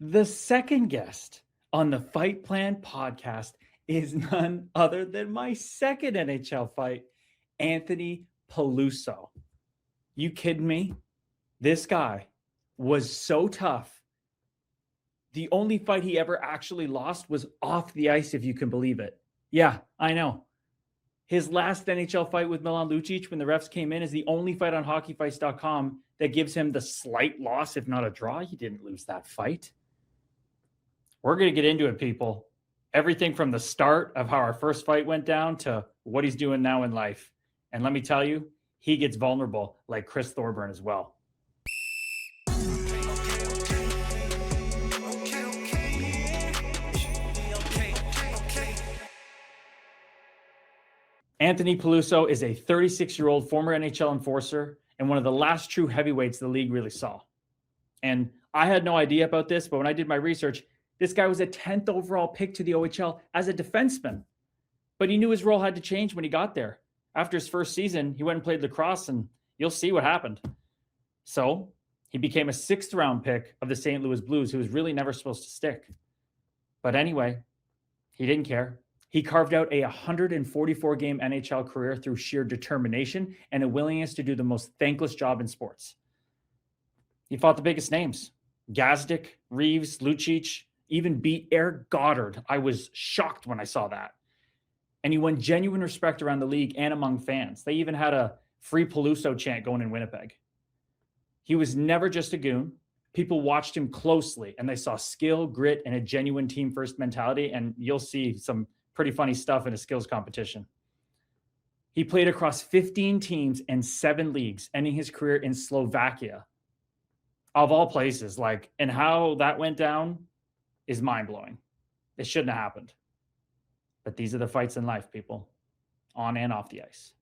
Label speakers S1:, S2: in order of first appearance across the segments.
S1: The second guest on the Fight Plan podcast is none other than my second NHL fight, Anthony Peluso. You kidding me? This guy was so tough. The only fight he ever actually lost was off the ice, if you can believe it. Yeah, I know. His last NHL fight with Milan Lucic, when the refs came in, is the only fight on hockeyfights.com that gives him the slight loss, if not a draw. He didn't lose that fight. We're going to get into it, people. Everything from the start of how our first fight went down to what he's doing now in life. And let me tell you, he gets vulnerable like Chris Thorburn as well. Anthony Peluso is a 36-year-old former NHL enforcer and one of the last true heavyweights the league really saw. And I had no idea about this, but when I did my research, this guy was a 10th overall pick to the OHL as a defenseman. But he knew his role had to change when he got there. After his first season, he went and played lacrosse, and you'll see what happened. So he became a 6th-round pick of the St. Louis Blues, who was really never supposed to stick. But anyway, he didn't care. He carved out a 144-game NHL career through sheer determination and a willingness to do the most thankless job in sports. He fought the biggest names: Gazdic, Reeves, Lucic, even beat Eric Goddard. I was shocked when I saw that. And he won genuine respect around the league and among fans. They even had a free Peluso chant going in Winnipeg. He was never just a goon. People watched him closely, and they saw skill, grit, and a genuine team-first mentality, and you'll see some pretty funny stuff in a skills competition. He played across 15 teams and 7 leagues, ending his career in Slovakia, of all places. And how that went down is mind-blowing. It shouldn't have happened. But these are the fights in life, people, on and off the ice.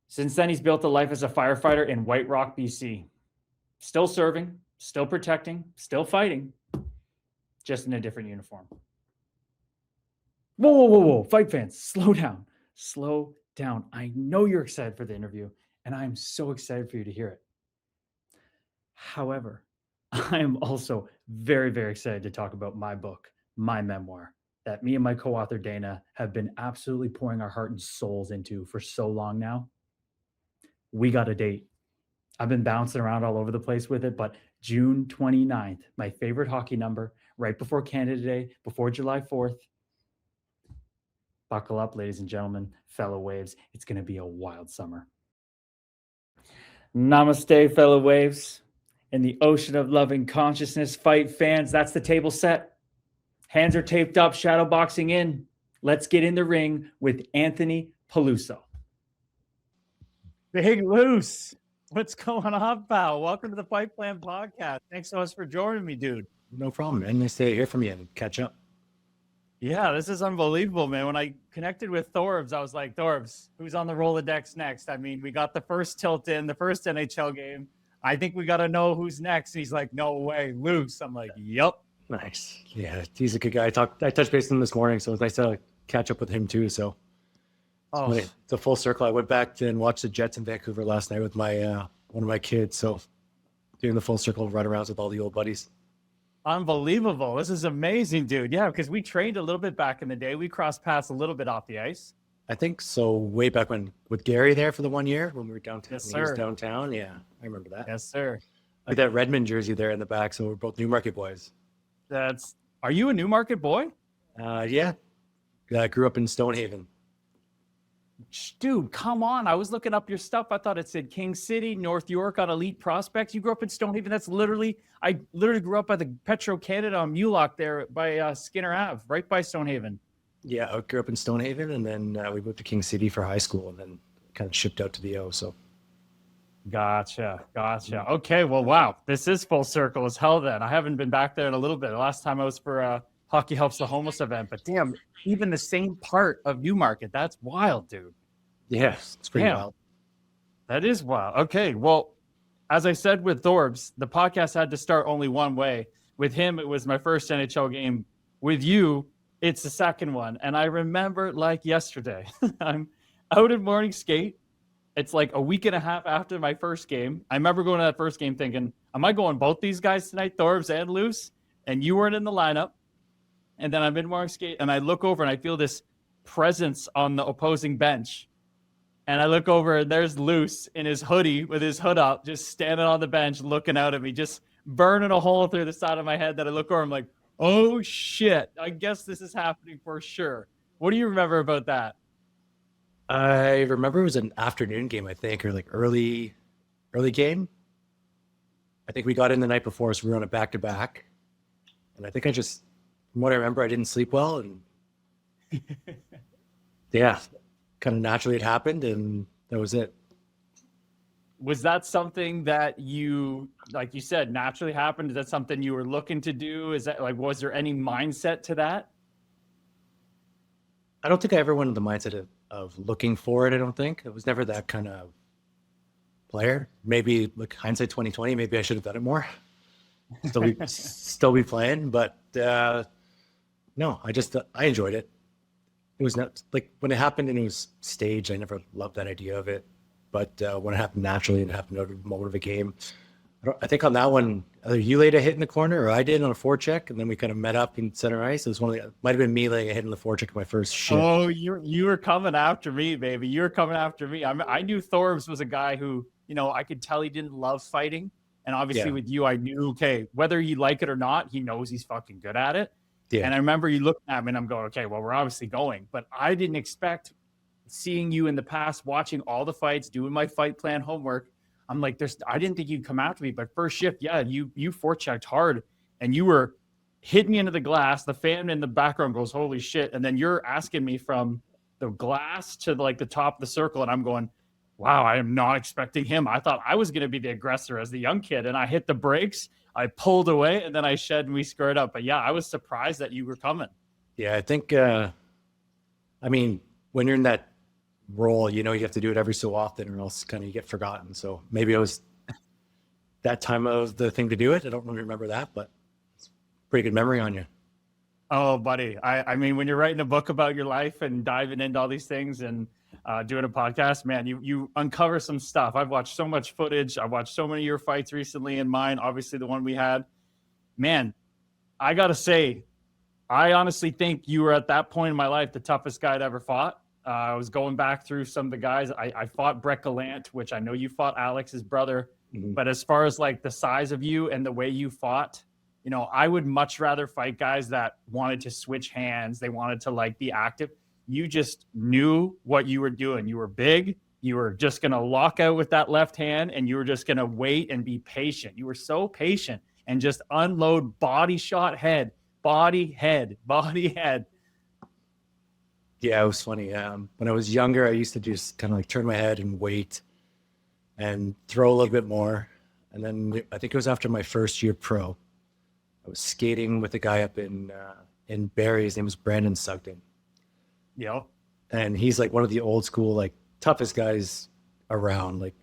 S1: Since then, he's built a life as a firefighter in White Rock, BC. Still serving, still protecting, still fighting, just in a different uniform. Whoa. Fight fans, slow down. Slow down. I know you're excited for the interview, and I'm so excited for you to hear it. However, I am also very, very excited to talk about my book, my memoir, that me and my co-author Dana have been absolutely pouring our heart and souls into for so long now. We got a date. I've been bouncing around all over the place with it, but June 29th, my favorite hockey number, right before Canada Day, before July 4th. Buckle up, ladies and gentlemen, fellow Waves. It's going to be a wild summer. Namaste, fellow Waves. In the ocean of loving consciousness, fight fans, that's the table set. Hands are taped up, shadow boxing in. Let's get in the ring with Anthony Peluso.
S2: Big Loose, what's going on, pal? Welcome to the Fight Plan podcast. Thanks so much for joining me, dude.
S3: No problem, man. Nice to hear from you and catch up.
S2: Yeah, this is unbelievable, man. When I connected with Thorbs, I was like, Thorbs, who's on the Rolodex next? I mean, we got the first tilt in, the first NHL game. I think we got to know who's next. And he's like, no way, Loose. I'm like, yup.
S3: Nice. Yeah, he's a good guy. I touched base with him this morning, so it's nice to catch up with him too. So it's a full circle. I went back and watched the Jets in Vancouver last night with my one of my kids. So doing the full circle of run-arounds with all the old buddies.
S2: Unbelievable. This is amazing, dude. Yeah, because we trained a little bit back in the day. We crossed paths a little bit off the ice.
S3: I think so. Way back when with Gary there for the 1 year when we were downtown.
S2: Yes,
S3: when he was
S2: sir.
S3: downtown. Yeah, I remember that.
S2: Yes, sir.
S3: With that Redmond jersey there in the back. So we're both Newmarket boys.
S2: Are you a Newmarket boy?
S3: Yeah. I grew up in Stonehaven.
S2: Dude, come on. I was looking up your stuff. I thought it said King City, North York on Elite Prospects. You grew up in Stonehaven. I literally grew up by the Petro-Canada on Mulock there by Skinner Ave, right by Stonehaven.
S3: Yeah, I grew up in Stonehaven, and then we moved to King City for high school, and then kind of shipped out to the O. So,
S2: Gotcha. Okay, well, wow. This is full circle as hell then. I haven't been back there in a little bit. The last time I was for Hockey Helps the Homeless event, but damn, even the same part of Newmarket. That's wild, dude.
S3: yeah, it's pretty wild.
S2: That is wild. Okay, well, as I said with Thorbs, the podcast had to start only one way. With him, it was my first NHL game. With you, it's the second one. And I remember like yesterday, I'm out at morning skate, It's like a week and a half after my first game. I remember going to that first game thinking, am I going both these guys tonight, Thorbs and Luce? And you weren't in the lineup. And then I'm in Mark's skate, and I look over and I feel this presence on the opposing bench. And I look over and there's Luce in his hoodie with his hood up, just standing on the bench looking out at me, just burning a hole through the side of my head that I look over. I'm like, oh shit, I guess this is happening for sure. What do you remember about that?
S3: I remember it was an afternoon game, I think, or like early game. I think we got in the night before, so we were on a back-to-back. And I think from what I remember, I didn't sleep well. And yeah, kind of naturally it happened, and that was it.
S2: Was that something that you, like you said, naturally happened? Is that something you were looking to do? Is that like, was there any mindset to that?
S3: I don't think I ever went in the mindset of looking for it. I don't think it was never that kind of player. Maybe like hindsight 2020, maybe I should have done it more. Still be playing, but no, I enjoyed it. It was not like when it happened and it was staged. I never loved that idea of it, but when it happened naturally and it happened at a moment of a game, I think on that one, either you laid a hit in the corner or I did on a forecheck, and then we kind of met up in center ice. It was might have been me laying a hit in the forecheck in my first shift.
S2: Oh, you were coming after me, baby. You were coming after me. I knew Thorbs was a guy who, I could tell he didn't love fighting. And obviously with you, I knew, okay, whether you like it or not, he knows he's fucking good at it. Yeah. And I remember you looking at me and I'm going, okay, well, we're obviously going. But I didn't expect seeing you in the past, watching all the fights, doing my fight plan homework. I'm like, I didn't think you'd come after me, but first shift, yeah, you forechecked hard and you were hitting me into the glass. The fan in the background goes, holy shit. And then you're asking me from the glass to like the top of the circle. And I'm going, wow, I am not expecting him. I thought I was going to be the aggressor as the young kid. And I hit the brakes, I pulled away, and then I shed and we squared up. But yeah, I was surprised that you were coming.
S3: Yeah, I think, when you're in that role, you have to do it every so often or else kind of you get forgotten. So maybe it was that time of the thing to do it. I don't really remember that, but it's a pretty good memory on you.
S2: Oh, buddy. I mean, when you're writing a book about your life and diving into all these things and doing a podcast, man, you uncover some stuff. I've watched so much footage. I've watched so many of your fights recently and mine, obviously the one we had. Man, I got to say, I honestly think you were at that point in my life the toughest guy I'd ever fought. I was going back through some of the guys. I fought Brett Gallant, which I know you fought Alex's brother. Mm-hmm. But as far as like the size of you and the way you fought, I would much rather fight guys that wanted to switch hands. They wanted to like be active. You just knew what you were doing. You were big. You were just going to lock out with that left hand and you were just going to wait and be patient. You were so patient and just unload body shot head, body head, body head.
S3: Yeah, it was funny. When I was younger, I used to just kind of like turn my head and wait and throw a little bit more. And then I think it was after my first year pro. I was skating with a guy up in Barrie. His name was Brandon Sugden.
S2: Yeah.
S3: And he's like one of the old school, like toughest guys around. Like,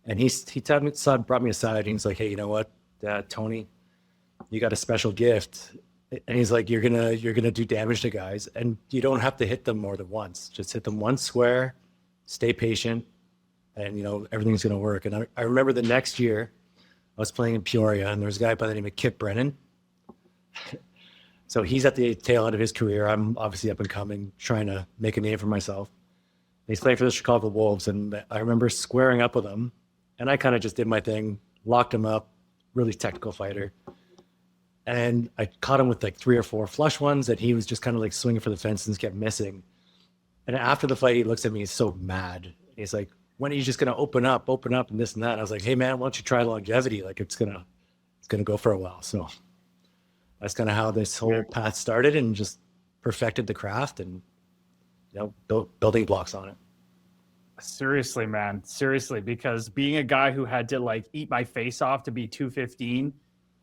S3: and he brought me aside and he's like, hey, you know what, Tony, you got a special gift. And he's like, you're gonna do damage to guys, and you don't have to hit them more than once. Just hit them once square, stay patient, and everything's gonna work. And I remember the next year, I was playing in Peoria, and there was a guy by the name of Kip Brennan. So he's at the tail end of his career. I'm obviously up and coming, trying to make a name for myself. He's playing for the Chicago Wolves, and I remember squaring up with him, and I kind of just did my thing, locked him up, really technical fighter. And I caught him with like 3 or 4 flush ones that he was just kind of like swinging for the fence and kept missing. And after the fight, he looks at me, he's so mad. He's like, when are you just going to open up and this and that? And I was like, hey man, why don't you try longevity? Like it's going to go for a while. So that's kind of how this whole path started, and just perfected the craft and, building blocks on it.
S2: Seriously, man. Seriously, because being a guy who had to like eat my face off to be 215,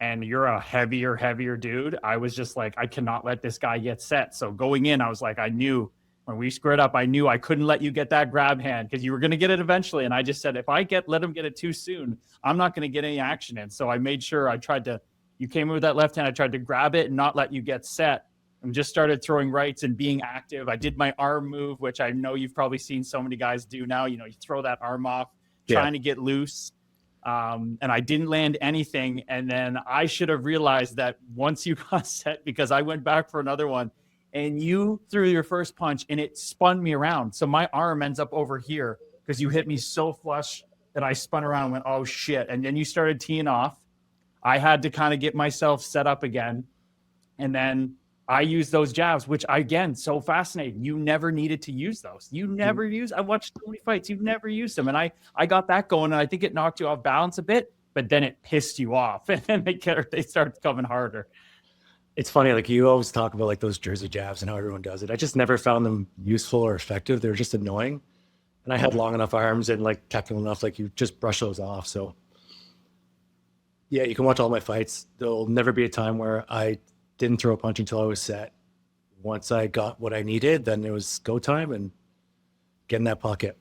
S2: and you're a heavier dude, I was just like, I cannot let this guy get set. So going in, I was like, I knew when we squared up, I knew I couldn't let you get that grab hand because you were going to get it eventually. And I just said, if I let him get it too soon, I'm not going to get any action in. So I made sure you came in with that left hand. I tried to grab it and not let you get set. and just started throwing rights and being active. I did my arm move, which I know you've probably seen so many guys do now. You throw that arm off, trying to get loose. And I didn't land anything. And then I should have realized that once you got set, because I went back for another one and you threw your first punch and it spun me around. So my arm ends up over here because you hit me so flush that I spun around and went, oh shit. And then you started teeing off. I had to kind of get myself set up again. And then I used those jabs, which again, so fascinating. You never needed to use those. You never use. I watched so many fights. You've never used them. And I got that going. And I think it knocked you off balance a bit, but then it pissed you off. And then they start coming harder.
S3: It's funny. Like you always talk about like those Jersey jabs and how everyone does it. I just never found them useful or effective. They're just annoying. And I had long enough arms and like technical enough, like you just brush those off. So yeah, you can watch all my fights. There'll never be a time where I didn't throw a punch until I was set. Once I got what I needed, then it was go time and get in that pocket.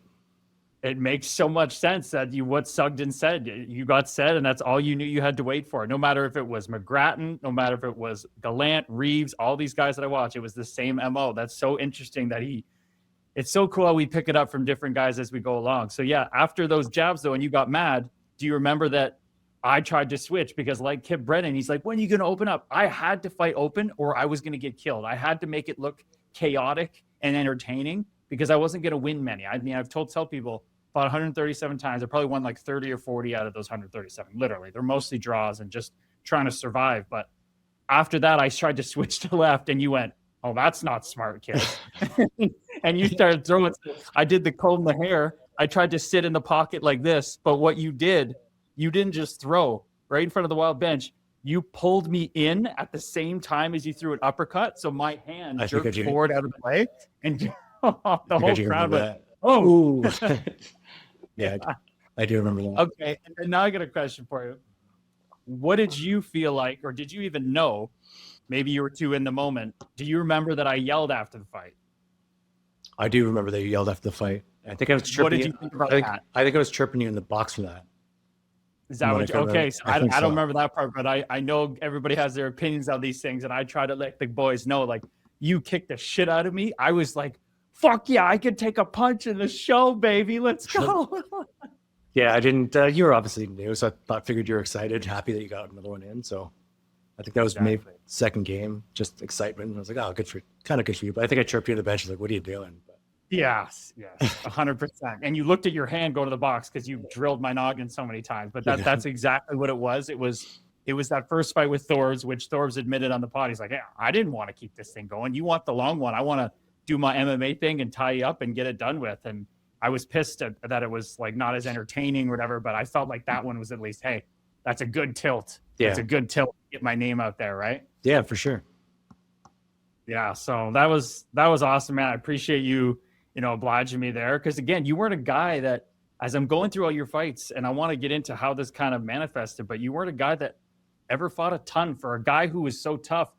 S2: It makes so much sense that what Sugden said, you got set and that's all you knew you had to wait for. No matter if it was McGrattan, no matter if it was Gallant, Reeves, all these guys that I watch, it was the same MO. That's so interesting that it's so cool how we pick it up from different guys as we go along. So yeah, after those jabs though, and you got mad, do you remember that I tried to switch because like Kip Brennan, he's like, when are you going to open up? I had to fight open or I was going to get killed. I had to make it look chaotic and entertaining because I wasn't going to win many. I mean, I've tell people about 137 times. I probably won like 30 or 40 out of those 137. Literally, they're mostly draws and just trying to survive. But after that, I tried to switch to left and you went, oh, that's not smart, kid. And you started throwing. I did the comb the hair. I tried to sit in the pocket like this. But what you did, you didn't just throw right in front of the wild bench. You pulled me in at the same time as you threw an uppercut. So my hand jerked forward out of the way. And the whole crowd went, oh.
S3: Yeah, I do remember that.
S2: Okay. And now I got a question for you. What did you feel like, or did you even know, maybe you were too in the moment, do you remember that I yelled after the fight?
S3: I do remember that you yelled after the fight. I think I was chirping.
S2: What did you think about that?
S3: I think I was chirping you in the box for that.
S2: Is that what? Okay, so I don't remember that part, but I know everybody has their opinions on these things, and I try to let the boys know, like, you kicked the shit out of me. I was like, fuck yeah, I could take a punch in the show, baby. Let's go.
S3: Yeah, I didn't. You were obviously new, so I figured you were excited, happy that you got another one in. So I think that was maybe second game, just excitement. I was like, oh, kind of good for you. But I think I chirped you on the bench, like, what are you doing? But,
S2: Yes, 100%. And you looked at your hand go to the box because you drilled my noggin so many times. But that's exactly what it was. It was that first fight with Thorbs, which Thorbs admitted on the pod. He's like, yeah, I didn't want to keep this thing going. You want the long one. I want to do my MMA thing and tie you up and get it done with. And I was pissed that it was like not as entertaining or whatever, but I felt like that one was at least, hey, that's a good tilt.
S3: Yeah.
S2: It's a good tilt to get my name out there, right?
S3: Yeah, for sure.
S2: Yeah, so that was awesome, man. I appreciate you obliging me there. Because again, you weren't a guy that, as I'm going through all your fights, and I want to get into how this kind of manifested, but you weren't a guy that ever fought a ton. For a guy who was so tough,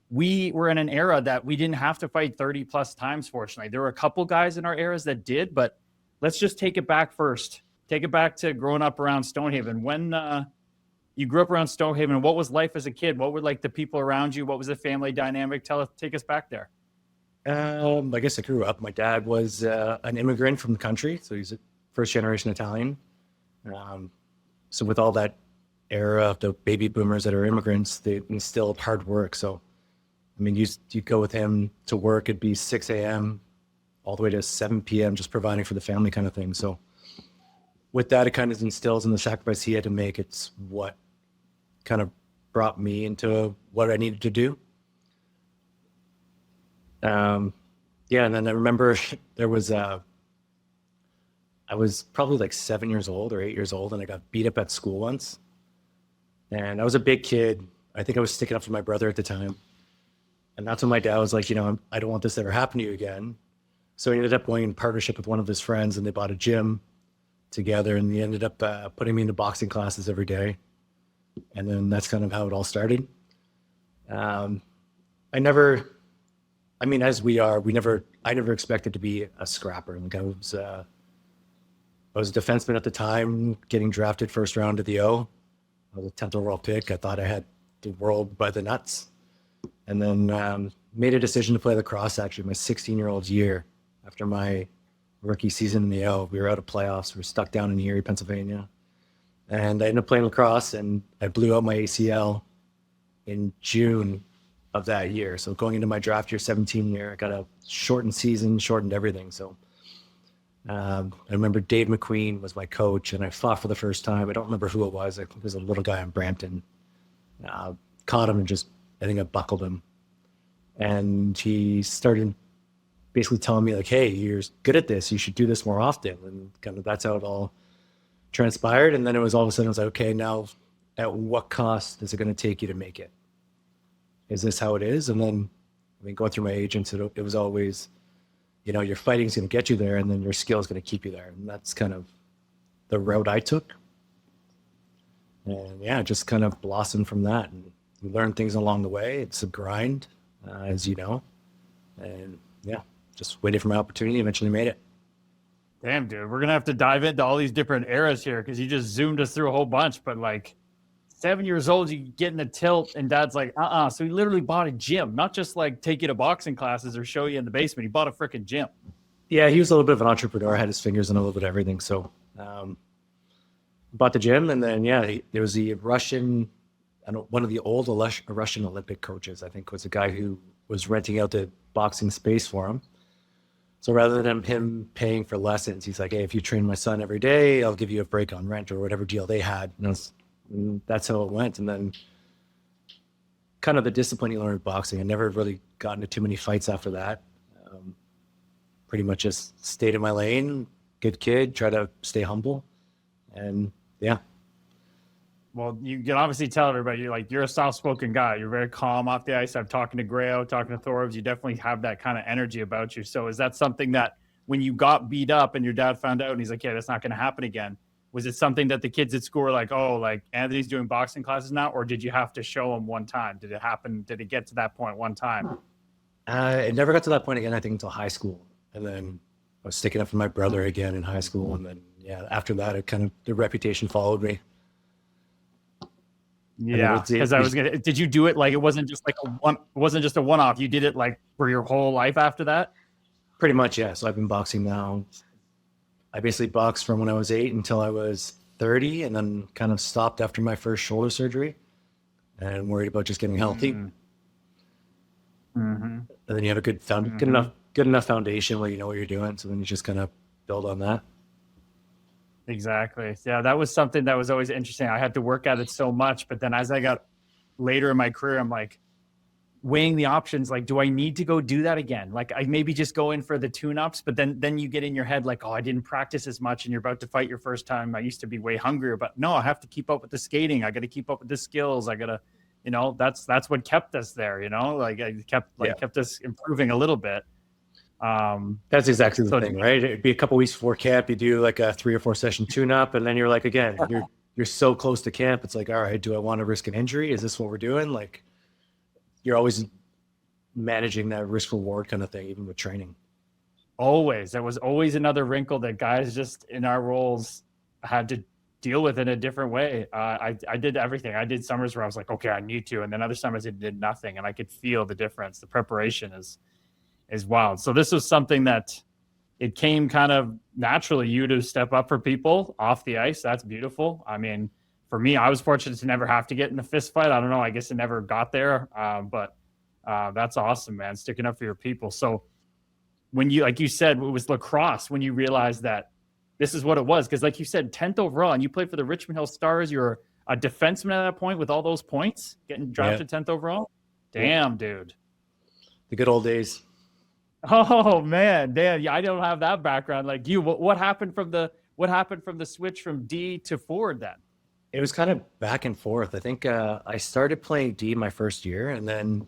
S2: we were in an era that we didn't have to fight 30 plus times, fortunately. There were a couple guys in our eras that did, but let's just take it back first. Take it back to growing up around Stonehaven. When you grew up around Stonehaven, what was life as a kid? What were like the people around you? What was the family dynamic? Take us back there.
S3: I guess I grew up. My dad was an immigrant from the country, so he's a first generation Italian. So with all that era of the baby boomers that are immigrants, they instilled hard work. So, I mean, you go with him to work, it'd be 6 a.m. all the way to 7 p.m. just providing for the family kind of thing. So with that, it kind of instills in the sacrifice he had to make. It's what kind of brought me into what I needed to do. And then I remember there was I was probably like 7 years old or 8 years old, and I got beat up at school once. And I was a big kid. I think I was sticking up for my brother at the time. And that's when my dad was like, I don't want this to ever happen to you again. So he ended up going in partnership with one of his friends, and they bought a gym together, and he ended up putting me into boxing classes every day. And then that's kind of how it all started. As we are, I never expected to be a scrapper. Like I was a defenseman at the time, getting drafted first round to the O. I was a 10th overall pick. I thought I had the world by the nuts. And then made a decision to play lacrosse actually my 16-year-old year after my rookie season in the O. We were out of playoffs. We were stuck down in Erie, Pennsylvania. And I ended up playing lacrosse, and I blew out my ACL in June of that year. So going into my draft year 17 year, I got a shortened season, shortened everything. So I remember Dave McQueen was my coach, and I fought for the first time. I don't remember who it was. It was a little guy in Brampton. Caught him and I think I buckled him. And he started basically telling me like, hey, you're good at this. You should do this more often. And kind of that's how it all transpired. And then it was all of a sudden, I was like, okay, now at what cost is it going to take you to make it? Is this how it is? And then, I mean, going through my agents, it was always, your fighting's going to get you there, and then your skill is going to keep you there. And that's kind of the route I took. And yeah, just kind of blossomed from that. And you learn things along the way. It's a grind, as you know. And yeah, just waited for my opportunity, eventually made it.
S2: Damn, dude, we're going to have to dive into all these different eras here because you just zoomed us through a whole bunch. But like 7 years old, you get in a tilt, and dad's like, So he literally bought a gym, not just like take you to boxing classes or show you in the basement. He bought a freaking gym.
S3: Yeah, he was a little bit of an entrepreneur, had his fingers in a little bit of everything. So bought the gym, and then, there was the Russian, one of the old Russian Olympic coaches, I think, was a guy who was renting out the boxing space for him. So rather than him paying for lessons, he's like, hey, if you train my son every day, I'll give you a break on rent, or whatever deal they had. And that's how it went. And then kind of the discipline you learn with boxing. I never really got into too many fights after that. Pretty much just stayed in my lane, good kid, try to stay humble. And yeah.
S2: Well, you can obviously tell everybody you're a soft-spoken guy. You're very calm off the ice. I'm talking to Grayo, talking to Thorbs. You definitely have that kind of energy about you. So is that something that when you got beat up and your dad found out and he's like, yeah, that's not going to happen again, was it something that the kids at school were like, oh, like Anthony's doing boxing classes now? Or did you have to show him one time? Did it happen? Did it get to that point one time?
S3: It never got to that point again, I think, until high school. And then I was sticking up for my brother again in high school. And then, after that, the reputation followed me.
S2: Yeah, because did you do it like it wasn't just like it wasn't just a one-off? You did it like for your whole life after that?
S3: Pretty much, yeah. So I've been boxing now. I basically boxed from when I was 8 until I was 30, and then kind of stopped after my first shoulder surgery and worried about just getting healthy. Mm-hmm. And then you have a good enough foundation where you know what you're doing. So then you just kind of build on that.
S2: Exactly. Yeah, that was something that was always interesting. I had to work at it so much, but then as I got later in my career, I'm like weighing the options. Like, do I need to go do that again? Like, I maybe just go in for the tune-ups, but then you get in your head like, oh, I didn't practice as much, and you're about to fight your first time. I used to be way hungrier, but no, I have to keep up with the skating. I got to keep up with the skills. I got to, that's what kept us there. Like I kept us improving a little bit.
S3: That's exactly the thing, right? It'd be a couple weeks before camp. You do like a 3 or 4 session tune-up, and then you're like, again, you're so close to camp. It's like, all right, do I want to risk an injury? Is this what we're doing? Like, you're always managing that risk reward kind of thing, even with training.
S2: Always. There was always another wrinkle that guys just in our roles had to deal with in a different way. I did everything. I did summers where I was like, okay, I need to, and then other summers I did nothing, and I could feel the difference. The preparation is wild. So this was something that it came kind of naturally, you to step up for people off the ice. That's beautiful. I mean, for me, I was fortunate to never have to get in a fist fight. I don't know. I guess it never got there. But that's awesome, man. Sticking up for your people. So when you, like you said, it was lacrosse when you realized that this is what it was. Because like you said, 10th overall, and you played for the Richmond Hill Stars. You're a defenseman at that point with all those points, getting drafted 10th overall. Damn, dude.
S3: The good old days.
S2: Oh man, damn! Yeah, I don't have that background like you. What happened from the switch from D to forward then?
S3: It was kind of back and forth. I think I started playing D my first year, and then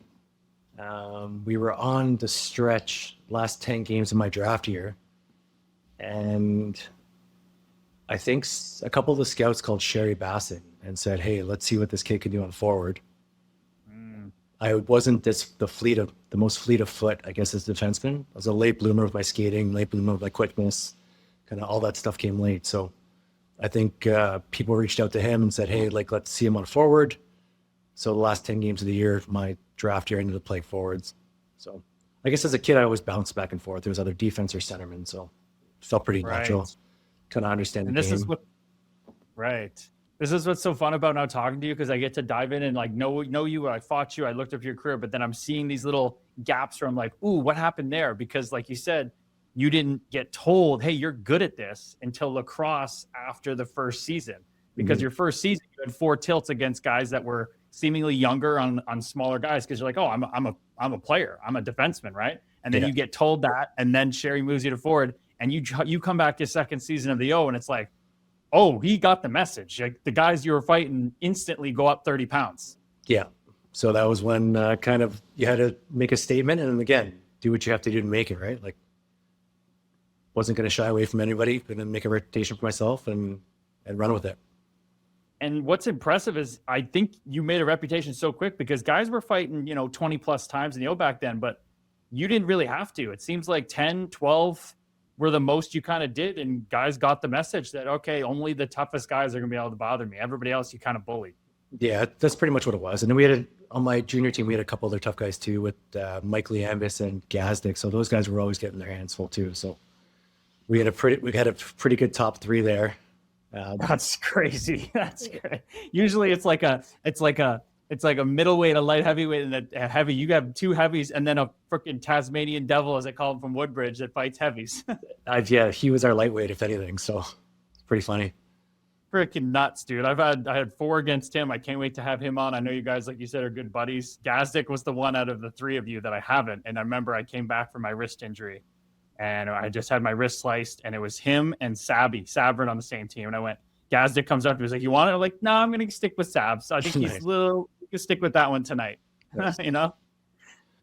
S3: we were on the stretch last 10 games of my draft year, and I think a couple of the scouts called Sherry Bassett and said, "Hey, let's see what this kid can do on forward." I wasn't the most fleet of foot, I guess, as a defenseman. I was a late bloomer with my skating, late bloomer with my quickness. Kind of all that stuff came late. So I think people reached out to him and said, hey, like, let's see him on forward. So the last 10 games of the year, my draft year, I ended up playing forwards. So I guess as a kid, I always bounced back and forth. There was either defense or centerman, so it felt pretty natural. Kind of understand
S2: And
S3: the
S2: this
S3: game.
S2: is what, right. This is what's so fun about now talking to you, because I get to dive in and like know you. I fought you. I looked up your career, but then I'm seeing these little gaps where I'm like, ooh, what happened there? Because like you said, you didn't get told, hey, you're good at this until lacrosse after the first season. Because your first season, you had 4 tilts against guys that were seemingly younger on smaller guys. Because you're like, oh, I'm a player. I'm a defenseman, right? And then you get told that, and then Sherry moves you to forward, and you come back your second season of the O, and it's like, oh, he got the message. Like the guys you were fighting instantly go up 30 pounds.
S3: Yeah. So that was when kind of you had to make a statement, and then again, do what you have to do to make it, right? Like, wasn't going to shy away from anybody, going to make a reputation for myself and run with it.
S2: And what's impressive is I think you made a reputation so quick, because guys were fighting, 20 plus times in the O back then, but you didn't really have to. It seems like 10, 12 were the most you kind of did. And guys got the message that, okay, only the toughest guys are going to be able to bother me. Everybody else, you kind of bullied.
S3: Yeah, that's pretty much what it was. And then on my junior team, we had a couple other tough guys too, with Mike Liambis and Gazdick. So those guys were always getting their hands full too. So we had a pretty good top 3 there.
S2: That's crazy. That's great. Usually it's like a middleweight, a light heavyweight, and a heavy. You have 2 heavies, and then a freaking Tasmanian devil, as they call him, from Woodbridge, that fights heavies.
S3: Yeah, he was our lightweight, if anything. So it's pretty funny.
S2: Freaking nuts, dude. I had 4 against him. I can't wait to have him on. I know you guys, like you said, are good buddies. Gazdick was the one out of the 3 of you that I haven't. And I remember I came back from my wrist injury, and I just had my wrist sliced, and it was him and Sabrin on the same team. And I went, Gazdick comes up to me, he's like, you want it? I'm like, no, I'm going to stick with Sab. So I think he's you can stick with that one tonight,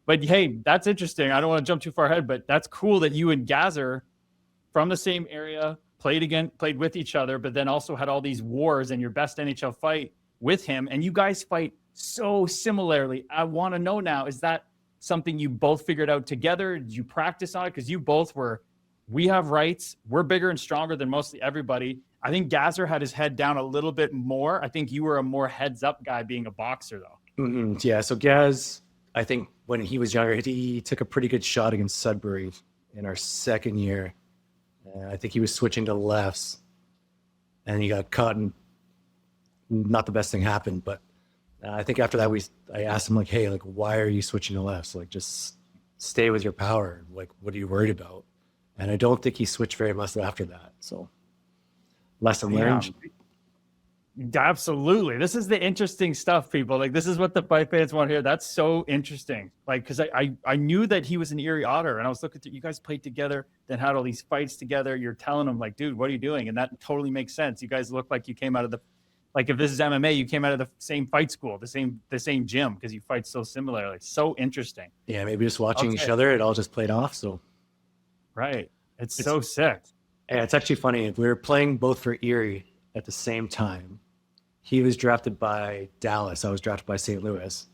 S2: But hey, that's interesting. I don't want to jump too far ahead, but that's cool that you and Gazer from the same area played with each other, but then also had all these wars and your best NHL fight with him. And you guys fight so similarly. I want to know now, is that something you both figured out together? Did you practice on it? Because you both we have rights. We're bigger and stronger than mostly everybody. I think Gazer had his head down a little bit more. I think you were a more heads up guy, being a boxer though.
S3: Mm-hmm. Yeah. So Gaz, I think when he was younger, he took a pretty good shot against Sudbury in our second year. I think he was switching to lefts, and he got caught, and not the best thing happened. But I think after that, I asked him, like, hey, like, why are you switching to lefts? Like, just stay with your power. Like, what are you worried about? And I don't think he switched very much after that. So lesson learned.
S2: Absolutely. This is the interesting stuff, people. Like, this is what the fight fans want to hear. That's so interesting. Like, because I knew that he was an Erie Otter, and I was looking at you guys played together, then had all these fights together. You're telling them, like, dude, what are you doing? And that totally makes sense. You guys look like you came out of like, if this is MMA, you came out of the same fight school, the same gym, because you fight so similarly. So interesting.
S3: Yeah, maybe just watching each other, it all just played off. So
S2: right. It's so sick.
S3: Yeah, it's actually funny. We were playing both for Erie at the same time. He was drafted by Dallas. I was drafted by St. Louis.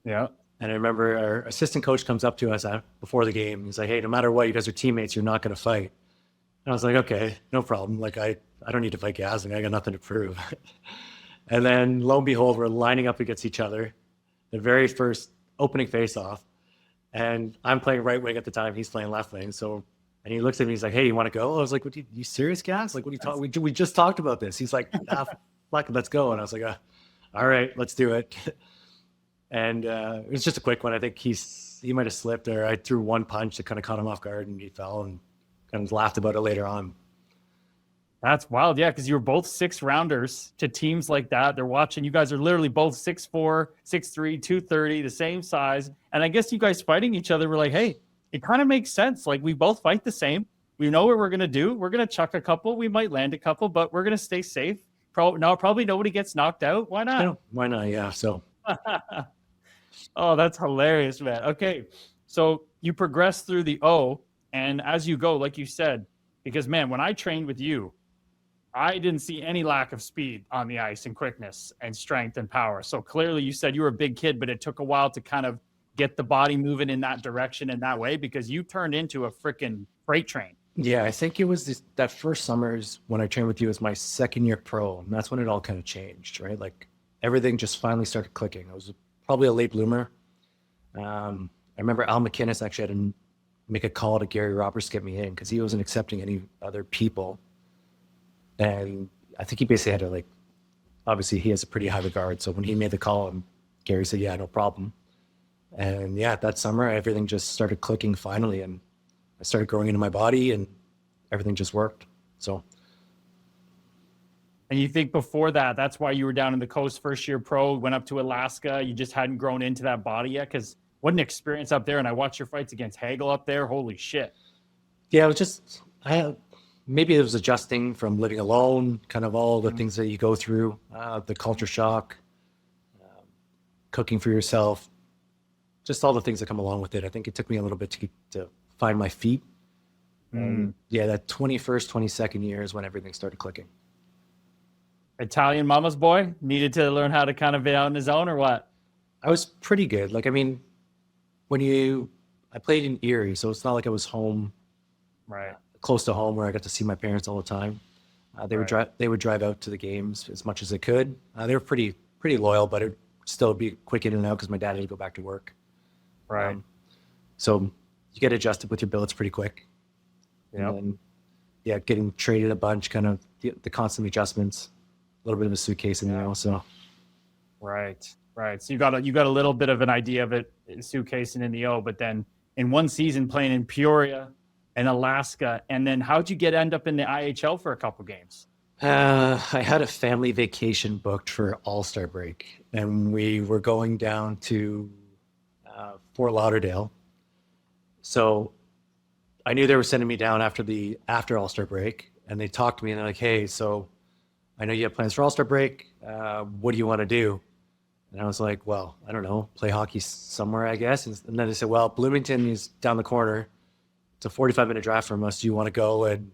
S2: Yeah.
S3: And I remember our assistant coach comes up to us before the game. He's like, hey, no matter what, you guys are teammates. You're not going to fight. And I was like, okay, no problem. Like, I don't need to fight Gaz. I got nothing to prove. And then lo and behold, we're lining up against each other. The very first opening face-off. And I'm playing right wing at the time. He's playing left wing. And he looks at me. He's like, hey, you want to go? I was like, you serious, Gaz? Like, what are you talking? We just talked about this. He's like, fuck, let's go. And I was like, all right, let's do it. And it was just a quick one. I think he might have slipped, or I threw one punch that kind of caught him off guard, and he fell, and kind of laughed about it later on.
S2: That's wild. Yeah, because you were both 6-rounders to teams like that. They're watching. You guys are literally both 6'4", 6'3", 230, the same size. And I guess you guys fighting each other were like, hey, it kind of makes sense. Like, we both fight the same. We know what we're going to do. We're going to chuck a couple. We might land a couple, but we're going to stay safe. Probably nobody gets knocked out. Why not?
S3: Yeah, why not? Yeah. So.
S2: Oh, that's hilarious, man. Okay. So you progress through the O, and as you go, like you said, because, man, when I trained with you, I didn't see any lack of speed on the ice and quickness and strength and power. So clearly you said you were a big kid, but it took a while to kind of get the body moving in that direction in that way, because you turned into a freaking freight train.
S3: Yeah, I think it was that first summers when I trained with you as my second year pro, and that's when it all kind of changed, right? Like, everything just finally started clicking. I was probably a late bloomer. I remember Al McInnes actually had to make a call to Gary Roberts to get me in because he wasn't accepting any other people. And I think he basically had to like, obviously he has a pretty high regard. So when he made the call, and Gary said, yeah, no problem. And yeah, that summer, everything just started clicking finally. And I started growing into my body and everything just worked. So.
S2: And you think before that, that's why you were down in the coast first year pro, went up to Alaska. You just hadn't grown into that body yet? Because what an experience up there. And I watched your fights against Hagel up there. Holy shit.
S3: Yeah, it was just, maybe it was adjusting from living alone, kind of all the things that you go through, the culture shock, cooking for yourself, just all the things that come along with it. I think it took me a little bit to find my feet. And yeah, that 21st, 22nd year is when everything started clicking.
S2: Italian mama's boy needed to learn how to kind of be out on his own or what?
S3: I was pretty good. Like, I mean, I played in Erie, so it's not like I was home,
S2: right,
S3: close to home where I got to see my parents all the time. They would drive out to the games as much as they could. They were pretty loyal, but it'd still be quick in and out because my dad had to go back to work.
S2: Right.
S3: So you get adjusted with your billets pretty quick.
S2: Yeah.
S3: And then, yeah, getting traded a bunch, kind of the constant adjustments, a little bit of a suitcase in there also.
S2: Right. So you got a little bit of an idea of it, suitcasing in the O, but then in one season playing in Peoria and Alaska, and then how'd you end up in the IHL for a couple games?
S3: I had a family vacation booked for All-Star break, and we were going down to Fort Lauderdale. So I knew they were sending me down after All-Star break, and they talked to me and they're like, hey, so I know you have plans for All-Star break. What do you want to do? And I was like, well, I don't know, play hockey somewhere, I guess. And then they said, well, Bloomington is down the corner. It's a 45-minute drive from us. Do you want to go and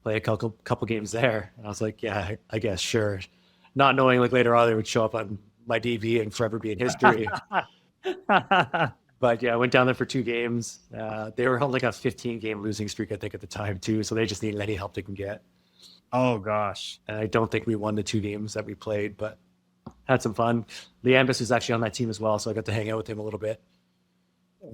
S3: play a couple games there? And I was like, yeah, I guess, sure. Not knowing like later on they would show up on my DV and forever be in history. But yeah, I went down there for 2 games. They were on like a 15-game losing streak, I think, at the time too. So they just needed any help they can get.
S2: Oh gosh.
S3: And I don't think we won the 2 games that we played, but had some fun. Liambus was actually on that team as well, so I got to hang out with him a little bit.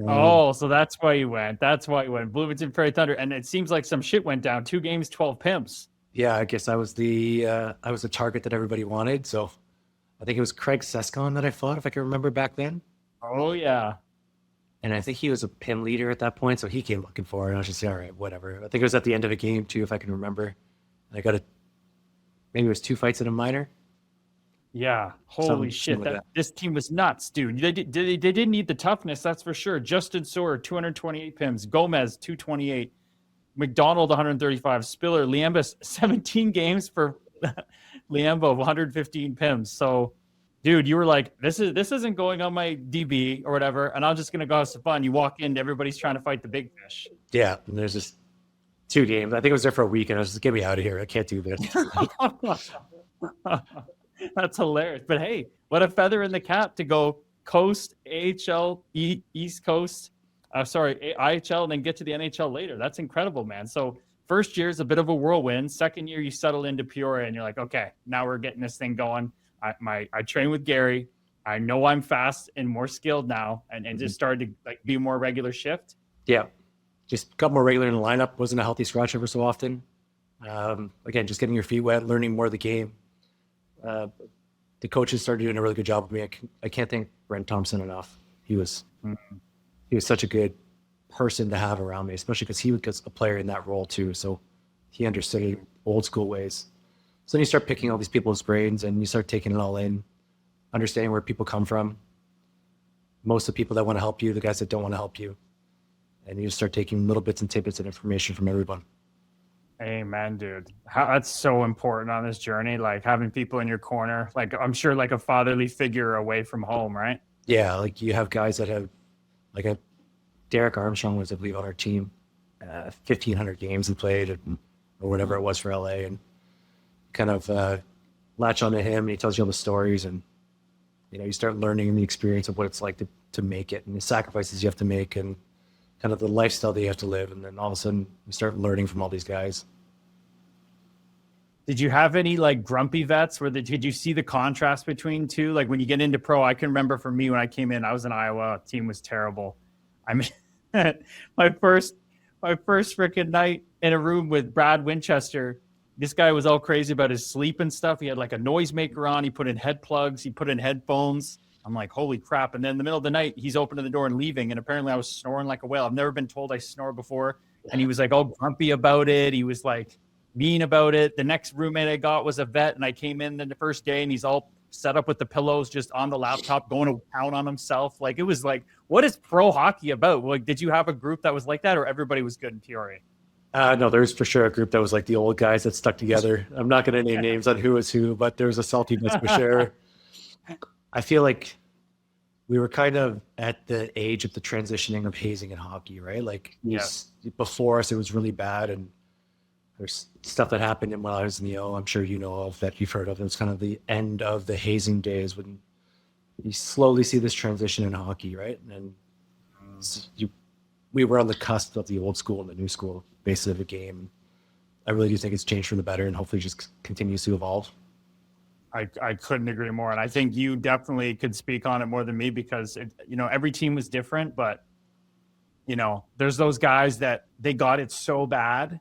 S2: Oh, so that's why you went. Bloomington Prairie Thunder, and it seems like some shit went down. 2 games, 12 pimps.
S3: Yeah, I guess I was the target that everybody wanted. So I think it was Craig Sescon that I fought, if I can remember back then.
S2: Oh yeah.
S3: And I think he was a PIM leader at that point, so he came looking for it. And I was just like, all right, whatever. I think it was at the end of a game too, if I can remember. And I got maybe it was 2 fights in a minor.
S2: Yeah, holy shit!
S3: like that.
S2: This team was nuts, dude. They didn't need the toughness, that's for sure. Justin Soar, 228 pims. Gomez, 228. McDonald, 135. Spiller, Liambus, 17 games for Liambo, 115 pims. So, dude, you were like, this isn't going on my DB or whatever, and I'm just gonna go have some fun. You walk in, everybody's trying to fight the big fish.
S3: Yeah, and there's just 2 games. I think I was there for a week, and I was just, get me out of here. I can't do this.
S2: That's hilarious. But hey, what a feather in the cap to go coast, AHL, East Coast, IHL, and then get to the NHL later. That's incredible, man. So first year is a bit of a whirlwind. Second year, you settle into Peoria, and you're like, okay, now we're getting this thing going. I train with Gary. I know I'm fast and more skilled now, and just started to like be more regular shift.
S3: Yeah, just got more regular in the lineup. Wasn't a healthy scratch ever so often. Again, just getting your feet wet, learning more of the game. The coaches started doing a really good job with me. I can't thank Brent Thompson enough. He was such a good person to have around me, especially because he was a player in that role too. So he understood it old school ways. So then you start picking all these people's brains and you start taking it all in, understanding where people come from. Most of the people that want to help you, the guys that don't want to help you. And you start taking little bits and tidbits of information from everyone.
S2: Amen, dude. That's so important on this journey, like having people in your corner, like I'm sure like a fatherly figure away from home, right?
S3: Yeah, like you have guys that have, like Derek Armstrong was, I believe, on our team, 1,500 games he played, or whatever it was for LA, and kind of latch onto him, and he tells you all the stories, and you start learning the experience of what it's like to make it, and the sacrifices you have to make, and kind of the lifestyle that you have to live. And then all of a sudden you start learning from all these guys.
S2: Did you have any like grumpy vets did you see the contrast between two? Like when you get into pro, I can remember for me when I came in, I was in Iowa, team was terrible. I mean, my first freaking night in a room with Brad Winchester, this guy was all crazy about his sleep and stuff. He had like a noisemaker on. He put in head plugs. He put in headphones. I'm like, holy crap. And then in the middle of the night, he's opening the door and leaving. And apparently I was snoring like a whale. I've never been told I snore before. And he was like all grumpy about it. He was like mean about it. The next roommate I got was a vet. And I came in the first day and he's all set up with the pillows just on the laptop, going to town on himself. Like, it was like, what is pro hockey about? Like, did you have a group that was like that, or everybody was good in Peoria?
S3: No, there's for sure a group that was like the old guys that stuck together. I'm not going to name names on who was who, but there was a saltiness for sure. I feel like we were kind of at the age of the transitioning of hazing in hockey, right? Like, before us, it was really bad. And there's stuff that happened while I was in the O, I'm sure you know of, that you've heard of. It was kind of the end of the hazing days when you slowly see this transition in hockey, right? And we were on the cusp of the old school and the new school basis of the game. I really do think it's changed for the better and hopefully just continues to evolve.
S2: I couldn't agree more. And I think you definitely could speak on it more than me, because every team was different, but there's those guys that they got it so bad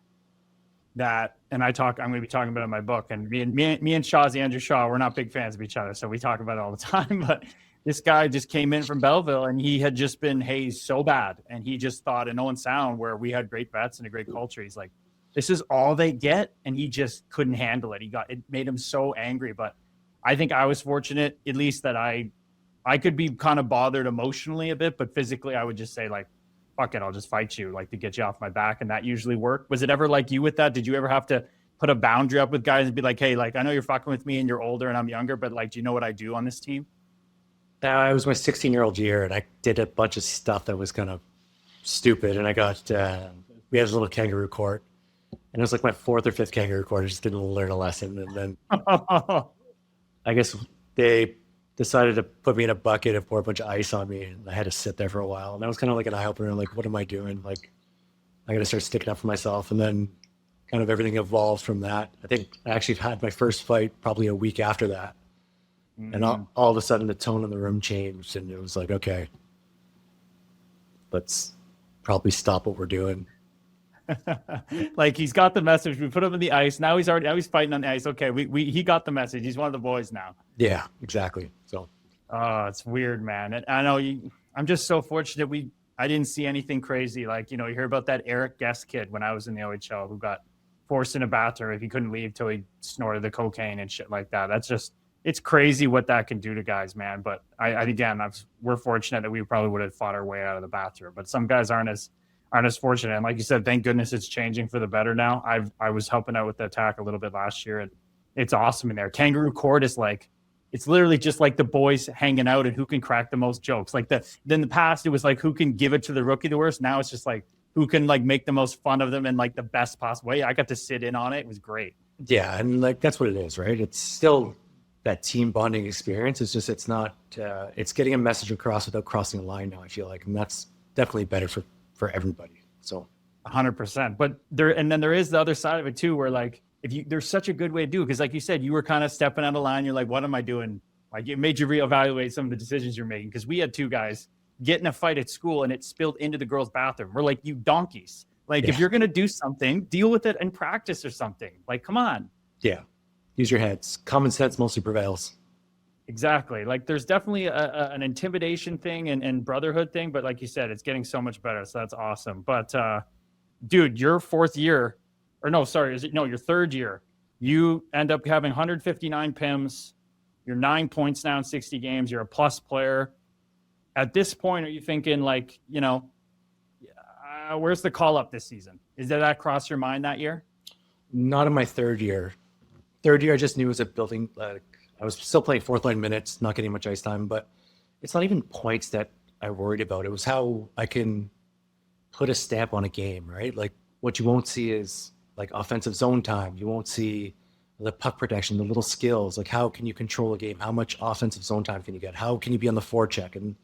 S2: that, and I'm going to be talking about it in my book, and me and Shaw's Andrew Shaw, we're not big fans of each other, so we talk about it all the time. But this guy just came in from Belleville and he had just been hazed so bad, and he just thought in Owen Sound, where we had great vets and a great culture, he's like, this is all they get, and he just couldn't handle it. It made him so angry. But I think I was fortunate, at least, that I could be kind of bothered emotionally a bit, but physically I would just say, like, fuck it, I'll just fight you, like, to get you off my back. And that usually worked. Was it ever like you with that? Did you ever have to put a boundary up with guys and be like, hey, like, I know you're fucking with me and you're older and I'm younger, but like, do you know what I do on this team?
S3: It was my 16-year-old year, and I did a bunch of stuff that was kind of stupid. And I got, we had a little kangaroo court, and it was like my fourth or fifth kangaroo court. I just didn't learn a lesson. And then I guess they decided to put me in a bucket and pour a bunch of ice on me, and I had to sit there for a while. And that was kind of like an eye-opener, like, what am I doing? Like, I got to start sticking up for myself. And then kind of everything evolved from that. I think I actually had my first fight probably a week after that. Mm-hmm. And all of a sudden the tone in the room changed, and it was like, okay, let's probably stop what we're doing.
S2: Like, he's got the message. We put him in the ice. Now he's fighting on the ice. Okay, he got the message. He's one of the boys now.
S3: Yeah, exactly. So,
S2: it's weird, man. And I know I'm just so fortunate. I didn't see anything crazy. Like, you hear about that Eric Guest kid when I was in the OHL who got forced in a bathroom if he couldn't leave till he snorted the cocaine and shit like that. That's just, it's crazy what that can do to guys, man. But we're fortunate that we probably would have fought our way out of the bathroom. But some guys aren't as fortunate. And like you said, thank goodness it's changing for the better now. I was helping out with the attack a little bit last year, and it's awesome in there. Kangaroo Court is like, it's literally just like the boys hanging out and who can crack the most jokes. Like then in the past, it was like who can give it to the rookie the worst. Now it's just like who can like make the most fun of them in like the best possible way. I got to sit in on it. It was great.
S3: Yeah, and like that's what it is, right? It's still that team bonding experience. It's just, it's not, it's getting a message across without crossing a line now, I feel like. And that's definitely better for everybody. So
S2: 100%. But there is the other side of it too, where like, there's such a good way to do it. Cause like you said, you were kind of stepping out of line. You're like, what am I doing? Like, it made you reevaluate some of the decisions you're making. Cause we had two guys get in a fight at school and it spilled into the girls' bathroom. We're like, you donkeys. Like, if you're going to do something, deal with it in practice or something. Like, come on.
S3: Yeah. Use your heads. Common sense mostly prevails.
S2: Exactly. Like, there's definitely an intimidation thing and brotherhood thing, but like you said, it's getting so much better. So that's awesome. But dude, your your third year, you end up having 159 PIMs. You're 9 points now in 60 games. You're a plus player. At this point, are you thinking like, where's the call up this season? Did that cross your mind that year?
S3: Not in my third year. Third year, I just knew it was a building. I was still playing fourth line minutes, not getting much ice time, but it's not even points that I worried about. It was how I can put a stamp on a game, right? Like, what you won't see is like offensive zone time. You won't see the puck protection, the little skills. Like, how can you control a game? How much offensive zone time can you get? How can you be on the forecheck? And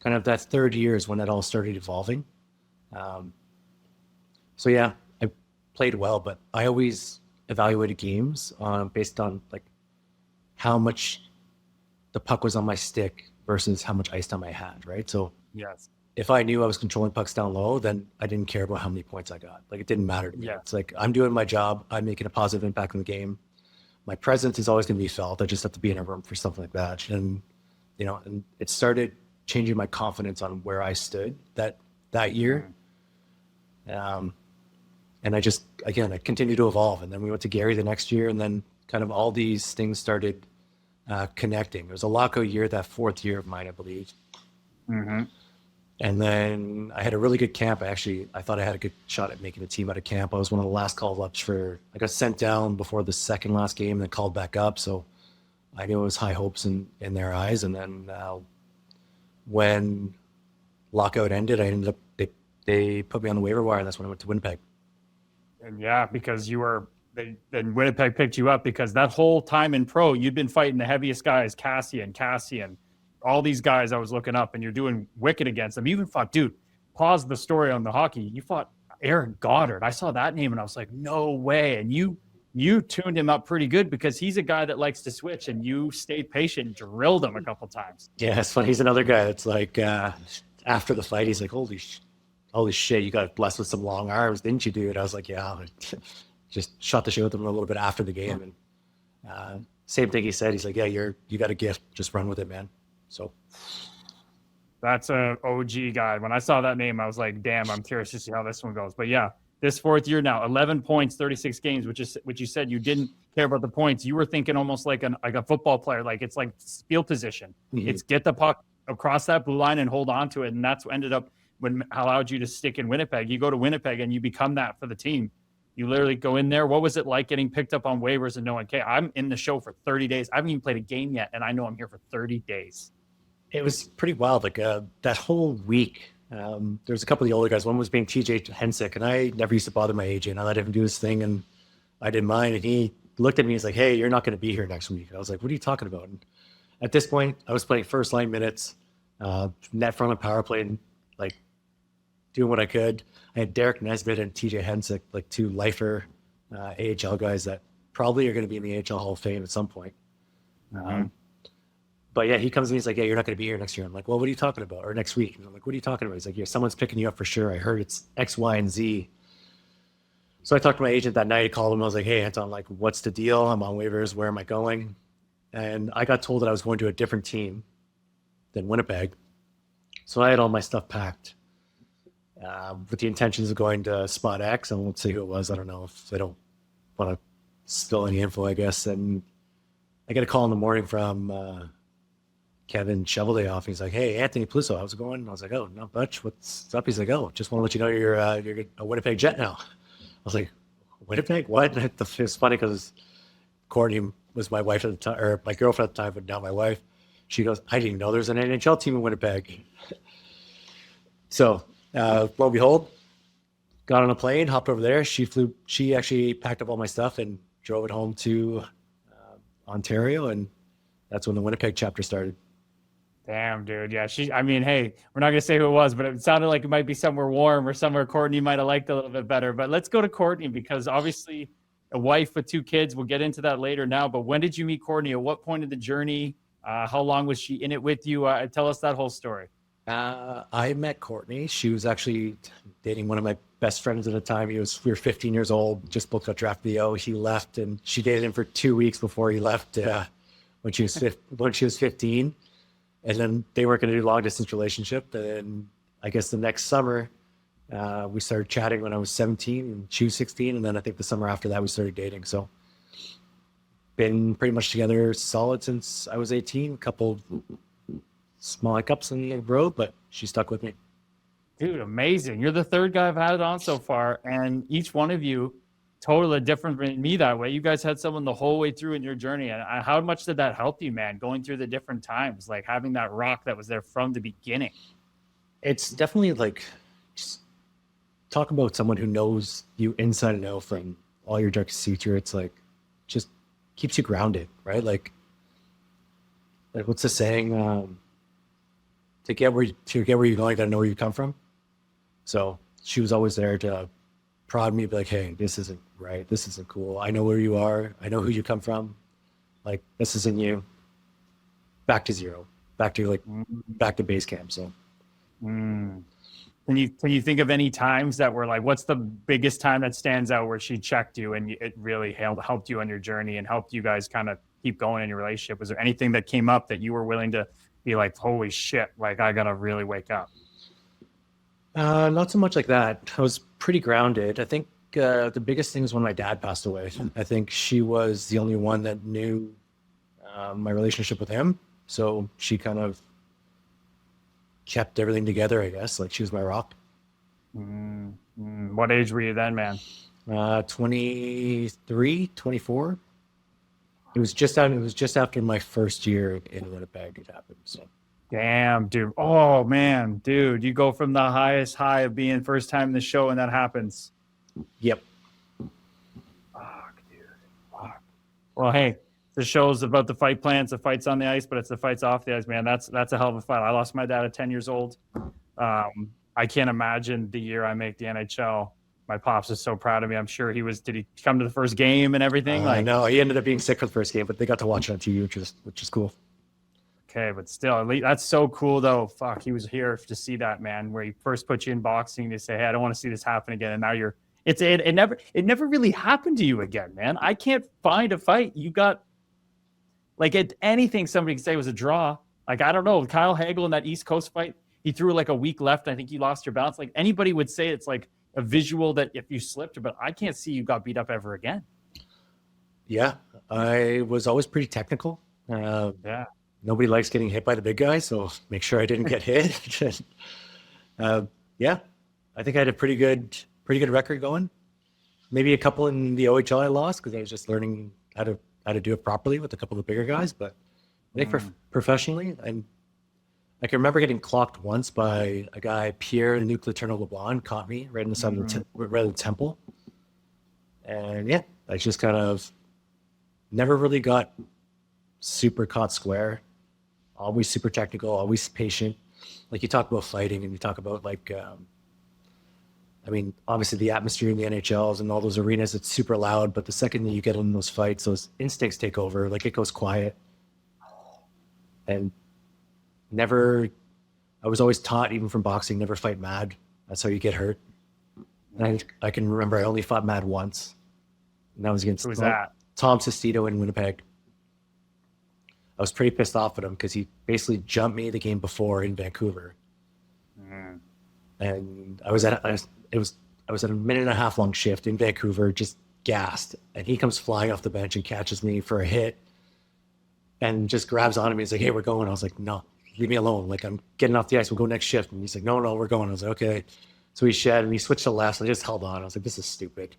S3: kind of that third year is when that all started evolving. So yeah, I played well, but I always evaluated games based on like how much the puck was on my stick versus how much ice time I had, right? So
S2: yes,
S3: if I knew I was controlling pucks down low, then I didn't care about how many points I got. Like, it didn't matter to me.
S1: Yeah.
S3: It's like, I'm doing my job. I'm making a positive impact in the game. My presence is always going to be felt. I just have to be in a room for something like that. And, and it started changing my confidence on where I stood that year. And I just, again, I continued to evolve. And then we went to Gary the next year, and then kind of all these things started connecting. It was a lockout year, that 4th year of mine, I believe.
S1: Mm-hmm.
S3: And then I had a really good camp. I thought I had a good shot at making a team out of camp. I was one of the last call ups I got sent down before the second last game and then called back up. So I knew it was high hopes in their eyes. And then when lockout ended, they put me on the waiver wire, and that's when I went to Winnipeg.
S1: And yeah, because then Winnipeg picked you up, because that whole time in pro, you'd been fighting the heaviest guys, Cassian, all these guys I was looking up, and you're doing wicked against them. You even fought, dude, pause the story on the hockey. You fought Aaron Goddard. I saw that name and I was like, no way. And you tuned him up pretty good, because he's a guy that likes to switch, and you stayed patient, drilled him a couple times.
S3: Yeah, it's funny. He's another guy that's like, after the fight, he's like, holy shit, you got blessed with some long arms, didn't you, dude? I was like, yeah. Just shot the shit with him a little bit after the game. And same thing he said. He's like, yeah, you got a gift. Just run with it, man. So
S1: that's a OG guy. When I saw that name, I was like, damn, I'm curious to see how this one goes. But yeah, this 4th year now, 11 points, 36 games, which you said you didn't care about the points. You were thinking almost like a football player. Like, it's like field position. Mm-hmm. It's get the puck across that blue line and hold on to it. And that's what ended up when allowed you to stick in Winnipeg. You go to Winnipeg and you become that for the team. You literally go in there. What was it like getting picked up on waivers and knowing, okay, I'm in the show for 30 days. I haven't even played a game yet, and I know I'm here for 30 days.
S3: It was pretty wild. Like that whole week, there's a couple of the older guys. One was being TJ Hensick, and I never used to bother my agent. I let him do his thing, and I did mine. And he looked at me. He's like, hey, you're not going to be here next week. I was like, what are you talking about? And at this point, I was playing first line minutes, net front of power play, and like doing what I could. I had Derek Nesbitt and TJ Hensick, like 2 lifer AHL guys that probably are going to be in the AHL Hall of Fame at some point. But yeah, he comes to me, he's like, yeah, you're not going to be here next year. I'm like, well, what are you talking about? Or next week. And I'm like, what are you talking about? He's like, yeah, someone's picking you up for sure. I heard it's X, Y, and Z. So I talked to my agent that night. I called him. I was like, hey, Anton, like, what's the deal? I'm on waivers. Where am I going? And I got told that I was going to a different team than Winnipeg. So I had all my stuff packed with the intentions of going to Spot X. I won't say who it was. I don't know if I don't want to spill any info, I guess. And I get a call in the morning from Kevin Shoveldayoff. He's like, hey, Anthony Peluso, how's it going? And I was like, oh, not much. What's up? He's like, oh, just want to let you know you're a Winnipeg Jet now. I was like, Winnipeg? What? And it's funny because Courtney was my wife at the time, or my girlfriend at the time, but now my wife. She goes, I didn't even know there's an NHL team in Winnipeg. So, lo and behold, got on a plane, hopped over there. She actually packed up all my stuff and drove it home to Ontario, and that's when the Winnipeg chapter started.
S1: Damn, dude. Yeah, I mean, hey, we're not going to say who it was, but it sounded like it might be somewhere warm or somewhere Courtney might have liked a little bit better. But let's go to Courtney, because obviously a wife with 2 kids. We'll get into that later now. But when did you meet Courtney? At what point of the journey? How long was she in it with you? Tell us that whole story.
S3: I met Courtney. She was actually dating one of my best friends at the time. We were 15 years old, just both got drafted the O. He left, and she dated him for 2 weeks before he left when she was 15. And then they weren't going to do a long distance relationship. And I guess the next summer, we started chatting when I was 17 and she was 16. And then I think the summer after that, we started dating. So been pretty much together solid since I was 18. A couple small hiccups in the road, but she stuck with me.
S1: Dude, amazing. You're the 3rd guy I've had it on so far. And each one of you totally different than me that way. You guys had someone the whole way through in your journey. And how much did that help you, man, going through the different times, like having that rock that was there from the beginning?
S3: It's definitely like, just talk about someone who knows you inside and out from all your darkest secrets. Like, just keeps you grounded, right? Like what's the saying? To get where you're going, you gotta know where you come from. So she was always there to prod me, be like, hey, this isn't right. This isn't cool. I know where you are. I know who you come from. Like, this isn't you. Back to zero. Back to base camp. So
S2: Mm. Can you think of any times that were like, what's the biggest time that stands out where she checked you and it really helped you on your journey and helped you guys kind of keep going in your relationship? Was there anything that came up that you were willing to be like, holy shit, like I gotta really wake up?
S3: Not so much like that. I was pretty grounded. I think the biggest thing was when my dad passed away. I think she was the only one that knew my relationship with him. So she kind of kept everything together, I guess. Like she was my rock.
S2: What age were you then, man?
S3: 23, 24. It was just after my first year in Winnipeg it happened. So
S2: Damn, dude. Oh man, dude, you go from the highest high of being first time in the show and that happens.
S3: yep.
S2: Fuck, dude. Fuck. Well, hey, the show's about the fight plans, the fights on the ice, but it's the fights off the ice, man. That's a hell of a fight. I lost my dad at 10 years old. I can't imagine the year I make the NHL. My pops is so proud of me. I'm sure did he come to the first game and everything?
S3: I know he ended up being sick for the first game, but they got to watch it on TV, which is cool.
S2: Okay, but still, at least, that's so cool though. Fuck, he was here to see that, man. Where he first put you in boxing to say, "Hey, I don't want to see this happen again," and now it never really happened to you again, man. I can't find a fight you got like anything somebody could say was a draw. Like I don't know, Kyle Hagel in that East Coast fight, he threw like a week left. I think you lost your balance. Like anybody would say, it's like a visual that if you slipped, but I can't see you got beat up ever again.
S3: Yeah, I was always pretty technical.
S2: Yeah.
S3: Nobody likes getting hit by the big guy, so make sure I didn't get hit. Yeah, I think I had a pretty good record going. Maybe a couple in the OHL I lost because I was just learning how to do it properly with a couple of the bigger guys. But I think professionally, I can remember getting clocked once by a guy, Pierre Nuke Laterno LeBlanc, caught me right in the side of the temple. And yeah, I just kind of never really got super caught square. Always super technical, always patient. Like you talk about fighting and you talk about like, I mean, obviously the atmosphere in the NHLs and all those arenas, it's super loud. But the second that you get in those fights, those instincts take over. Like it goes quiet. And I was always taught, even from boxing, never fight mad. That's how you get hurt. And I can remember I only fought mad once. And that was against Tom Sestito in Winnipeg. I was pretty pissed off at him because he basically jumped me the game before in Vancouver. And I was at a minute and a half long shift in Vancouver, just gassed. And he comes flying off the bench and catches me for a hit and just grabs onto me. He's like, "Hey, we're going." I was like, "No, leave me alone. Like, I'm getting off the ice. We'll go next shift." And he's like, no, we're going. I was like, "Okay." So he shed and he switched to left. And I just held on. I was like, "This is stupid."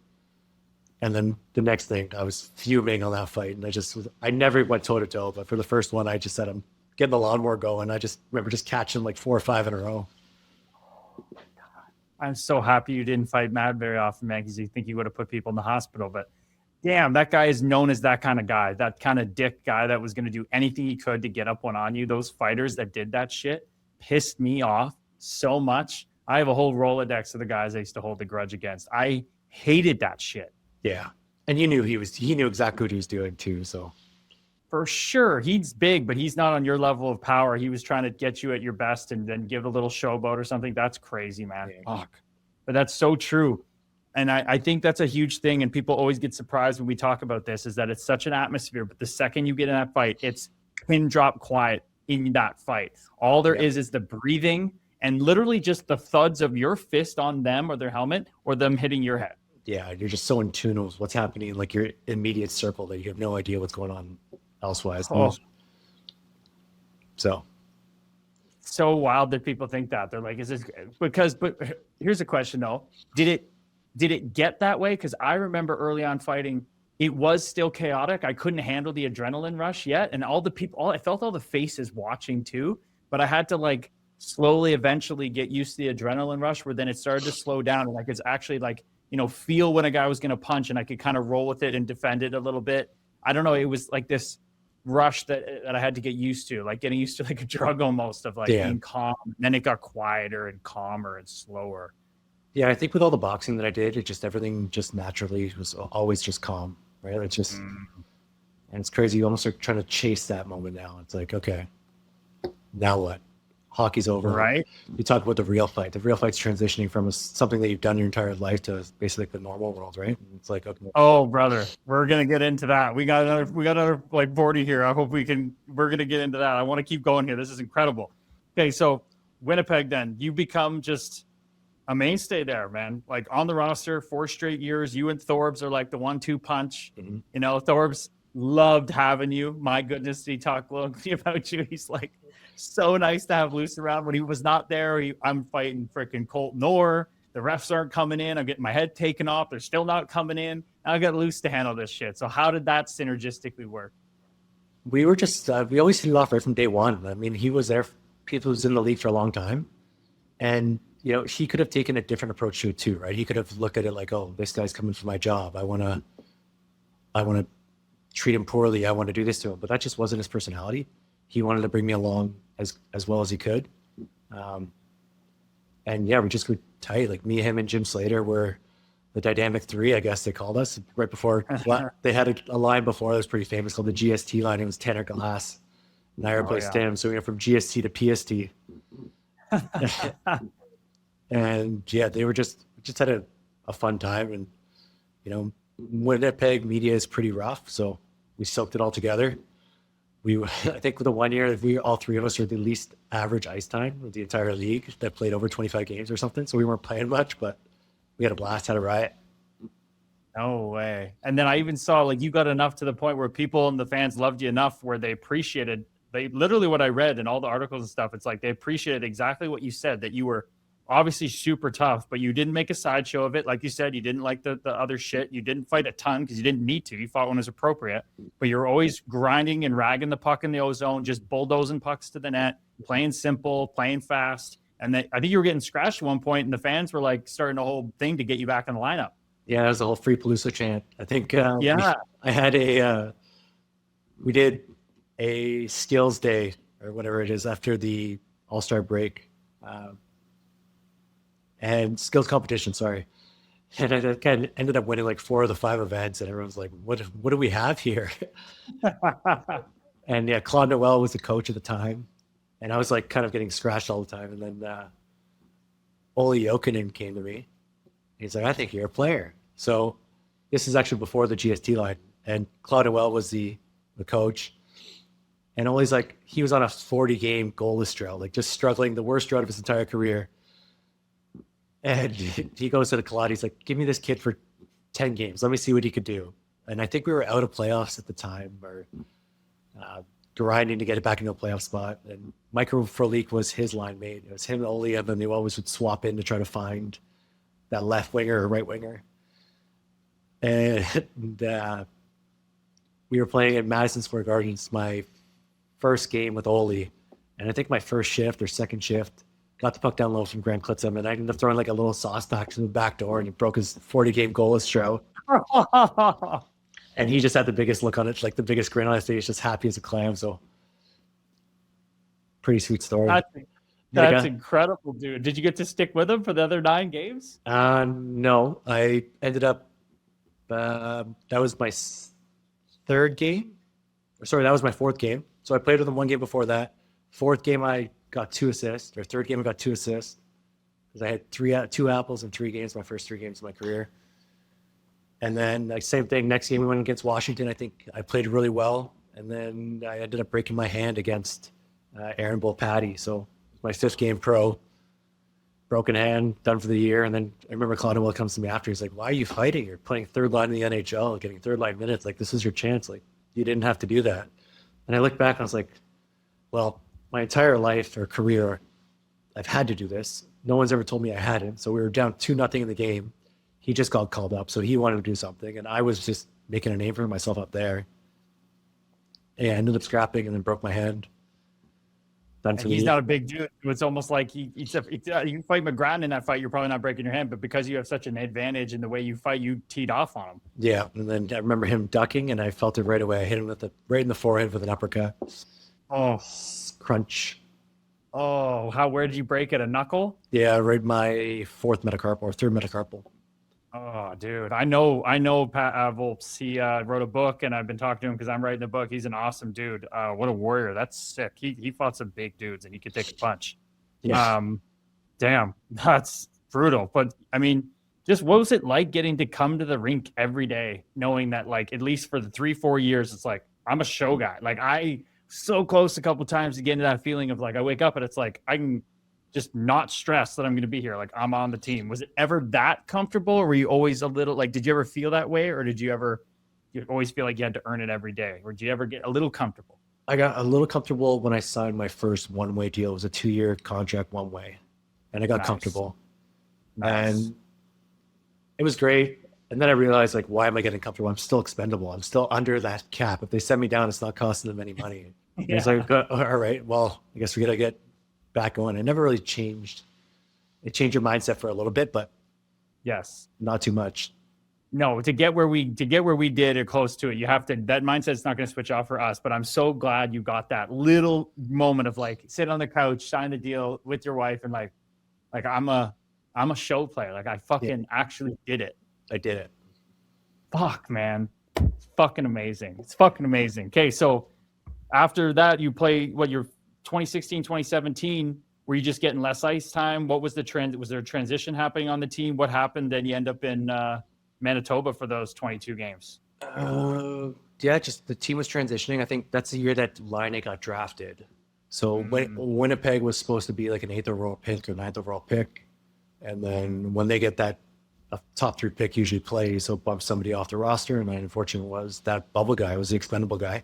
S3: And then the next thing, I was fuming on that fight. And I never went toe to toe, but for the first one, I just said, I'm getting the lawnmower going. I just remember just catching like 4 or 5 in a row.
S2: I'm so happy you didn't fight mad very often, man, because you think you would have put people in the hospital. But damn, that guy is known as that kind of guy, that kind of dick guy that was going to do anything he could to get up one on you. Those fighters that did that shit pissed me off so much. I have a whole Rolodex of the guys I used to hold the grudge against. I hated that shit.
S3: Yeah. And you knew he knew exactly what he was doing too. So
S2: for sure, he's big, but he's not on your level of power. He was trying to get you at your best and then give a little showboat or something. That's crazy, man. Yeah. Fuck. But that's so true. And I think that's a huge thing. And people always get surprised when we talk about this, is that it's such an atmosphere. But the second you get in that fight, it's pin drop quiet in that fight. All there is the breathing and literally just the thuds of your fist on them or their helmet or them hitting your head.
S3: Yeah, you're just so in tune with what's happening in like your immediate circle that you have no idea what's going on elsewise.
S2: Oh.
S3: So
S2: wild that people think that. They're like, is this because, but here's a question though. Did it get that way? Because I remember early on fighting, it was still chaotic. I couldn't handle the adrenaline rush yet. And I felt all the faces watching too, but I had to like slowly eventually get used to the adrenaline rush where then it started to slow down. And I could actually like, feel when a guy was going to punch and I could kind of roll with it and defend it a little bit. I don't know. It was like this rush that I had to get used to, like getting used to like a drug almost of like being calm. And then it got quieter and calmer and slower.
S3: Yeah. I think with all the boxing that I did, everything just naturally was always just calm, right? It's just, and it's crazy. You almost are trying to chase that moment now. It's like, okay, now what? hockey's over.
S2: Right.
S3: You talk about the real fight. The real fight's transitioning from something that you've done your entire life to basically the normal world, right? It's like, okay.
S2: Oh, brother, we're gonna get into that. We got another like 40 here. I hope we're gonna get into that. I want to keep going here. This is incredible. Okay, so Winnipeg, then you become just a mainstay there, man. Like on the roster, 4 straight years. You and Thorbs are like the 1-2 punch.
S3: Mm-hmm.
S2: You know, Thorbs loved having you. My goodness, he talked glowingly about you. He's like, so nice to have Luce around. When he was not there, I'm fighting freaking Colt Noor. The refs aren't coming in. I'm getting my head taken off. They're still not coming in. Now I got Luce to handle this shit. So how did that synergistically work?
S3: We were just, we always hit it off right from day one. I mean, he was there. People who's in the league for a long time. And, you know, he could have taken a different approach to it too, right? He could have looked at it like, oh, this guy's coming for my job. I want to treat him poorly. I want to do this to him. But that just wasn't his personality. He wanted to bring me along as well as he could. And yeah, we just grew tight. Like me, him, and Jim Slater were the dynamic 3, I guess they called us. Right before, they had a line before that was pretty famous called the GST line. It was Tanner Glass. And I replaced him. So we went from GST to PST. And yeah, they were just had a fun time. And, you know, Winnipeg media is pretty rough. So we soaked it all together. I think with the 1 year, all 3 of us are the least average ice time of the entire league that played over 25 games or something. So we weren't playing much, but we had a blast, had a riot.
S2: No way. And then I even saw like you got enough to the point where people and the fans loved you enough where they literally what I read in all the articles and stuff. It's like they appreciated exactly what you said, that you were obviously super tough, but you didn't make a sideshow of it. Like you said, you didn't like the other shit. You didn't fight a ton because you didn't need to. You fought when it was appropriate, but you're always grinding and ragging the puck in the ozone, just bulldozing pucks to the net, playing simple, playing fast. And I think you were getting scratched at one point, and the fans were like starting a whole thing to get you back in the lineup.
S3: Yeah, that was the whole Free Peluso chant. I think I had we did a skills day or whatever it is after the All-Star break. And skills competition, sorry. And I kind of ended up winning like 4 of the 5 events, and everyone's like, what do we have here? And yeah, Claude Noel was the coach at the time. And I was like kind of getting scratched all the time. And then Olli Jokinen came to me. He's like, I think you're a player. So this is actually before the GST line. And Claude Noel was the coach. And Olli's like, he was on a 40-game goalless drought, like just struggling, the worst drought of his entire career. And he goes to the Claude, he's like, give me this kid for 10 games. Let me see what he could do. And I think we were out of playoffs at the time, or grinding to get it back into a playoff spot. And Michael Frolik was his line mate. It was him and Olli, and then they always would swap in to try to find that left winger or right winger. And we were playing at Madison Square Garden. It's my first game with Olli. And I think my first shift or second shift, got the puck down low from Graham Clitsome, and I ended up throwing like a little sauce back to the back door, and he broke his 40-game goalless drought. And he just had the biggest look on it, like the biggest grin on his face, just happy as a clam. So pretty sweet story.
S2: That's incredible, dude. Did you get to stick with him for the other 9 games?
S3: No, I ended up, that was my 3rd game. Sorry, that was my 4th game. So I played with him 1 game before that. 4th game, I got 2 assists, or 3rd game I got 2 assists, because I had 2 apples in 3 games, my first 3 games of my career. And then like same thing, next game we went against Washington. I think I played really well, and then I ended up breaking my hand against Aaron Bull-Patty. So my 5th game pro, broken hand, done for the year. And then I remember Claude Noel comes to me after, he's like, why are you fighting? You're playing 3rd line in the NHL, getting 3rd line minutes, like this is your chance, like you didn't have to do that. And I look back and I was like, well, my entire life or career, I've had to do this. No one's ever told me I hadn't. So we were down 2-0 in the game. He just got called up, so he wanted to do something, and I was just making a name for myself up there. Yeah, I ended up scrapping and then broke my hand.
S2: He's not a big dude. It's almost like you fight McGrattan in that fight, you're probably not breaking your hand, but because you have such an advantage in the way you fight, you teed off on him.
S3: Yeah, and then I remember him ducking, and I felt it right away. I hit him right in the forehead with an uppercut.
S2: Oh,
S3: crunch.
S2: Oh, where did you break it? A knuckle?
S3: Yeah, right my 4th metacarpal or 3rd metacarpal.
S2: Oh, dude, I know Pat Volps. He wrote a book, and I've been talking to him because I'm writing the book. He's an awesome dude. What a warrior. That's sick. He fought some big dudes, and he could take a punch.
S3: Yeah.
S2: Damn, that's brutal. But I mean, just what was it like getting to come to the rink every day, knowing that like at least for the 3-4 years, it's like I'm a show guy. Like I so close a couple times to get into that feeling of like I wake up and it's like I can just not stress that I'm going to be here. Like I'm on the team. Was it ever that comfortable, or were you always a little like? Did you ever feel that way, or did you always feel like you had to earn it every day, or did you ever get a little comfortable?
S3: I got a little comfortable when I signed my first one-way deal. It was a 2-year contract one way, and I got
S2: Nice.
S3: comfortable.
S2: Nice.
S3: And it was great. And then I realized, like, why am I getting comfortable? I'm still expendable. I'm still under that cap. If they send me down, it's not costing them any money.
S2: Yeah.
S3: It's like, all right, well, I guess we got to get back going. It never really changed. It changed your mindset for a little bit, but
S2: Yes.
S3: not too much.
S2: No, to get where we did or close to it, you have to. That mindset's not going to switch off for us. But I'm so glad you got that little moment of like sit on the couch, sign the deal with your wife, and like I'm a show player. Like I fucking actually did it.
S3: I did it.
S2: Fuck, man, it's fucking amazing. It's fucking amazing. Okay, so after that, you play what your 2016, 2017. Were you just getting less ice time? What was the trend? Was there a transition happening on the team? What happened? Then you end up in Manitoba for those 22 games.
S3: Yeah, just the team was transitioning. I think that's the year that Laine got drafted. So when Winnipeg was supposed to be like an 8th overall pick or 9th overall pick, and then when they get that a top 3 pick usually plays, so bump somebody off the roster, and my unfortunate was that bubble guy was the expendable guy.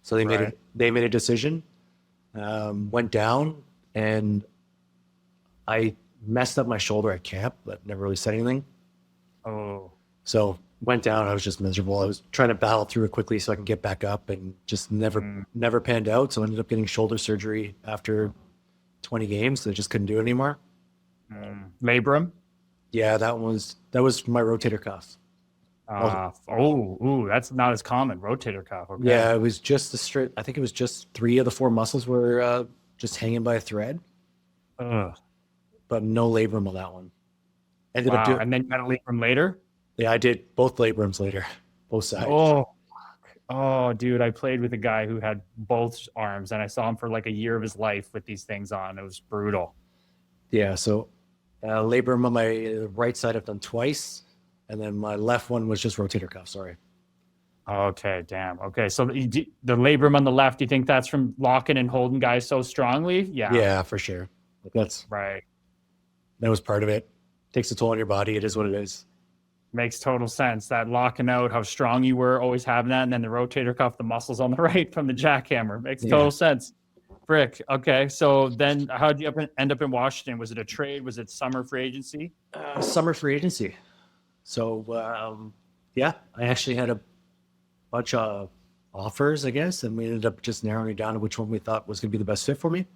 S3: So they made a decision, went down, and I messed up my shoulder at camp, but never really said anything.
S2: Oh.
S3: So went down. I was just miserable. I was trying to battle through it quickly so I can get back up, and just never panned out. So I ended up getting shoulder surgery after 20 games. So I just couldn't do it anymore.
S2: Labrum?
S3: Yeah, that was my rotator cuff.
S2: That's not as common. Rotator cuff. Okay.
S3: Yeah, it was just I think it was just 3 of the 4 muscles were just hanging by a thread. But no labrum on that one.
S2: And then you had a labrum later?
S3: Yeah, I did both labrums later, both sides.
S2: Oh, dude, I played with a guy who had both arms, and I saw him for like a year of his life with these things on. It was brutal.
S3: Yeah, so labrum on my right side I've done twice, and then my left one was just rotator cuff. Sorry.
S2: Okay, damn. Okay, so the labrum on the left, do you think that's from locking and holding guys so strongly? Yeah.
S3: Yeah, for sure. That's
S2: right.
S3: That was part of it. Takes a toll on your body. It is what it is.
S2: Makes total sense. That locking out, how strong you were, always having that, and then the rotator cuff, the muscles on the right from the jackhammer. Makes total sense. Frick. Okay, so then how did you end up in Washington? Was it a trade? Was it summer free agency?
S3: Summer free agency. So, I actually had a bunch of offers, I guess, and we ended up just narrowing it down to which one we thought was going to be the best fit for me.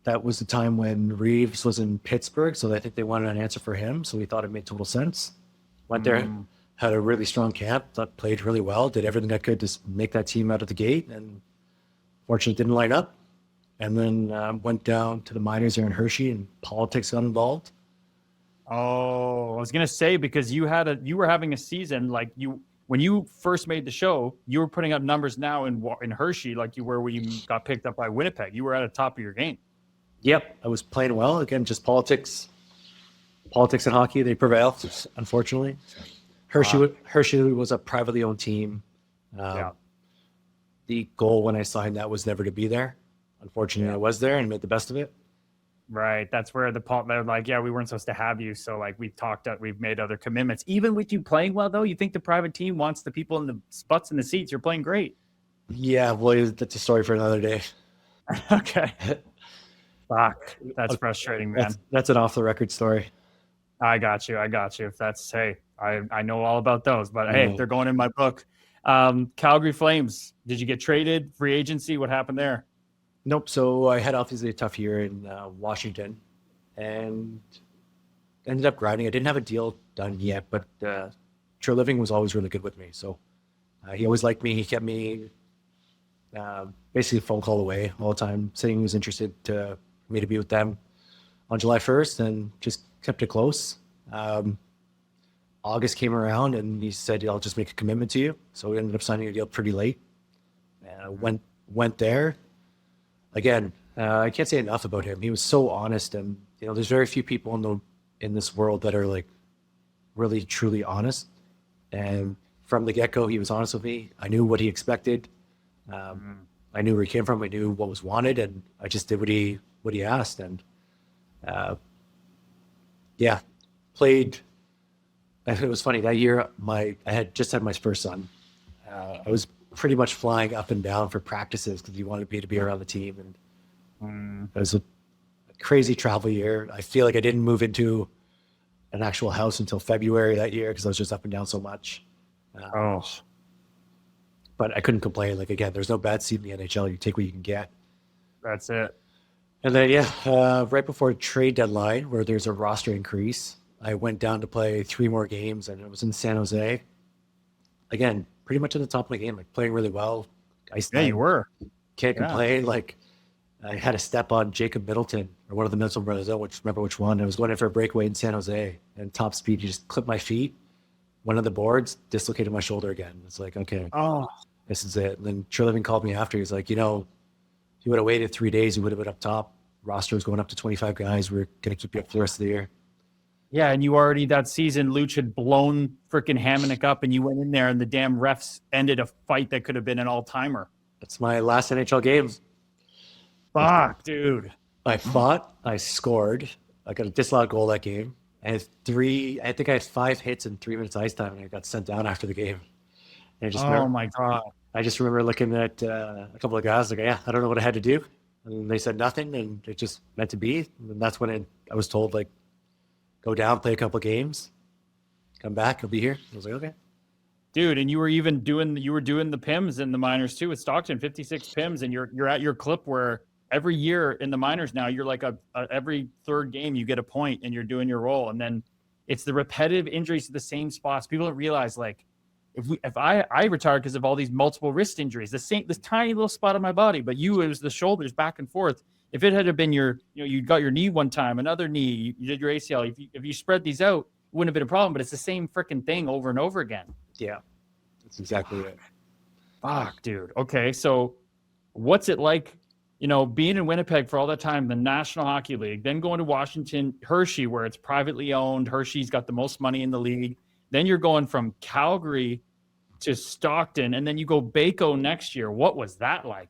S3: That was the time when Reeves was in Pittsburgh, so I think they wanted an answer for him, so we thought it made total sense. Went there, had a really strong camp, thought played really well, did everything I could to make that team out of the gate, and fortunately didn't line up. And then went down to the minors there in Hershey, and politics got involved.
S2: Oh, I was gonna say, because you were having a season like when you first made the show, you were putting up numbers now in Hershey like you were when you got picked up by Winnipeg. You were at the top of your game.
S3: Yep, I was playing well. Again, just politics and hockey, they prevail, unfortunately. Hershey was a privately owned team. The goal when I signed that was never to be there. Unfortunately, I was there and made the best of it.
S2: Right. That's where they're like, yeah, we weren't supposed to have you. So like we've made other commitments. Even with you playing well, though, you think the private team wants the people in the butts in the seats. You're playing great.
S3: Yeah, well, that's a story for another day.
S2: Okay. Fuck. That's frustrating, man.
S3: That's an off the record story.
S2: I got you. If that's, hey, I know all about those, but hey, they're going in my book. Calgary Flames. Did you get traded? Free agency? What happened there?
S3: Nope. So I had obviously a tough year in Washington and ended up grinding. I didn't have a deal done yet, but True Living was always really good with me. So he always liked me. He kept me basically a phone call away all the time, saying he was interested for me to be with them on July 1st, and just kept it close. August came around and he said, I'll just make a commitment to you. So we ended up signing a deal pretty late. And I went there. Again, I can't say enough about him. He was so honest, and there's very few people in this world that are like really truly honest. And from the get-go, he was honest with me. I knew what he expected. I knew where he came from. I knew what was wanted, and I just did what he asked. And played. It was funny that year. I had just had my first son. I was pretty much flying up and down for practices because he wanted me to be around the team, and it was a crazy travel year. I feel like I didn't move into an actual house until February that year because I was just up and down so much. But I couldn't complain. Like, again, there's no bad seat in the NHL. You take what you can get.
S2: That's it.
S3: And then, right before trade deadline, where there's a roster increase, I went down to play 3 more games, and it was in San Jose. Again, pretty much at the top of my game, like playing really well.
S2: You were.
S3: Can't complain. Like, I had a step on Jacob Middleton, or one of the Middleton brothers. I don't remember which one. I was going in for a breakaway in San Jose, and top speed, he just clipped my feet. Went on the boards, dislocated my shoulder again. It's like, okay, this is it. And then Trilliving called me after. He's like, if you would have waited 3 days, you would have been up top. Roster was going up to 25 guys. We're going to keep you up for the rest of the year.
S2: Yeah, and you already, that season, Luch had blown freaking Hamonic up, and you went in there, and the damn refs ended a fight that could have been an all-timer.
S3: That's my last NHL game.
S2: Fuck, dude.
S3: I fought. I scored. I got a disallowed goal that game. I think I had 5 hits in 3 minutes ice time, and I got sent down after the game. And
S2: my God.
S3: I just remember looking at a couple of guys like, I don't know what I had to do. And they said nothing, and it just meant to be. And that's when I was told, like, go down, play a couple of games, come back, I'll be here. I was like, okay.
S2: Dude, and you were doing the PIMs in the minors too with Stockton, 56 PIMs, and you're at your clip where every year in the minors now, you're like every third game you get a point and you're doing your role. And then it's the repetitive injuries to the same spots. People don't realize, like, if I retired because of all these multiple wrist injuries, this tiny little spot on my body, but it was the shoulders back and forth. If it had been you got your knee one time, another knee, you did your ACL. If you spread these out, it wouldn't have been a problem, but it's the same freaking thing over and over again.
S3: Yeah, that's exactly it.
S2: Fuck, dude. Okay, so what's it like, being in Winnipeg for all that time, the National Hockey League, then going to Washington, Hershey, where it's privately owned. Hershey's got the most money in the league. Then you're going from Calgary to Stockton, and then you go Baco next year. What was that like?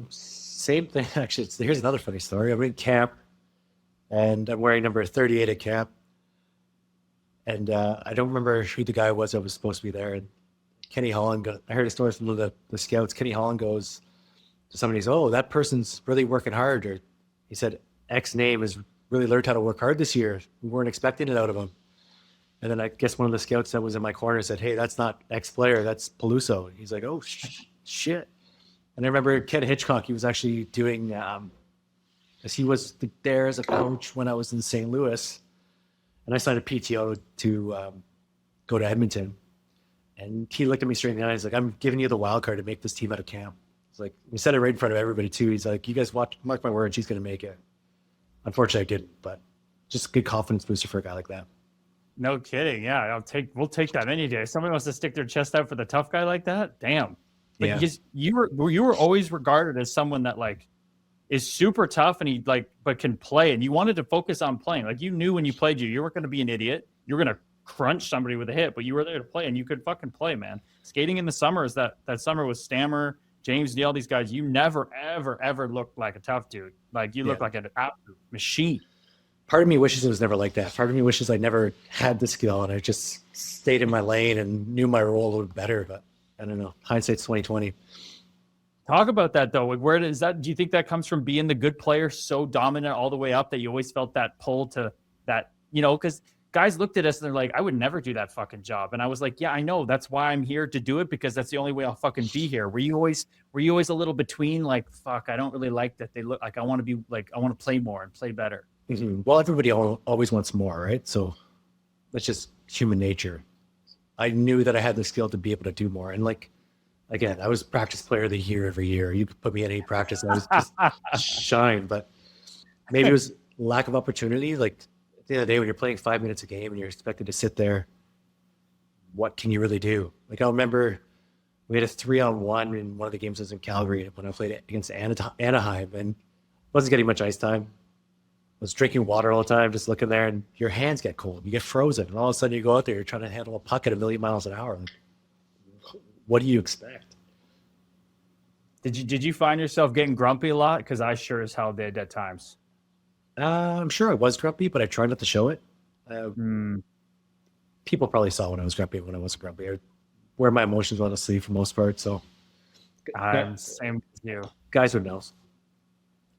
S3: Same thing, actually. Here's another funny story. I'm in camp, and I'm wearing number 38 at camp. And I don't remember who the guy was that was supposed to be there. And Kenny Holland, I heard a story from the scouts. Kenny Holland goes to somebody, says, "Oh, that person's really working hard." Or he said, "X name has really learned how to work hard this year. We weren't expecting it out of him." And then I guess one of the scouts that was in my corner said, "Hey, that's not X player, that's Peluso." He's like, "Oh, shit." And I remember Ken Hitchcock, he was actually doing, as he was there as a coach when I was in St. Louis. And I signed a PTO to go to Edmonton. And he looked at me straight in the eye. He's like, "I'm giving you the wild card to make this team out of camp." It's like, he said it right in front of everybody too. He's like, "You guys mark my words, he's going to make it." Unfortunately, I didn't, but just a good confidence booster for a guy like that.
S2: No kidding. Yeah, we'll take that any day. If somebody wants to stick their chest out for the tough guy like that, damn. But because you were always regarded as someone that, like, is super tough and but can play, and you wanted to focus on playing. Like, you knew when you played, you weren't going to be an idiot. You were going to crunch somebody with a hit, but you were there to play, and you could fucking play, man. Skating in the summers, that summer with Stammer, James Neal, these guys, you never, ever, ever looked like a tough dude. Like, you looked like an absolute machine.
S3: Part of me wishes it was never like that. Part of me wishes I never had the skill and I just stayed in my lane and knew my role a little better, but I don't know. Hindsight's 2020.
S2: Talk about that though. Where does that? Do you think that comes from being the good player, so dominant all the way up that you always felt that pull to that? Because guys looked at us and they're like, "I would never do that fucking job," and I was like, "Yeah, I know. That's why I'm here to do it, because that's the only way I'll fucking be here." Were you always a little between, like, "Fuck, I don't really like that they look like I want to be like I want to play more and play better."
S3: Mm-hmm. Well, everybody always wants more, right? So that's just human nature. I knew that I had the skill to be able to do more. And, like, again, I was practice player of the year every year. You could put me in any practice and I was just shine. But maybe it was lack of opportunity. Like, the end of the day, when you're playing 5 minutes a game and you're expected to sit there, what can you really do? Like, I remember we had a 3-on-1 in one of the games. I was in Calgary when I played against Anaheim, and wasn't getting much ice time. Was drinking water all the time, just looking there, and your hands get cold. You get frozen, and all of a sudden you go out there, you're trying to handle a puck at 1,000,000 miles an hour. What do you expect?
S2: Did you find yourself getting grumpy a lot? Because I sure as hell did at times.
S3: I'm sure I was grumpy, but I tried not to show it. People probably saw when I was grumpy, when I wasn't grumpy. I wear my emotions on the sleeve for the most part, so
S2: I'm same as you.
S3: guys would know.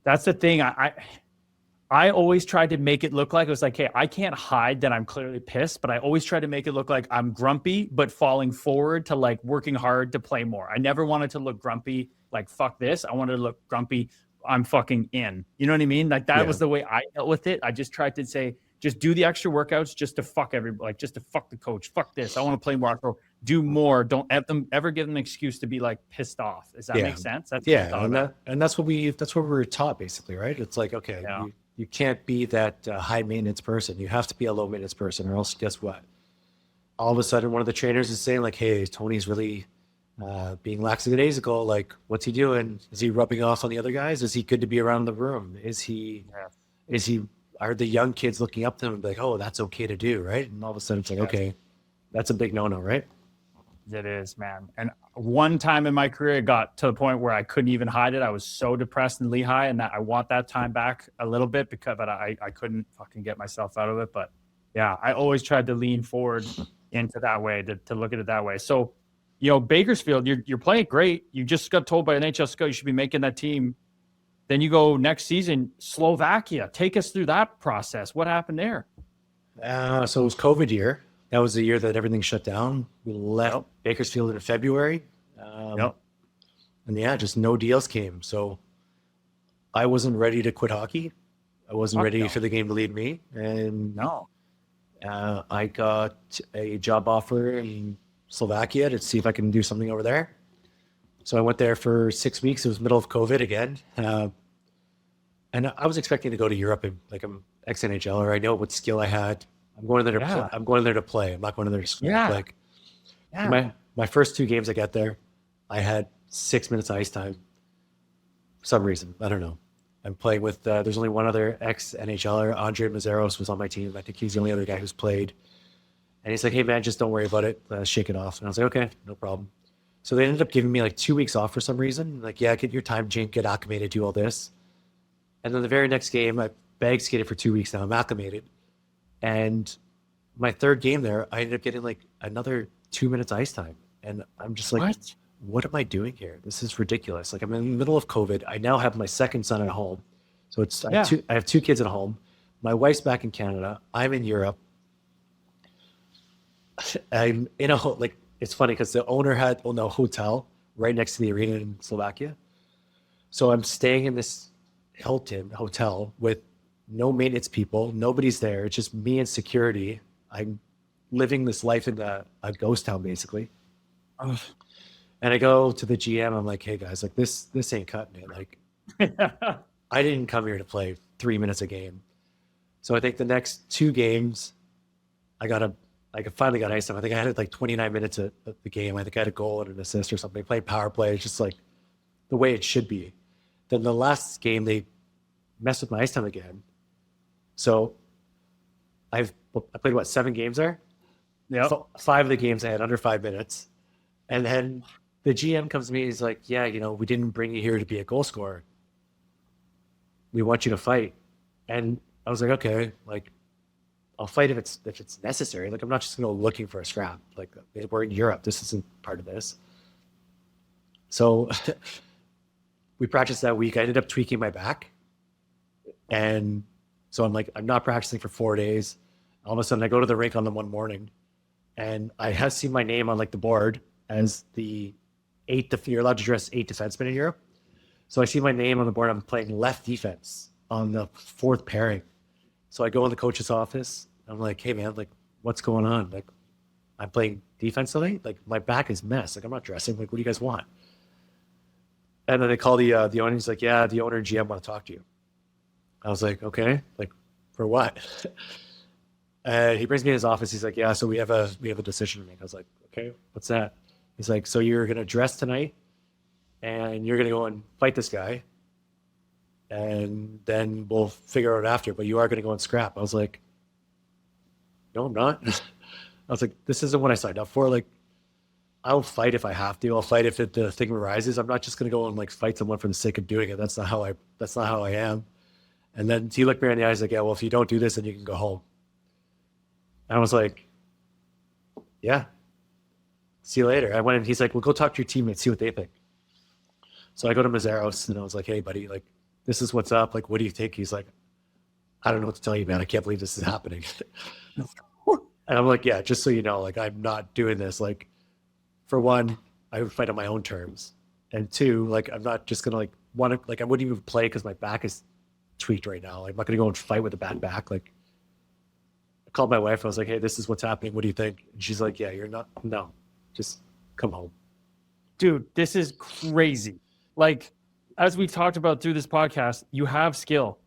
S2: That's the thing. I always tried to make it look like it was like, hey, I can't hide that I'm clearly pissed, but I always try to make it look like I'm grumpy, but falling forward to like working hard to play more. I never wanted to look grumpy, like, fuck this. I wanted to look grumpy, I'm fucking in. You know what I mean? Like, that was the way I dealt with it. I just tried to say, just do the extra workouts just to fuck everybody, like, just to fuck the coach. Fuck this. I want to play more. Do more. Don't ever give them an excuse to be like pissed off. Does that make sense? That's
S3: that's what we were taught, basically, right? It's like, okay, you can't be that high maintenance person. You have to be a low maintenance person, or else guess what? All of a sudden, one of the trainers is saying like, hey, Tony's really being lackadaisical. Like, what's he doing? Is he rubbing off on the other guys? Is he good to be around the room? Are the young kids looking up to him and be like, oh, that's okay to do, right? And all of a sudden it's like, okay, that's a big no-no, right?
S2: It is, man. And one time in my career, it got to the point where I couldn't even hide it. I was so depressed in Lehigh, and that I want that time back a little bit but I couldn't fucking get myself out of it. But yeah, I always tried to lean forward into that way, to look at it that way. So, you know, Bakersfield, you're playing great. You just got told by an NHL scout you should be making that team. Then you go next season, Slovakia. Take us through that process. What happened there?
S3: So it was COVID year. That was the year that everything shut down. We left Bakersfield in February. And just no deals came. So I wasn't ready to quit hockey. I wasn't ready for the game to leave me. And I got a job offer in Slovakia to see if I can do something over there. So I went there for 6 weeks. It was middle of COVID again. And I was expecting to go to Europe, and like, I'm ex-NHLer. I know what skill I had. I'm going there to play. I'm going there to play. I'm not going there to score. My first 2 games I got there, I had 6 minutes of ice time. For some reason, I don't know. I'm playing with. There's only one other ex-NHLer. Andre Mazeros was on my team. I think he's the only other guy who's played. And he's like, "Hey man, just don't worry about it. Shake it off." And I was like, "Okay, no problem." So they ended up giving me like 2 weeks off for some reason. Like, yeah, get your time, Jake, get acclimated, do all this. And then the very next game, I bag skated for 2 weeks now. I'm acclimated. And my third game there, I ended up getting like another 2 minutes ice time. And I'm just like, what am I doing here? This is ridiculous. Like, I'm in the middle of COVID. I now have my second son at home. So I have 2 kids at home. My wife's back in Canada. I'm in Europe. I'm in it's funny because the owner had a hotel right next to the arena in Slovakia. So I'm staying in this Hilton hotel with no maintenance people. Nobody's there. It's just me and security. I'm living this life in a ghost town, basically. And I go to the GM. I'm like, hey guys, like this ain't cutting it. Like, I didn't come here to play 3 minutes a game. So I think the next 2 games, I finally got ice time. I think I had like 29 minutes of the game. I think I had a goal and an assist or something. Played power play. It's just like the way it should be. Then the last game, they messed with my ice time again. So I played 7 games there?
S2: Yeah.
S3: 5 of the games I had under 5 minutes. And then the GM comes to me. He's like, yeah, we didn't bring you here to be a goal scorer. We want you to fight. And I was like, okay, like, I'll fight if it's necessary. Like, I'm not just going to go looking for a scrap. Like, we're in Europe. This isn't part of this. So we practiced that week. I ended up tweaking my back. And so I'm like, I'm not practicing for 4 days. All of a sudden I go to the rink on the one morning, and I have seen my name on like the board as the 8th, you're allowed to dress 8 defensemen in Europe. So I see my name on the board. I'm playing left defense on the 4th pairing. So I go in the coach's office. I'm like, hey man, like, what's going on? Like, I'm playing defense today. Like, my back is messed. Like, I'm not dressing. Like, what do you guys want? And then they call the owner. He's like, yeah, the owner and GM want to talk to you. I was like, okay, like, for what? He brings me in his office. He's like, yeah, so we have a decision to make. I was like, okay, what's that? He's like, so you're going to dress tonight and you're going to go and fight this guy. And then we'll figure out after, but you are going to go and scrap. I was like, no, I'm not. I was like, this isn't what I signed up for. Like, I'll fight if I have to. I'll fight if the thing arises. I'm not just going to go and like fight someone for the sake of doing it. That's not how I am. And then he looked me in the eyes like, yeah, well, if you don't do this, then you can go home. And I was like, yeah, see you later. I went and he's like, well, go talk to your teammates, see what they think. So I go to Mazzaros and I was like, hey, buddy, like, this is what's up. Like, what do you think? He's like, I don't know what to tell you, man. I can't believe this is happening. And I'm like, yeah, just so you know, like, I'm not doing this. Like, for one, I would fight on my own terms. And two, like, I'm not just going to, like, want to, like, I wouldn't even play because my back is tweaked right now. Like, I'm not going to go and fight with a bad back. Like, I called my wife. I was like, hey, this is what's happening. What do you think? And she's like, yeah, no, just come home.
S1: Dude, this is crazy. Like, as we've talked about through this podcast, you have skill.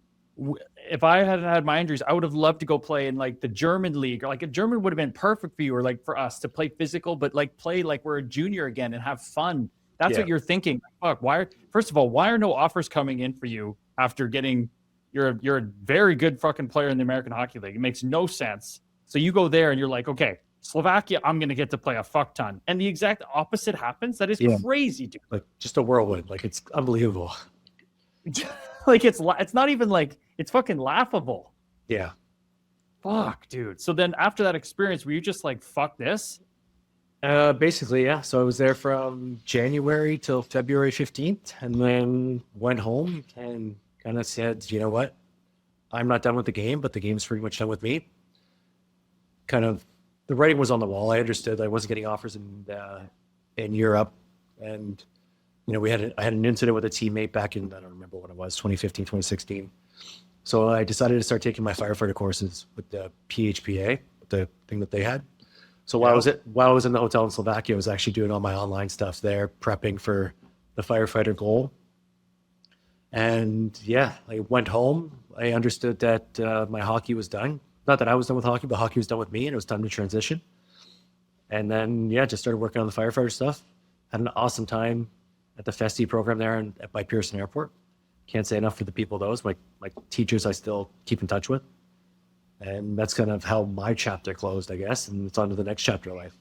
S1: If I hadn't had my injuries, I would have loved to go play in like the German league, or like a German would have been perfect for you, or like for us to play physical, but like play like we're a junior again and have fun. That's what you're thinking. Fuck, first of all, why are no offers coming in for you after getting, you're a very good fucking player in the American Hockey League. It makes no sense. So you go there and you're like, okay, Slovakia, I'm going to get to play a fuck ton. And the exact opposite happens. That is crazy, dude.
S3: Like, just a whirlwind. Like, it's unbelievable.
S1: Like, it's not even like, it's fucking laughable.
S3: Yeah.
S1: Fuck, dude. So then after that experience, were you just like, fuck this?
S3: Basically, yeah. So I was there from January till February 15th and then went home and kind of said, you know what? I'm not done with the game, but the game's pretty much done with me. Kind of, the writing was on the wall. I understood I wasn't getting offers in Europe. And, you know, I had an incident with a teammate back in, I don't remember what it was, 2015, 2016. So I decided to start taking my firefighter courses with the PHPA, the thing that they had. So while I was in the hotel in Slovakia, I was actually doing all my online stuff there, prepping for the firefighter goal. And yeah, I went home. I understood that my hockey was done. Not that I was done with hockey, but hockey was done with me, and it was time to transition. And then, yeah, just started working on the firefighter stuff. Had an awesome time at the Festi program there by Pearson Airport. Can't say enough for the people, those. My teachers I still keep in touch with. And that's kind of how my chapter closed, I guess. And it's on to the next chapter of life.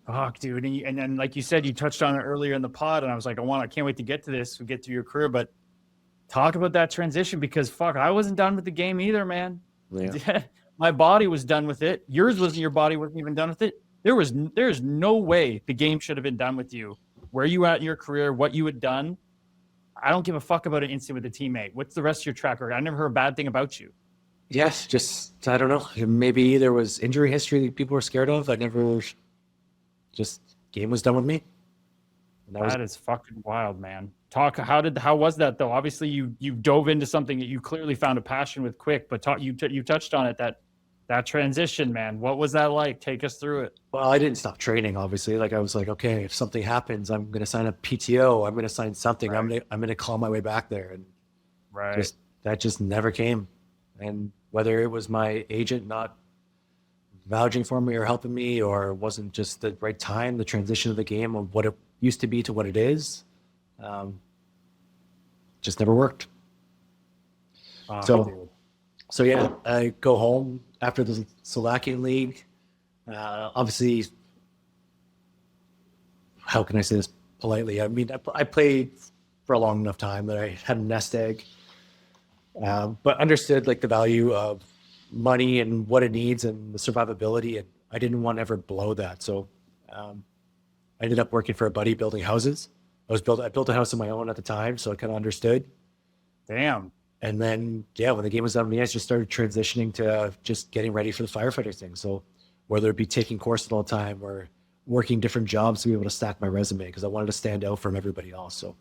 S1: Fuck, dude. And then, like you said, you touched on it earlier in the pod, and I was like, I can't wait to get to this, get to your career. But talk about that transition, because fuck, I wasn't done with the game either, man. Yeah. My body was done with it. Your body wasn't even done with it. There's no way the game should have been done with you. Where you at in your career, what you had done. I don't give a fuck about an incident with a teammate. What's the rest of your track record? I never heard a bad thing about you.
S3: Yes, just, I don't know. Maybe there was injury history that people were scared of. Game was done with me.
S1: That is fucking wild, man. How was that though? Obviously you dove into something that you clearly found a passion with quick, but you touched on it, that transition, man. What was that like? Take us through it.
S3: Well, I didn't stop training, obviously. Like, I was like, okay, if something happens, I'm going to sign a PTO. I'm going to sign something. Right. I'm going to call my way back there. And that just never came. And whether it was my agent not vouching for me or helping me, or it wasn't just the right time, the transition of the game of what it used to be to what it is, just never worked. So yeah, I go home after the Slovakian league. Obviously, how can I say this politely? I mean, I played for a long enough time that I had a nest egg, but understood like the value of money and what it needs and the survivability. And I didn't want to ever blow that. So I ended up working for a buddy building houses. I built a house of my own at the time, so I kind of understood.
S1: Damn.
S3: And then, yeah, when the game was done, I just started transitioning to just getting ready for the firefighter thing. So whether it be taking courses all the time or working different jobs to be able to stack my resume, because I wanted to stand out from everybody else. So,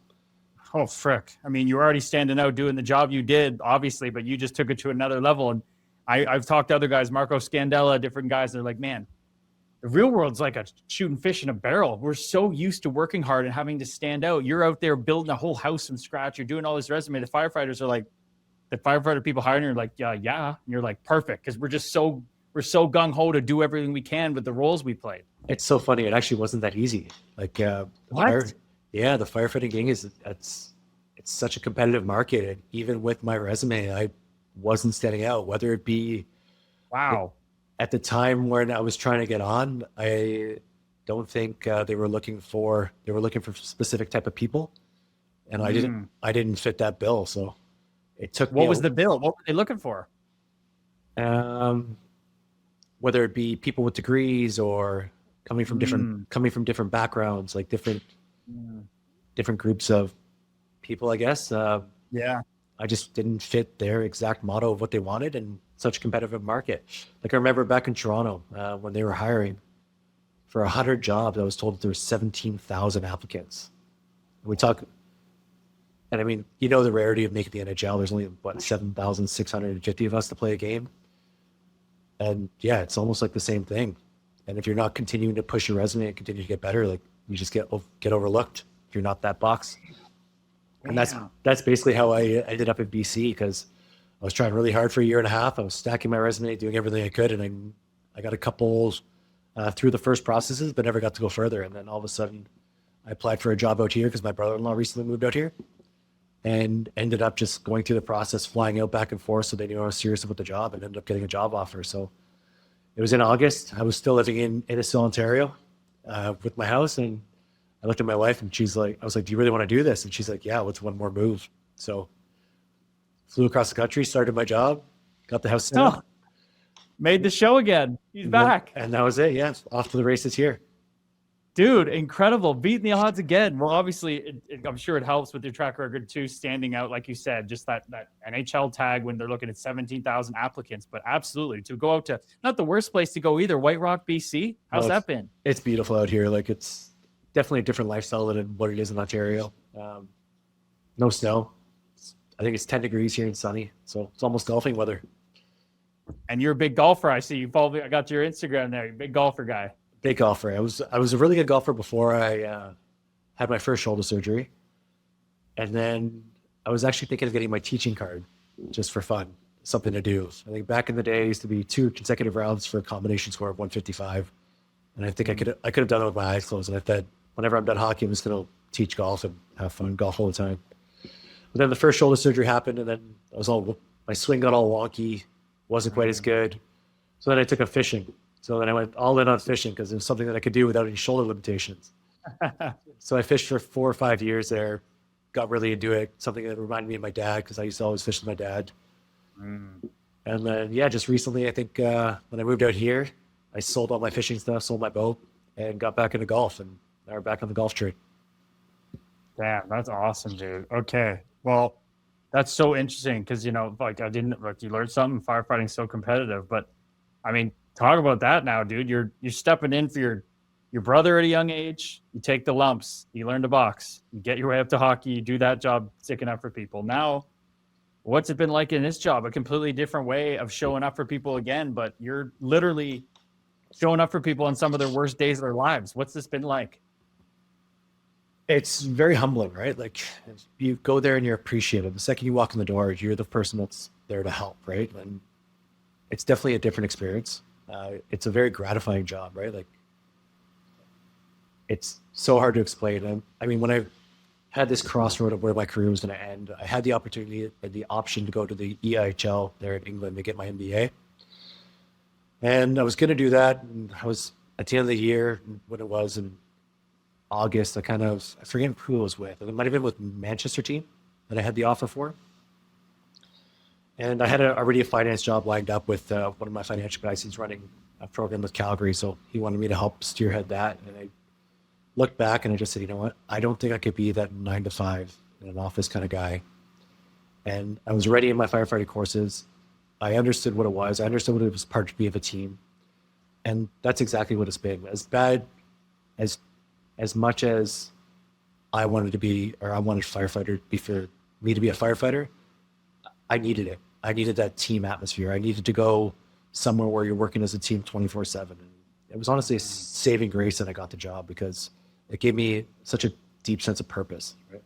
S1: oh, frick. I mean, you were already standing out doing the job you did, obviously, but you just took it to another level. And I've talked to other guys, Marco Scandella, different guys. They're like, man, the real world's like a shooting fish in a barrel. We're so used to working hard and having to stand out. You're out there building a whole house from scratch. You're doing all this resume. The firefighter people hiring you are like, yeah. And you're like, perfect. Because we're
S2: we're so gung-ho to do everything we can with the roles we played.
S3: It's so funny. It actually wasn't that easy. Like,
S2: What?
S3: the firefighting gig it's such a competitive market. And even with my resume, I wasn't standing out, whether it be
S2: Wow.
S3: at the time when I was trying to get on. I don't think they were looking for specific type of people. And I didn't fit that bill. So it took
S2: What was the bill? What were they looking for?
S3: Whether it be people with degrees or coming from different backgrounds, like different groups of people, I guess.
S2: Yeah.
S3: I just didn't fit their exact motto of what they wanted in such a competitive market. Like I remember back in Toronto when they were hiring for 100 jobs, I was told that there were 17,000 applicants. And I mean, you know the rarity of making the NHL. There's only 7,650 of us to play a game. And yeah, it's almost like the same thing. And if you're not continuing to push your resume and continue to get better, like you just get overlooked if you're not that box. And that's basically how I ended up in BC, because I was trying really hard for a year and a half. I was stacking my resume, doing everything I could, and I got a couple through the first processes, but never got to go further. And then all of a sudden, I applied for a job out here because my brother-in-law recently moved out here, and ended up just going through the process, flying out back and forth, so they knew I was serious about the job, and ended up getting a job offer. So it was in August. I was still living in Innisfil, Ontario, with my house, and I looked at my wife, and I was like, do you really want to do this? And she's like, yeah, what's one more move? So flew across the country, started my job, got the house set up.
S2: Made the show again. He's back.
S3: And that was it. Yeah. Off to the races here.
S2: Dude, incredible. Beating the odds again. Well, obviously, I'm sure it helps with your track record too, standing out, like you said, just that NHL tag when they're looking at 17,000 applicants. But absolutely, to go out to, not the worst place to go either, White Rock, BC. How's that been?
S3: It's beautiful out here. Like, it's definitely a different lifestyle than what it is in Ontario. No snow. I think it's 10 degrees here and sunny. So it's almost golfing weather.
S2: And you're a big golfer. I see you follow. I got your Instagram there. You're a big golfer guy.
S3: Big golfer. I was a really good golfer before I had my first shoulder surgery. And then I was actually thinking of getting my teaching card just for fun, something to do. I think back in the day, it used to be 2 consecutive rounds for a combination score of 155. And I think I could have done it with my eyes closed. And I thought, whenever I'm done hockey, I'm just going to teach golf and have fun, golf all the time. But then the first shoulder surgery happened, and then my swing got all wonky, wasn't quite as good. So then I took up fishing. So then I went all in on fishing because it was something that I could do without any shoulder limitations. So I fished for 4 or 5 years there, got really into it, something that reminded me of my dad because I used to always fish with my dad. And then, just recently, I think when I moved out here, I sold all my fishing stuff, sold my boat, and got back into golf, and now we're back on the golf tree.
S2: Damn, that's awesome, dude. Okay. Well, that's so interesting because, you learned something. Firefighting's so competitive, but I mean, talk about that now, dude. You're stepping in for your brother at a young age. You take the lumps. You learn to box. You get your way up to hockey. You do that job, sticking up for people. Now, what's it been like in this job? A completely different way of showing up for people again, but you're literally showing up for people on some of their worst days of their lives. What's this been like?
S3: It's very humbling, right? Like, you go there and you're appreciative. The second you walk in the door, you're the person that's there to help, right? And it's definitely a different experience. It's a very gratifying job, right? Like, it's so hard to explain. And I mean, when I had this crossroad of where my career was going to end, I had the opportunity and the option to go to the EIHL there in England to get my MBA. And I was going to do that. And I was at the end of the year, when it was in August, I forget who I was with. It might have been with Manchester team that I had the offer for. And I had already a finance job lined up with one of my financial guys. He's running a program with Calgary, so he wanted me to help spearhead that. And I looked back and I just said, you know what? I don't think I could be that 9 to 5 in an office kind of guy. And I was ready in my firefighting courses. I understood what it was. I understood what it was part to be of a team. And that's exactly what it's been. As bad as much as I wanted firefighter for me to be a firefighter, I needed it. I needed that team atmosphere. I needed to go somewhere where you're working as a team 24/7. And it was honestly a saving grace that I got the job because it gave me such a deep sense of purpose. Right?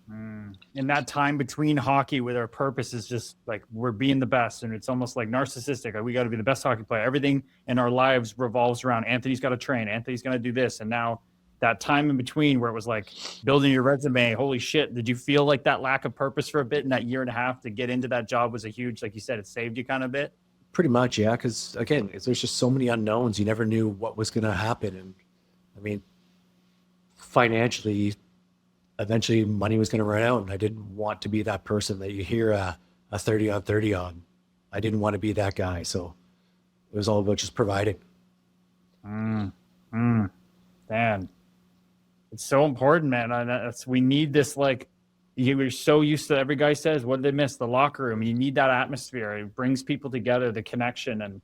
S2: And that time between hockey with our purpose is just like we're being the best, and it's almost like narcissistic. Like we got to be the best hockey player. Everything in our lives revolves around Anthony's got to train, Anthony's going to do this, and now that time in between where it was like building your resume. Holy shit! Did you feel like that lack of purpose for a bit in that year and a half to get into that job was a huge, like you said, it saved you kind of a bit?
S3: Pretty much, yeah. Because again, there's just so many unknowns. You never knew what was going to happen, and I mean, financially, eventually money was going to run out, and I didn't want to be that person that you hear a 30 on 30 on. I didn't want to be that guy, so it was all about just providing.
S2: Man, it's so important, man. We need this, like, you're so used to, every guy says, what did they miss? The locker room. You need that atmosphere. It brings people together, the connection. And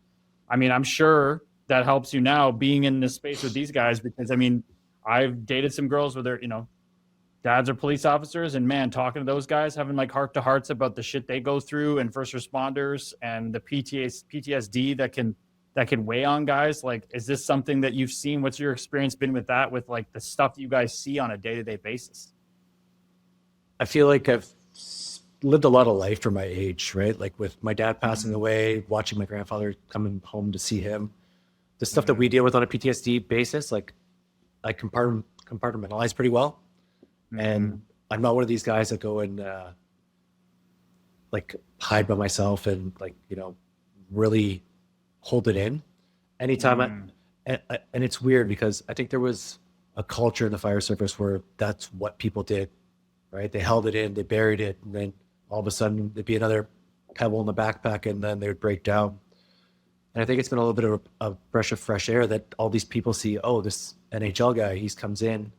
S2: I mean, I'm sure that helps you now being in this space with these guys, because I mean, I've dated some girls where they're, dads are police officers, and man, talking to those guys, having like heart to hearts about the shit they go through, and first responders, and the PTSD that can weigh on guys. Like, is this something that you've seen? What's your experience been with that, with like the stuff you guys see on a day-to-day basis?
S3: I feel like I've lived a lot of life for my age, right? Like with my dad passing away, watching my grandfather coming home to see him, the stuff that we deal with on a PTSD basis, like I compartmentalize pretty well. And I'm not one of these guys that go and like hide by myself and like, really hold it in. Anytime and it's weird because I think there was a culture in the fire service where that's what people did, right? They held it in, they buried it, and then all of a sudden there'd be another pebble in the backpack, and then they would break down. And I think it's been a little bit of a breath of fresh air that all these people see, oh, this NHL guy, he comes in,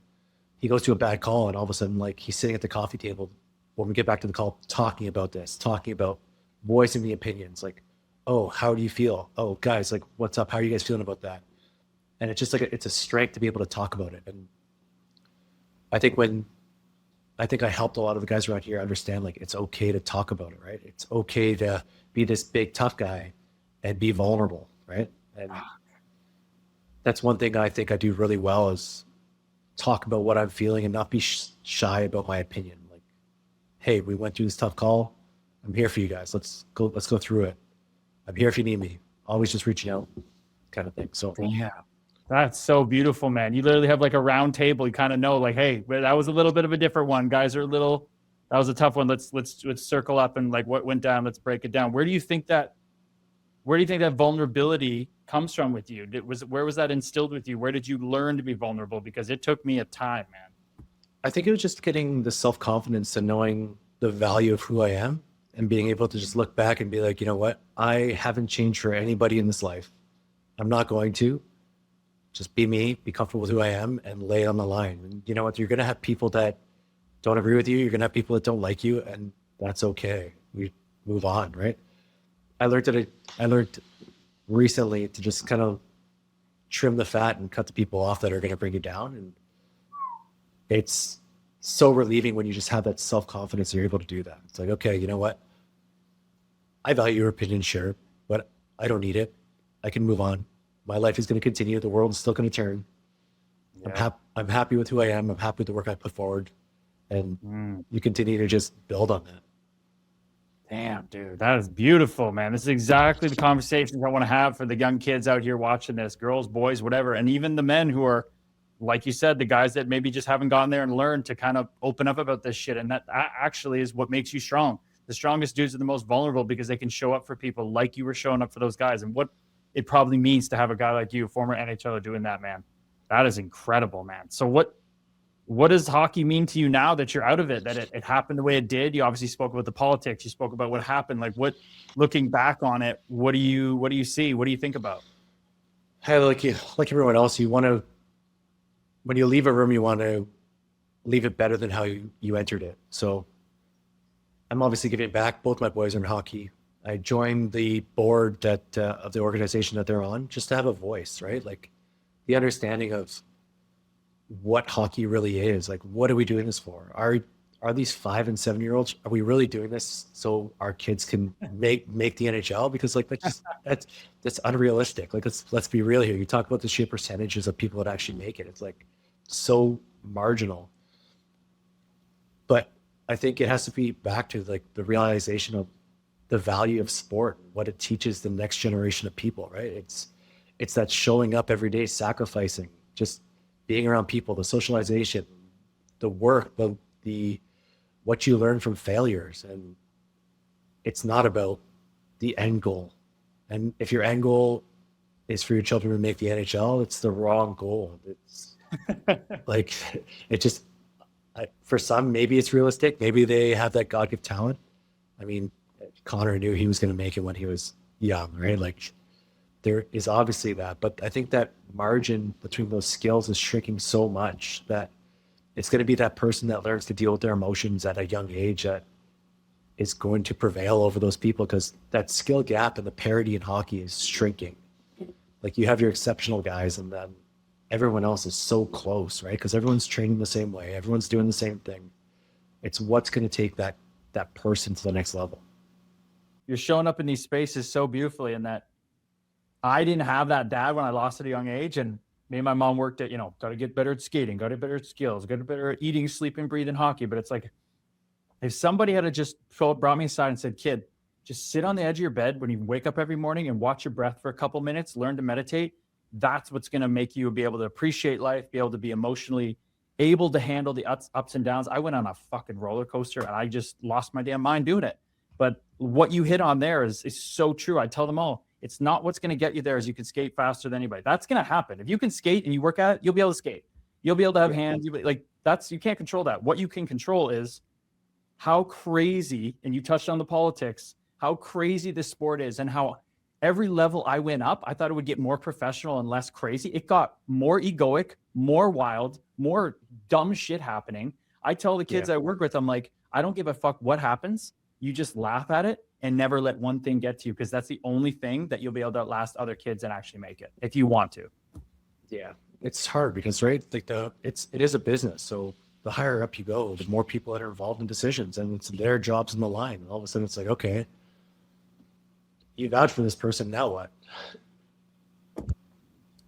S3: he goes to a bad call, and all of a sudden, like, he's sitting at the coffee table when we get back to the call, talking about this, talking about voicing the opinions, like, oh, how do you feel? Oh, guys, like, what's up? How are you guys feeling about that? And it's just like, it's a strength to be able to talk about it. And I think I helped a lot of the guys around here understand, like, it's okay to talk about it, right? It's okay to be this big, tough guy and be vulnerable, right? And that's one thing I think I do really well is talk about what I'm feeling and not be shy about my opinion. Like, hey, we went through this tough call. I'm here for you guys. Let's go through it. I'm here if you need me. Always just reaching out, kind of thing. So
S2: yeah, that's so beautiful, man. You literally have like a round table. You kind of know, like, hey, that was a little bit of a different one. Guys are that was a tough one. Let's circle up and like what went down. Let's break it down. Where do you think that vulnerability comes from with you? Where was that instilled with you? Where did you learn to be vulnerable? Because it took me a time, man.
S3: I think it was just getting the self-confidence and knowing the value of who I am and being able to just look back and be like, you know what? I haven't changed for anybody in this life. I'm not going to. Just be me, be comfortable with who I am, and lay it on the line. And you know what? You're going to have people that don't agree with you. You're going to have people that don't like you, and that's okay. We move on, right? I learned recently to just kind of trim the fat and cut the people off that are going to bring you down. And it's so relieving when you just have that self-confidence and you're able to do that. It's like, okay, you know what? I value your opinion, sure, but I don't need it. I can move on. My life is going to continue. The world is still going to turn. Yeah. I'm happy with who I am. I'm happy with the work I put forward. And you continue to just build on that.
S2: Damn, dude, that is beautiful, man. This is exactly the conversations I want to have for the young kids out here watching this, girls, boys, whatever. And even the men who are, like you said, the guys that maybe just haven't gone there and learned to kind of open up about this shit. And that actually is what makes you strong. The strongest dudes are the most vulnerable because they can show up for people like you were showing up for those guys. And what it probably means to have a guy like you, former NHLer, doing that, man. That is incredible, man. So what does hockey mean to you now that you're out of it, that it happened the way it did? You obviously spoke about the politics. You spoke about what happened. Like, looking back on it, what do you see? What do you think about?
S3: Hey, like everyone else, when you leave a room, you want to leave it better than how you entered it. So I'm obviously giving back. Both my boys are in hockey. I joined the board of the organization that they're on just to have a voice, right? Like the understanding of what hockey really is. Like, what are we doing this for? Are these 5 and 7 year olds? Are we really doing this so our kids can make the NHL? Because like that's unrealistic. Like let's be real here. You talk about the sheer percentages of people that actually make it. It's like so marginal. But I think it has to be back to like the realization of the value of sport, what it teaches the next generation of people, right? It's that showing up every day, sacrificing, just being around people, the socialization, the work, the what you learn from failures. And it's not about the end goal. And if your end goal is for your children to make the NHL, it's the wrong goal. It's like, it just, for some, maybe it's realistic. Maybe they have that God-given talent. I mean, Connor knew he was going to make it when he was young, right? Like, there is obviously that, but I think that margin between those skills is shrinking so much that it's going to be that person that learns to deal with their emotions at a young age that is going to prevail over those people, because that skill gap and the parity in hockey is shrinking. Like, you have your exceptional guys and then everyone else is so close, right? Because everyone's training the same way. Everyone's doing the same thing. It's what's going to take that person to the next level.
S2: You're showing up in these spaces so beautifully, in that I didn't have that dad when I lost at a young age. And me and my mom worked at, got to get better at skating, got to get better at skills, got to get better at eating, sleeping, breathing, hockey. But it's like, if somebody had just brought me aside and said, kid, just sit on the edge of your bed when you wake up every morning and watch your breath for a couple minutes, learn to meditate. That's what's going to make you be able to appreciate life, be able to be emotionally able to handle the ups and downs. I went on a fucking roller coaster and I just lost my damn mind doing it. But what you hit on there is so true. I tell them all, it's not what's going to get you there is you can skate faster than anybody. That's going to happen. If you can skate and you work at it, you'll be able to skate. You'll be able to have hands. You can't control that. What you can control is how crazy, and you touched on the politics, how crazy this sport is, and how every level I went up, I thought it would get more professional and less crazy. It got more egoic, more wild, more dumb shit happening. I tell the kids I work with, I'm like, I don't give a fuck what happens. You just laugh at it and never let one thing get to you, because that's the only thing that you'll be able to outlast other kids and actually make it if you want to.
S3: Yeah, it's hard because, right, like it is a business. So the higher up you go, the more people that are involved in decisions, and it's their jobs in the line. And all of a sudden it's like, okay, you vouch for this person, now what?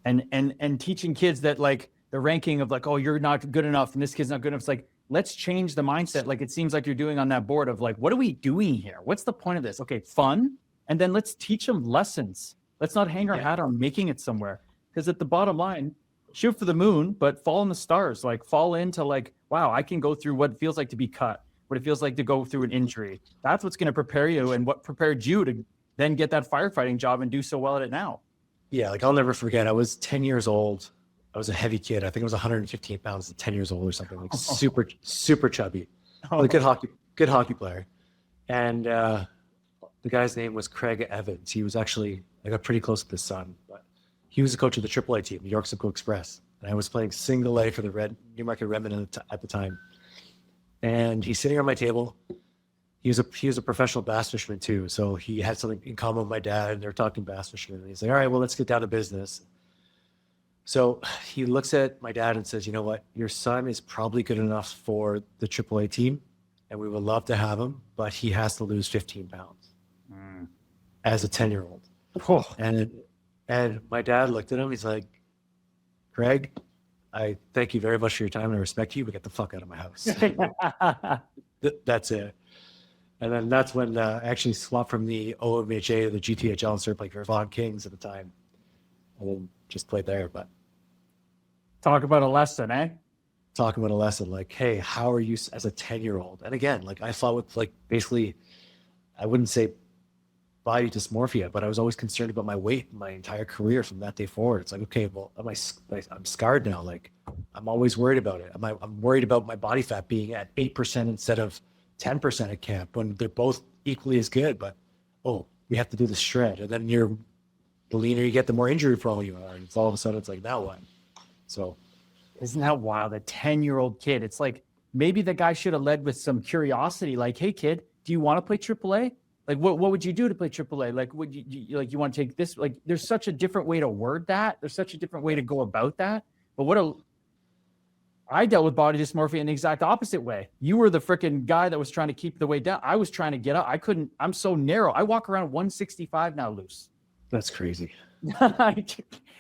S2: And teaching kids that, like, the ranking of like, oh, you're not good enough and this kid's not good enough. It's like, let's change the mindset. Like, it seems like you're doing on that board of like, what are we doing here? What's the point of this? Okay, fun. And then let's teach them lessons. Let's not hang our hat on making it somewhere. Because at the bottom line, shoot for the moon, but fall in the stars. Like, fall into like, wow, I can go through what it feels like to be cut, what it feels like to go through an injury. That's what's going to prepare you, and what prepared you to then get that firefighting job and do so well at it now.
S3: Yeah, like, I'll never forget. I was 10 years old. I was a heavy kid. I think I was 115 pounds at 10 years old or something. Like, super chubby. A good hockey player. And the guy's name was Craig Evans. He was actually, I got pretty close with his son, but he was the coach of the AAA team, New York Simcoe Express. And I was playing single A for the Newmarket Redmen at the time. And he's sitting on my table. He was a professional bass fisherman too. So he had something in common with my dad, and they're talking bass fisherman. And he's like, all right, well, let's get down to business. So he looks at my dad and says, you know what? Your son is probably good enough for the AAA team, and we would love to have him, but he has to lose 15 pounds as a 10-year-old.
S2: Oh.
S3: And my dad looked at him. He's like, Craig, I thank you very much for your time and I respect you, but get the fuck out of my house. That's it. And then that's when I actually swapped from the OMHA to the GTHL and started playing for Vaughan Kings at the time. And then just played there. But
S2: talk about a lesson, eh?
S3: Talking about a lesson, like, hey, how are you as a 10-year-old? And again, like, I fought with, like, basically, I wouldn't say body dysmorphia, but I was always concerned about my weight my entire career from that day forward. It's like, okay, well, I'm scarred now. Like, I'm always worried about it. I'm worried about my body fat being at 8% instead of 10% at camp, when they're both equally as good. But, oh, we have to do the shred. And then the leaner you get, the more injury prone you are. And it's all of a sudden, it's like, now what? So,
S2: isn't that wild? A 10-year-old kid. It's like, maybe the guy should have led with some curiosity. Like, hey, kid, do you want to play AAA? Like, what would you do to play AAA? Like, would you like, you want to take this? Like, there's such a different way to word that. There's such a different way to go about that. But I dealt with body dysmorphia in the exact opposite way. You were the freaking guy that was trying to keep the weight down. I was trying to get up. I couldn't. I'm so narrow. I walk around 165 now loose.
S3: that's crazy.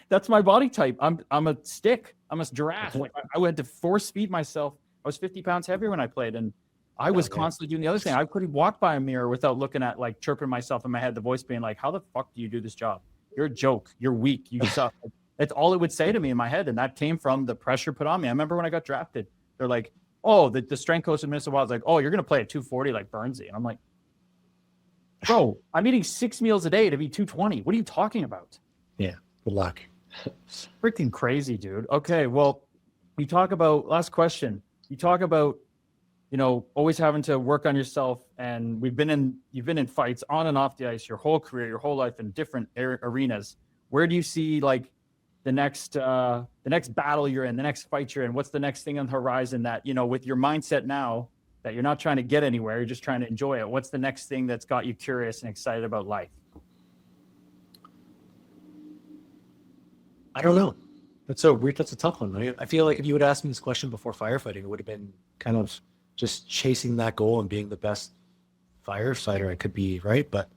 S2: That's my body type. I'm a stick. I'm a giraffe. Like, I had to force feed myself. I was 50 pounds heavier when I played, and I was
S3: yeah.
S2: constantly doing the other thing. I couldn't walk by a mirror without looking at, like, chirping myself in my head, the voice being like, how the fuck do you do this job? You're a joke. You're weak. You suck. That's all it would say to me in my head. And that came from the pressure put on me. I remember when I got drafted, they're like, oh, the strength coach in Minnesota was like, oh, you're going to play at 240 like Burnsy. And I'm like, bro, I'm eating 6 meals a day to be 220. What are you talking about?
S3: Yeah. Good luck.
S2: Freaking crazy, dude. Okay. Well, you talk about, last question. You talk about, always having to work on yourself. And you've been in fights on and off the ice your whole career, your whole life in different arenas. Where do you see like the next battle you're in, the next fight you're in? What's the next thing on the horizon that, with your mindset now that you're not trying to get anywhere, you're just trying to enjoy it. What's the next thing that's got you curious and excited about life?
S3: I don't know. That's so weird. That's a tough one. I feel like if you would ask me this question before firefighting, it would have been kind of just chasing that goal and being the best firefighter I could be, right? But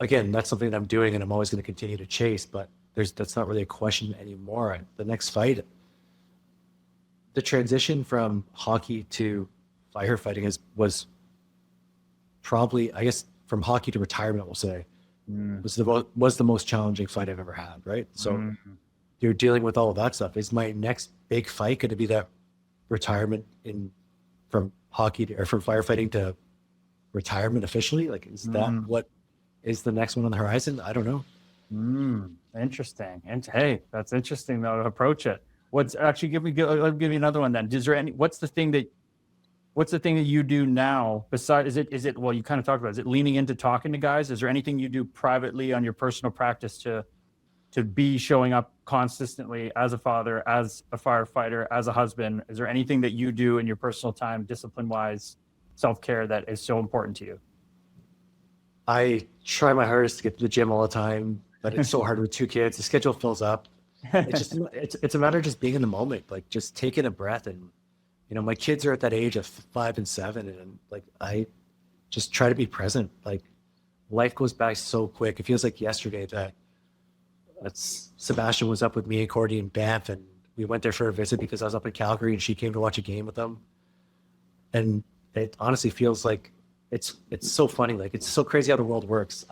S3: again, that's something that I'm doing and I'm always going to continue to chase, but that's not really a question anymore. The next fight, the transition from hockey to firefighting was probably, I guess, from hockey to retirement, we'll say, was the most challenging fight I've ever had, right? So you're dealing with all of that stuff. Is my next big fight going to be that retirement from hockey or from firefighting to retirement officially? Like, is that what is the next one on the horizon? I don't know.
S2: Interesting. And hey, that's interesting though to approach it. What's actually give me another one then. Is there what's the thing that you do now besides, is it well, you kind of talked about, is it leaning into talking to guys? Is there anything you do privately on your personal practice to be showing up consistently as a father, as a firefighter, as a husband? Is there anything that you do in your personal time, discipline wise, self-care, that is so important to you?
S3: I try my hardest to get to the gym all the time, but it's so hard with 2 kids. The schedule fills up. It's a matter of just being in the moment, like just taking a breath. And, my kids are at that age of 5 and 7. And like, I just try to be present. Like, life goes by so quick. It feels like yesterday that Sebastian was up with me and Cordy in Banff, and we went there for a visit because I was up in Calgary and she came to watch a game with them. And it honestly feels like it's so funny. Like, it's so crazy how the world works.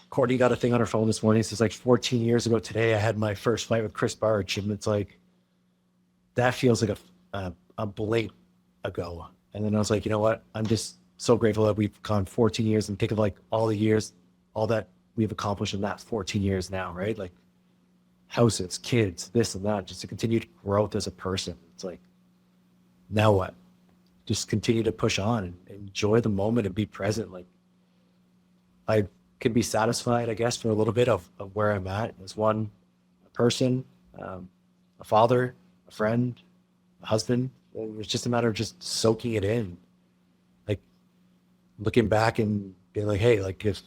S3: Courtney got a thing on her phone this morning. It says like 14 years ago today, I had my first fight with Chris Barge. And it's like, that feels like a blink ago. And then I was like, you know what? I'm just so grateful that we've gone 14 years and think of like all the years, all that we've accomplished in that 14 years now, right? Like houses, kids, this and that, just a continued growth as a person. It's like, now what? Just continue to push on and enjoy the moment and be present. Like, I can be satisfied, I guess, for a little bit of where I'm at as a person, a father, a friend, a husband. And it's just a matter of just soaking it in, like looking back and being like, hey, like if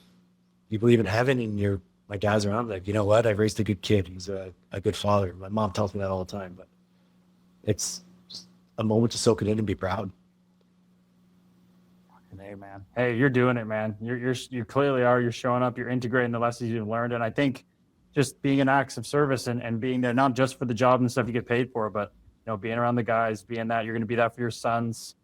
S3: you believe in heaven and my dad's around, like, you know what? I've raised a good kid. He's a good father. My mom tells me that all the time, but it's just a moment to soak it in and be proud.
S2: Hey man, hey, you're doing it, man. You clearly are. You're showing up. You're integrating the lessons you've learned, and I think just being an acts of service and being there not just for the job and stuff you get paid for, but being around the guys, being that you're going to be that for your sons.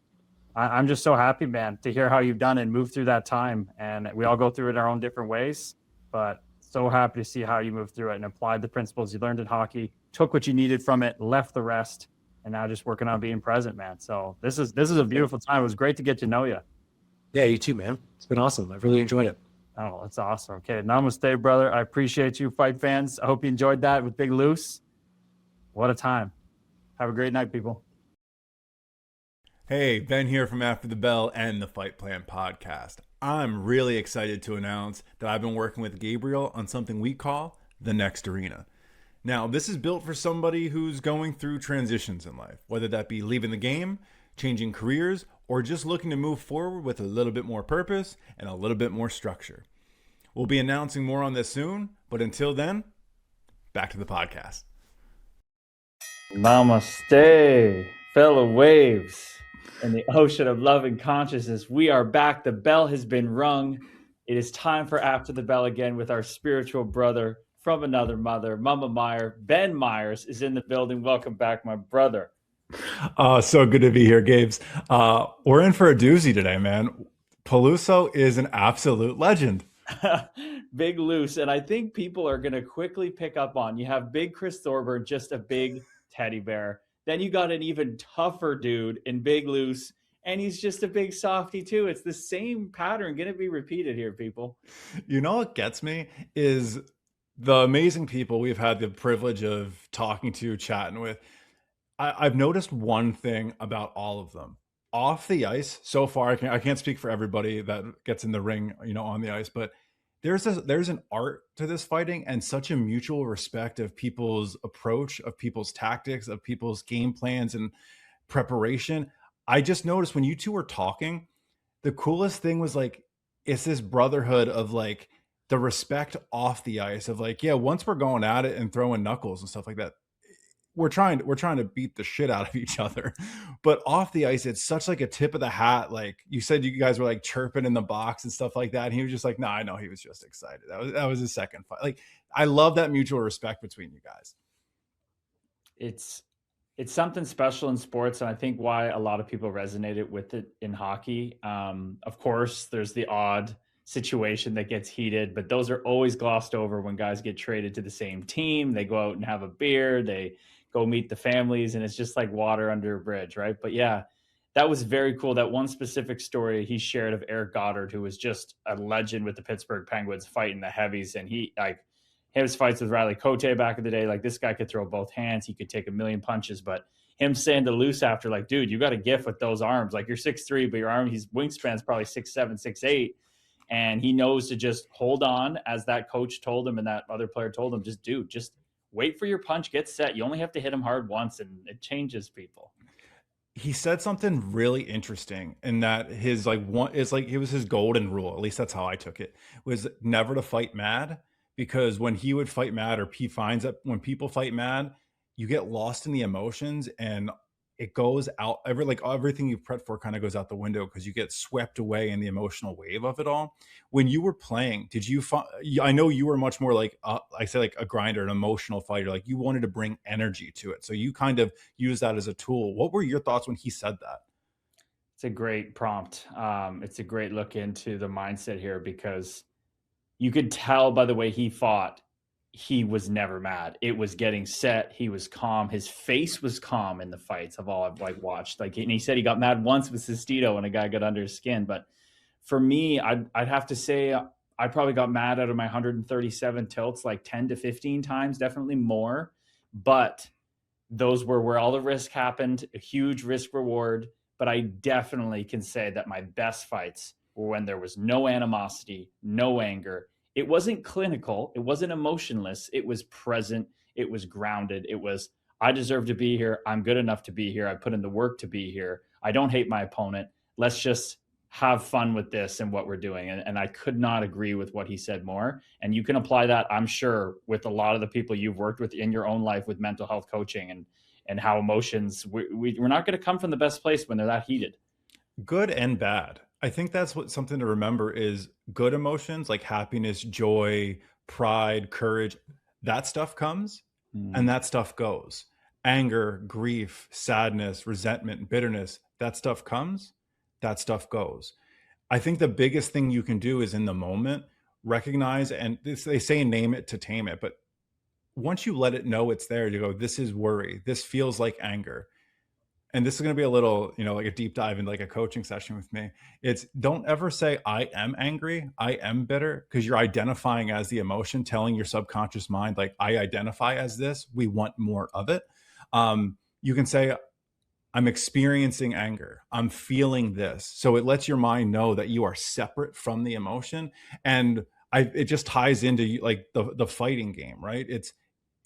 S2: I'm just so happy, man, to hear how you've done and moved through that time. And we all go through it in our own different ways, but so happy to see how you moved through it and applied the principles you learned in hockey, took what you needed from it, left the rest, and now just working on being present, man. So this is a beautiful time. It was great to get to know you.
S3: Yeah, you too, man. It's been awesome. I've really enjoyed it.
S2: Oh, that's awesome. Okay, namaste, brother. I appreciate you, fight fans. I hope you enjoyed that with Big Loose. What a time. Have a great night, people.
S4: Hey, Ben here from After the Bell and the Fight Plan podcast. I'm really excited to announce that I've been working with Gabriel on something we call the Next Arena. Now, this is built for somebody who's going through transitions in life, whether that be leaving the game, changing careers, or just looking to move forward with a little bit more purpose and a little bit more structure. We'll be announcing more on this soon, but until then, back to the podcast.
S2: Namaste, fellow waves in the ocean of love and consciousness. We are back. The bell has been rung. It is time for After the Bell again with our spiritual brother from another mother, Mama Meyer. Ben Myers is in the building. Welcome back, my brother.
S4: So good to be here, Gabes. We're in for a doozy today, man. Peluso is an absolute legend.
S1: Big Loose. And I think people are going to quickly pick up on you have big Chris Thorburn, just a big teddy bear. Then you got an even tougher dude in Big Loose, and he's just a big softy too. It's the same pattern going to be repeated here, people.
S4: You know what gets me is the amazing people we've had the privilege of talking to, chatting with. I've noticed one thing about all of them. Off the ice, so far, I can't speak for everybody that gets in the ring, on the ice, but there's an art to this fighting and such a mutual respect of people's approach, of people's tactics, of people's game plans and preparation. I just noticed when you two were talking, the coolest thing was like, it's this brotherhood of like the respect off the ice of like, yeah, once we're going at it and throwing knuckles and stuff like that, we're trying to beat the shit out of each other. But off the ice, it's such like a tip of the hat. Like you said, you guys were like chirping in the box and stuff like that. And he was just like, I know he was just excited. That was his second fight. Like, I love that mutual respect between you guys.
S1: It's something special in sports, and I think why a lot of people resonated with it in hockey. Of course, there's the odd situation that gets heated, but those are always glossed over when guys get traded to the same team. They go out and have a beer, they go meet the families, and it's just like water under a bridge, right? But yeah, that was very cool. That one specific story he shared of Eric Goddard, who was just a legend with the Pittsburgh Penguins fighting the heavies, and he like his fights with Riley Cote back in the day, like this guy could throw both hands. He could take a million punches, but him saying to Loose after, like, dude, you got a gift with those arms. Like you're 6'3", but your arm, his wingspan's probably 6'7", 6'8". And he knows to just hold on, as that coach told him and that other player told him, just wait for your punch, get set. You only have to hit him hard once, and it changes people.
S4: He said something really interesting in that his like one it's like it was his golden rule, at least that's how I took it, was never to fight mad. Because when he would fight mad, or he finds that when people fight mad, you get lost in the emotions and it goes out, everything you've prepped for kind of goes out the window because you get swept away in the emotional wave of it all. When you were playing, did you find, I know you were much more like I say, like a grinder, an emotional fighter, like you wanted to bring energy to it, so you kind of use that as a tool. What were your thoughts when he said that?
S1: It's a great prompt. It's a great look into the mindset here, because you could tell by the way he fought, he was never mad. It was getting set. He was calm. His face was calm in the fights of all I've like watched. Like, and he said he got mad once with Sestito when a guy got under his skin. But for me, I'd have to say I probably got mad out of my 137 tilts like 10 to 15 times, definitely more. But those were where all the risk happened, a huge risk reward. But I definitely can say that my best fights were when there was no animosity, no anger. It wasn't clinical. It wasn't emotionless. It was present. It was grounded. It was, I deserve to be here. I'm good enough to be here. I put in the work to be here. I don't hate my opponent. Let's just have fun with this and what we're doing. And I could not agree with what he said more. And you can apply that, I'm sure, with a lot of the people you've worked with in your own life with mental health coaching and how emotions, we're not going to come from the best place when they're that heated.
S4: Good and bad. I think that's something to remember is good emotions like happiness, joy, pride, courage. That stuff comes and that stuff goes. Anger, grief, sadness, resentment, bitterness, that stuff comes, that stuff goes. I think the biggest thing you can do is in the moment, recognize, and they say name it to tame it. But once you let it know it's there, you go, this is worry. This feels like anger. And this is going to be a little, like a deep dive in like a coaching session with me. It's don't ever say, I am angry, I am bitter, because you're identifying as the emotion, telling your subconscious mind, like, I identify as this, we want more of it. You can say, I'm experiencing anger, I'm feeling this. So it lets your mind know that you are separate from the emotion. And it just ties into like the fighting game, right? It's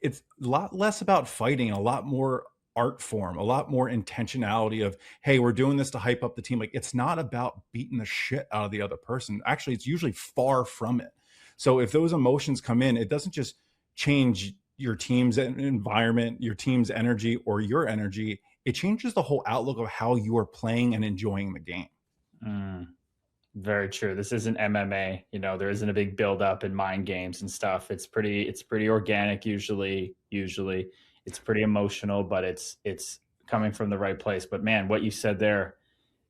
S4: a lot less about fighting, a lot more art form, a lot more intentionality of, hey, we're doing this to hype up the team. Like, it's not about beating the shit out of the other person. Actually, it's usually far from it. So if those emotions come in, it doesn't just change your team's environment, your team's energy, or your energy. It changes the whole outlook of how you are playing and enjoying the game.
S1: Very true. This isn't MMA. There isn't a big build up in mind games and stuff. It's pretty organic usually. It's pretty emotional, but it's coming from the right place. But man, what you said there,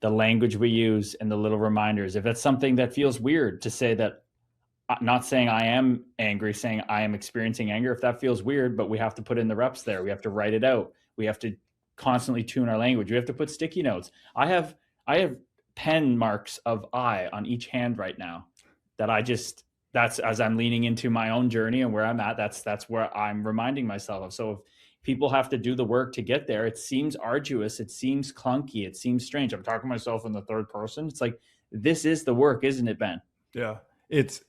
S1: the language we use and the little reminders, if that's something that feels weird to say, that not saying I am angry, saying I am experiencing anger, if that feels weird, but we have to put in the reps there. We have to write it out. We have to constantly tune our language. We have to put sticky notes. I have pen marks of I on each hand right now that that's as I'm leaning into my own journey and where I'm at, that's where I'm reminding myself of. So if people have to do the work to get there, it seems arduous, it seems clunky, it seems strange. I'm talking to myself in the third person. It's like, this is the work, isn't it, Ben?
S4: Yeah. It's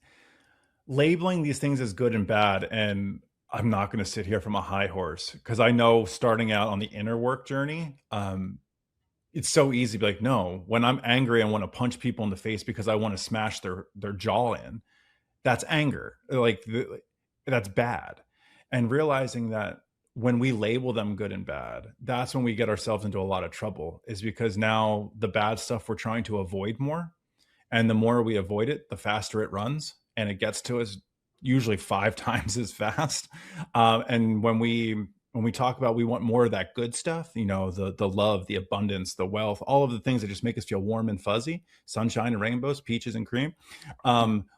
S4: labeling these things as good and bad. And I'm not going to sit here from a high horse, because I know starting out on the inner work journey, it's so easy to be like, no, when I'm angry, I want to punch people in the face because I want to smash their jaw in. That's anger. That's bad. And realizing that when we label them good and bad, that's when we get ourselves into a lot of trouble, is because now the bad stuff we're trying to avoid more. And the more we avoid it, the faster it runs, and it gets to us usually 5 times as fast. And when we talk about, we want more of that good stuff, the love, the abundance, the wealth, all of the things that just make us feel warm and fuzzy, sunshine and rainbows, peaches and cream.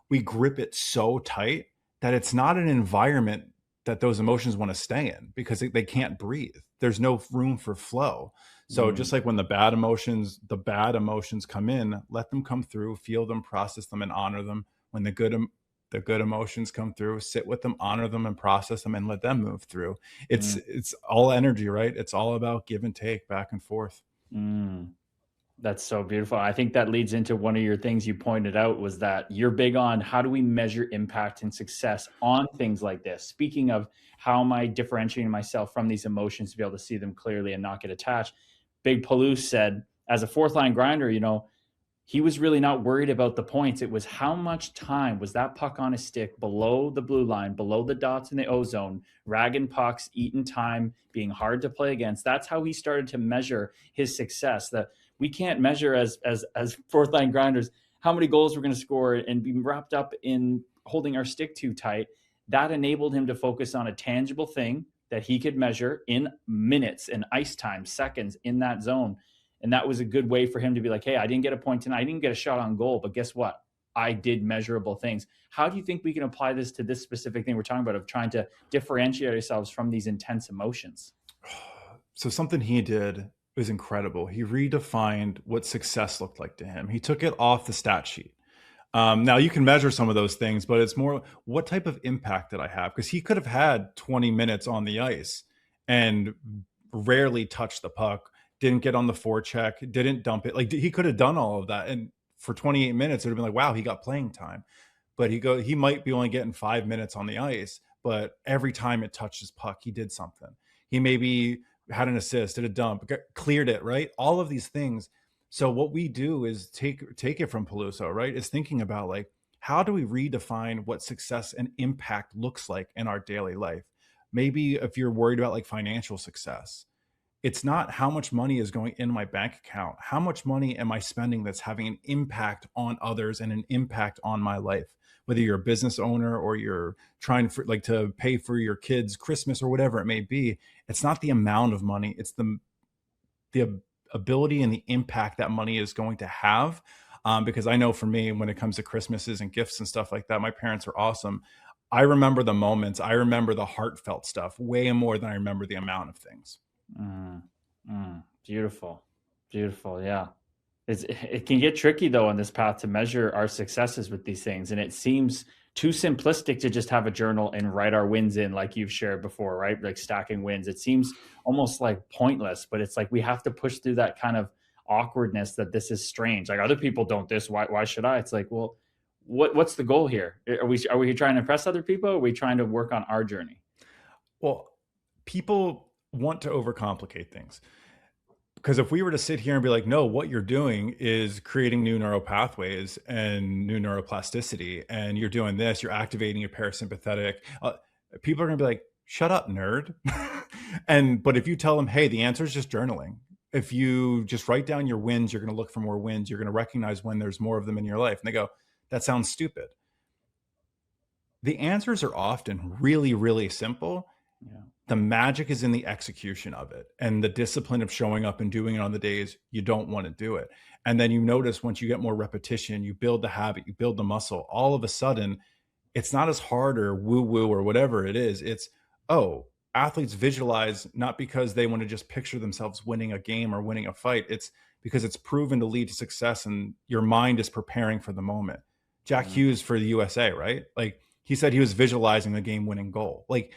S4: We grip it so tight that it's not an environment that those emotions want to stay in, because they can't breathe. There's no room for flow. So just like when the bad emotions come in, let them come through, feel them, process them, and honor them. When the good emotions come through, sit with them, honor them, and process them, and let them move through. It's all energy, right? It's all about give and take, back and forth.
S1: That's so beautiful. I think that leads into one of your things you pointed out, was that you're big on how do we measure impact and success on things like this. Speaking of how am I differentiating myself from these emotions to be able to see them clearly and not get attached, Big Peluso said, as a fourth line grinder, he was really not worried about the points. It was how much time was that puck on his stick below the blue line, below the dots in the ozone, ragging pucks, eating time, being hard to play against. That's how he started to measure his success. That we can't measure as fourth line grinders how many goals we're going to score and be wrapped up in holding our stick too tight. That enabled him to focus on a tangible thing that he could measure in minutes and ice time, seconds in that zone. And that was a good way for him to be like, hey, I didn't get a point tonight. I didn't get a shot on goal, but guess what? I did measurable things. How do you think we can apply this to this specific thing we're talking about, of trying to differentiate ourselves from these intense emotions?
S4: So something he did was incredible. He redefined what success looked like to him. He took it off the stat sheet. Now you can measure some of those things, but it's more, what type of impact did I have? Because he could have had 20 minutes on the ice and rarely touched the puck, didn't get on the forecheck, didn't dump it. Like, he could have done all of that. And for 28 minutes, it would have been like, wow, he got playing time. But he might be only getting 5 minutes on the ice, but every time it touched his puck, he did something. He maybe had an assist, did a dump, cleared it, right? All of these things. So what we do is take it from Peluso, right? Is thinking about, like, how do we redefine what success and impact looks like in our daily life? Maybe if you're worried about like financial success, it's not how much money is going in my bank account. How much money am I spending that's having an impact on others and an impact on my life? Whether you're a business owner or you're trying to pay for your kids' Christmas or whatever it may be, it's not the amount of money. It's the ability and the impact that money is going to have. Because I know for me, when it comes to Christmases and gifts and stuff like that, my parents are awesome. I remember the moments. I remember the heartfelt stuff way more than I remember the amount of things.
S1: Beautiful. Yeah. It can get tricky though on this path to measure our successes with these things. And it seems too simplistic to just have a journal and write our wins in, like you've shared before, right? Like stacking wins. It seems almost like pointless, but it's like we have to push through that kind of awkwardness that this is strange. Like, other people don't this. Why should I? It's like, well, what's the goal here? Are we trying to impress other people? Or are we trying to work on our journey?
S4: Well, people want to overcomplicate things. Because if we were to sit here and be like, no, what you're doing is creating new neural pathways and new neuroplasticity, and you're doing this, you're activating your parasympathetic, people are going to be like, shut up, nerd. But if you tell them, hey, the answer is just journaling. If you just write down your wins, you're going to look for more wins. You're going to recognize when there's more of them in your life. And they go, that sounds stupid. The answers are often really, really simple.
S1: Yeah.
S4: The magic is in the execution of it and the discipline of showing up and doing it on the days you don't want to do it. And then you notice once you get more repetition, you build the habit, you build the muscle, all of a sudden it's not as hard or woo woo or whatever it is. It's, oh, athletes visualize not because they want to just picture themselves winning a game or winning a fight. It's because it's proven to lead to success and your mind is preparing for the moment. Jack Hughes for the USA, right? Like he said he was visualizing the game winning goal. Like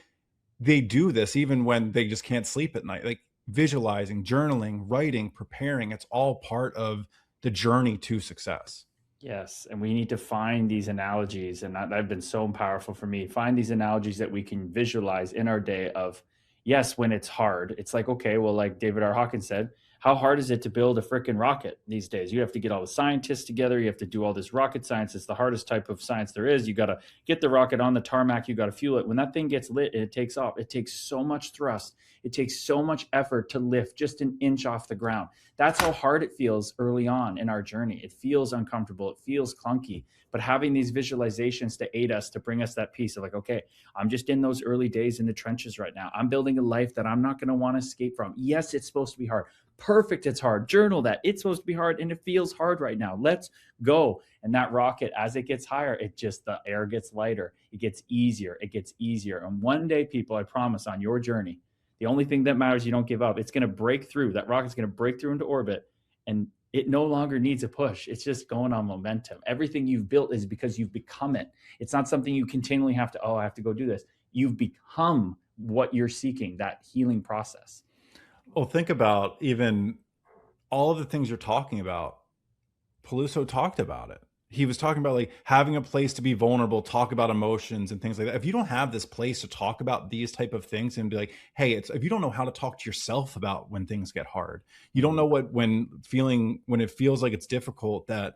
S4: they do this even when they just can't sleep at night. Like visualizing, journaling, writing, preparing, it's all part of the journey to success.
S1: Yes, and we need to find these analogies, and that have been so powerful for me. Find these analogies that we can visualize in our day of, yes, when it's hard, it's like, okay, well, like David R. Hawkins said, how hard is it to build a freaking rocket these days? You have to get all the scientists together. You have to do all this rocket science. It's the hardest type of science there is. You got to get the rocket on the tarmac. You got to fuel it. When that thing gets lit and it takes off, it takes so much thrust. It takes so much effort to lift just an inch off the ground. That's how hard it feels early on in our journey. It feels uncomfortable. It feels clunky. But having these visualizations to aid us, to bring us that piece of like, okay, I'm just in those early days in the trenches right now. I'm building a life that I'm not going to want to escape from. Yes, it's supposed to be hard. Perfect. It's hard. Journal that. It's supposed to be hard and it feels hard right now. Let's go. And that rocket, as it gets higher, the air gets lighter. It gets easier. It gets easier. And one day, people, I promise, on your journey, the only thing that matters, you don't give up. It's going to break through. That rocket's going to break through into orbit, and it no longer needs a push. It's just going on momentum. Everything you've built is because you've become it. It's not something you continually have to, oh, I have to go do this. You've become what you're seeking, that healing process.
S4: Well, think about even all of the things you're talking about. Peluso talked about it. He was talking about like having a place to be vulnerable, talk about emotions and things like that. If you don't have this place to talk about these type of things and be like, hey, if you don't know how to talk to yourself about when things get hard, you don't know when it feels like it's difficult, that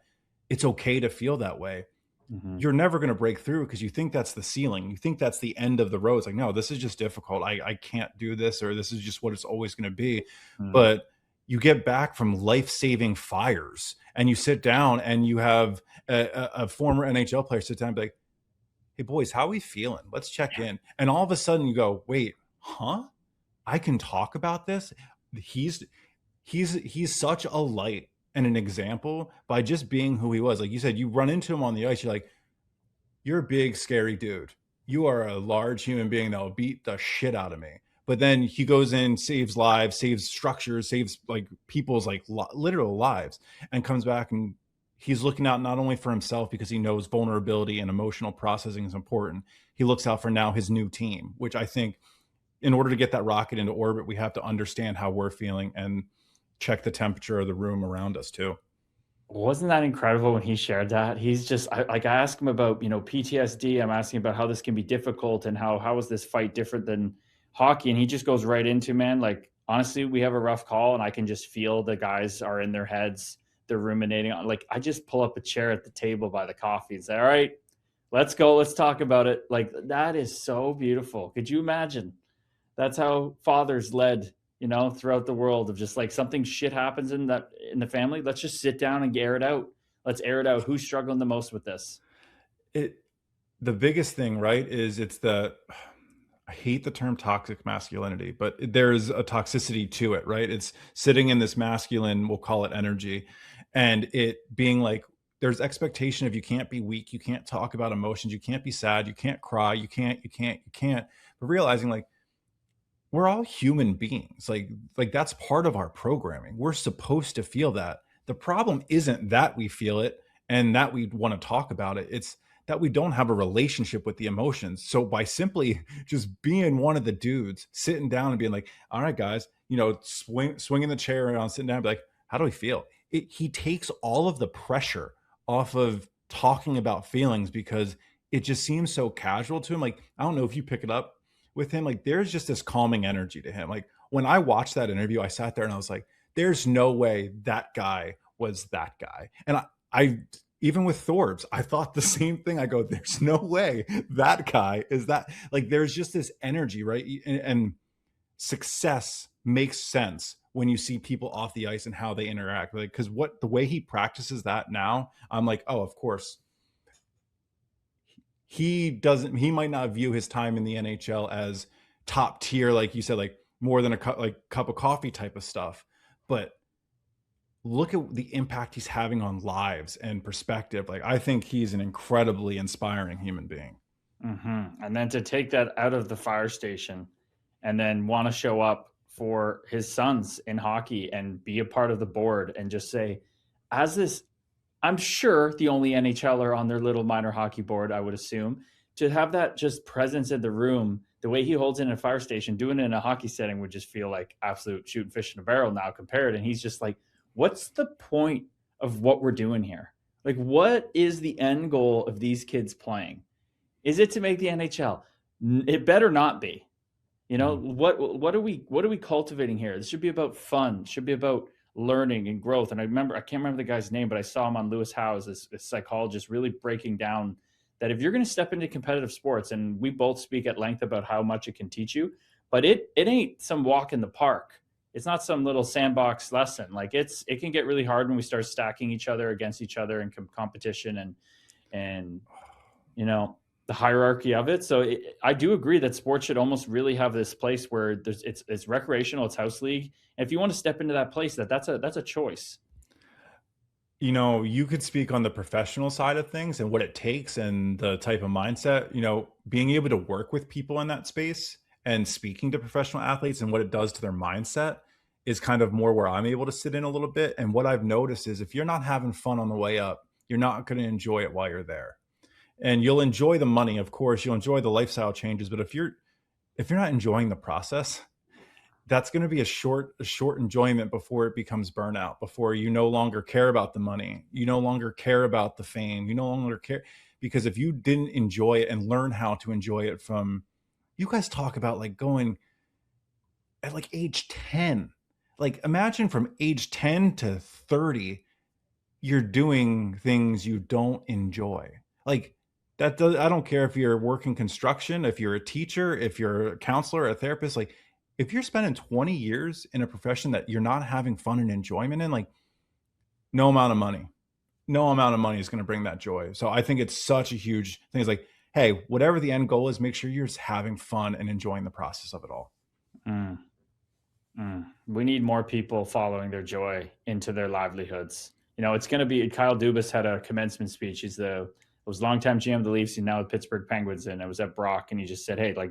S4: it's okay to feel that way. Mm-hmm. You're never going to break through because you think that's the ceiling. You think that's the end of the road. It's like, no, this is just difficult. I can't do this, or this is just what it's always going to be. Mm-hmm. But you get back from life-saving fires and you sit down and you have a former NHL player sit down and be like, hey boys, how are we feeling? Let's check in. And all of a sudden you go, wait, I can talk about this. He's such a light and an example by just being who he was. Like you said, you run into him on the ice. You're like, you're a big, scary dude. You are a large human being that will beat the shit out of me. But then he goes in, saves lives, saves structures, saves like people's like literal lives, and comes back and he's looking out not only for himself because he knows vulnerability and emotional processing is important. He looks out for now his new team, which I think in order to get that rocket into orbit, we have to understand how we're feeling and check the temperature of the room around us too.
S1: Wasn't that incredible when he shared that? He's just I asked him about, PTSD. I'm asking about how this can be difficult and how is this fight different than hockey, and he just goes right into, man, like, honestly, we have a rough call and I can just feel the guys are in their heads, they're ruminating on, like, I just pull up a chair at the table by the coffee and say, all right, let's go, let's talk about it. Like, that is so beautiful. Could you imagine? That's how fathers led, throughout the world, of just like something shit happens in the family, let's just sit down and air it out. Let's air it out. Who's struggling the most with this?
S4: The biggest thing, right, is I hate the term toxic masculinity, but there's a toxicity to it, right? It's sitting in this masculine, we'll call it energy, and it being like, there's expectation of you can't be weak, you can't talk about emotions, you can't be sad, you can't cry, you can't, but realizing like, we're all human beings. Like that's part of our programming. We're supposed to feel that. The problem isn't that we feel it and that we want to talk about it. It's that we don't have a relationship with the emotions. So by simply just being one of the dudes, sitting down and being like, all right, guys, swinging the chair around, sitting down, and be like, how do we feel? He takes all of the pressure off of talking about feelings because it just seems so casual to him. Like, I don't know if you pick it up with him. Like, there's just this calming energy to him. Like, when I watched that interview, I sat there and I was like, there's no way that guy was that guy. And I even with Thorbs, I thought the same thing. I go, there's no way that guy is that. Like, there's just this energy, right? And success makes sense when you see people off the ice and how they interact. Like, because the way he practices that now, I'm like, oh, of course. He might not view his time in the NHL as top tier, like you said, like more than a cup of coffee type of stuff. But look at the impact he's having on lives and perspective. Like, I think he's an incredibly inspiring human being.
S1: And then to take that out of the fire station and then want to show up for his sons in hockey and be a part of the board and just say, as this, I'm sure the only NHLer on their little minor hockey board, I would assume, to have that just presence in the room, the way he holds it in a fire station, doing it in a hockey setting would just feel like absolute shooting fish in a barrel now compared. And he's just like, what's the point of what we're doing here? Like, what is the end goal of these kids playing? Is it to make the NHL? It better not be. You know, what are we cultivating here? This should be about fun. It should be about learning and growth. And I can't remember the guy's name, but I saw him on Lewis Howe's, this psychologist, really breaking down that if you're going to step into competitive sports, and we both speak at length about how much it can teach you, but it ain't some walk in the park. It's not some little sandbox lesson. Like, it can get really hard when we start stacking each other against each other in competition and you know, the hierarchy of it. So I do agree that sports should almost really have this place where it's recreational, it's house league. And if you want to step into that place, that's a choice.
S4: You know, you could speak on the professional side of things and what it takes and the type of mindset, you know, being able to work with people in that space and speaking to professional athletes and what it does to their mindset is kind of more where I'm able to sit in a little bit. And what I've noticed is if you're not having fun on the way up, you're not going to enjoy it while you're there. And you'll enjoy the money, of course, you'll enjoy the lifestyle changes. But if you're not enjoying the process, that's going to be a short enjoyment before it becomes burnout, before you no longer care about the money. You no longer care about the fame. You no longer care, because if you didn't enjoy it and learn how to enjoy it from, you guys talk about like going at like age 10, like imagine from age 10 to 30, you're doing things you don't enjoy. Like, I don't care if you're working construction, if you're a teacher, if you're a counselor, a therapist, like if you're spending 20 years in a profession that you're not having fun and enjoyment in, like no amount of money is going to bring that joy. So I think it's such a huge thing. It's like, hey, whatever the end goal is, make sure you're just having fun and enjoying the process of it all.
S1: We need more people following their joy into their livelihoods. You know, it's going to be, Kyle Dubas had a commencement speech. He was longtime GM of the Leafs and now the Pittsburgh Penguins. And it was at Brock. And he just said, hey, like,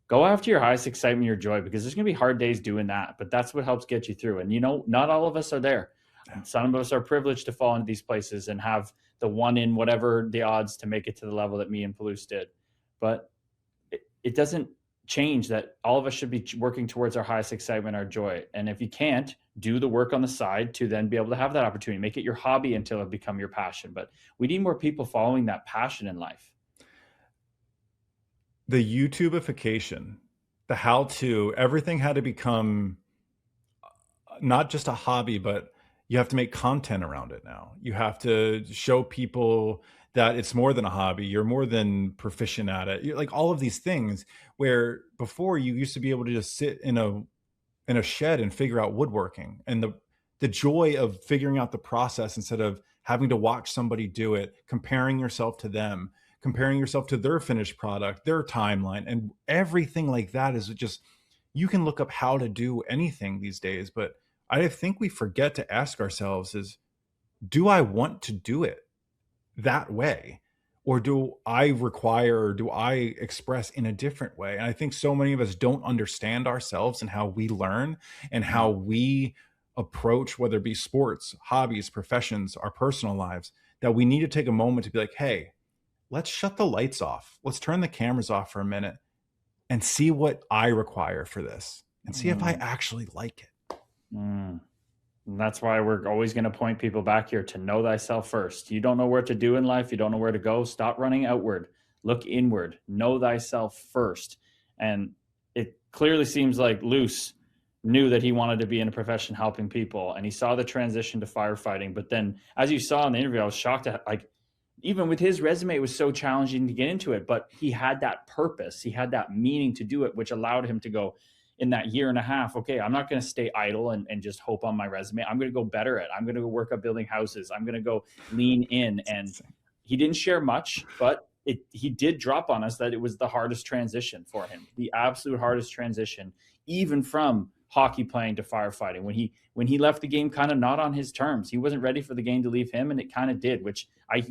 S1: go after your highest excitement, your joy, because there's going to be hard days doing that. But that's what helps get you through. And, you know, not all of us are there. Some of us are privileged to fall into these places and have the one in whatever the odds to make it to the level that me and Peluso did. But it doesn't change that all of us should be working towards our highest excitement, our joy. And if you can't, do the work on the side to then be able to have that opportunity. Make it your hobby until it become your passion. But we need more people following that passion in life.
S4: The YouTubeification, the how-to, everything had to become not just a hobby, but you have to make content around it now. You have to show people that it's more than a hobby. You're more than proficient at it. You're like all of these things where before you used to be able to just sit in a shed and figure out woodworking, and the joy of figuring out the process instead of having to watch somebody do it, comparing yourself to them, comparing yourself to their finished product, their timeline, and everything like that is just, you can look up how to do anything these days. But I think we forget to ask ourselves is, do I want to do it that way? Or do I express in a different way? And I think so many of us don't understand ourselves and how we learn and how we approach, whether it be sports, hobbies, professions, our personal lives, that we need to take a moment to be like, hey, let's shut the lights off. Let's turn the cameras off for a minute and see what I require for this and see if I actually like it.
S1: And that's why we're always going to point people back here to know thyself first. You don't know where to do in life. You don't know where to go. Stop running outward. Look inward. Know thyself first. And it clearly seems like Luce knew that he wanted to be in a profession helping people. And he saw the transition to firefighting. But then, as you saw in the interview, I was shocked at, like, even with his resume, it was so challenging to get into it. But he had that purpose. He had that meaning to do it, which allowed him to go, in that year and a half, okay, I'm not going to stay idle and just hope on my resume. I'm going to go better at it. I'm going to go work up building houses. I'm going to go lean in. And he didn't share much, but he did drop on us that it was the hardest transition for him, the absolute hardest transition, even from hockey playing to firefighting. When he left the game kind of not on his terms, he wasn't ready for the game to leave him, and it kind of did, which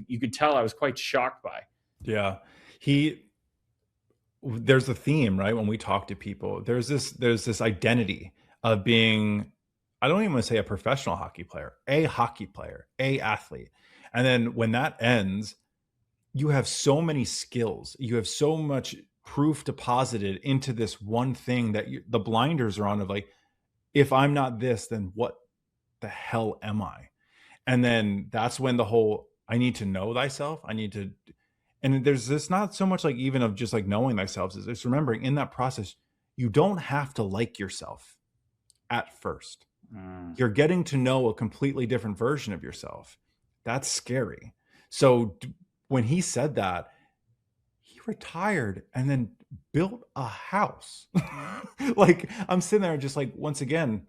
S1: you could tell I was quite shocked by.
S4: Yeah. There's a theme, right? When we talk to people, there's this identity of being, I don't even want to say a professional hockey player, a athlete. And then when that ends, you have so many skills, you have so much proof deposited into this one thing that the blinders are on of like, if I'm not this, then what the hell am I? And then that's when the whole, I need to know thyself. And there's this not so much like even of just like knowing thyself, is it's remembering in that process, you don't have to like yourself at first. You're getting to know a completely different version of yourself. That's scary. So when he said that, he retired and then built a house. Like I'm sitting there just like, once again,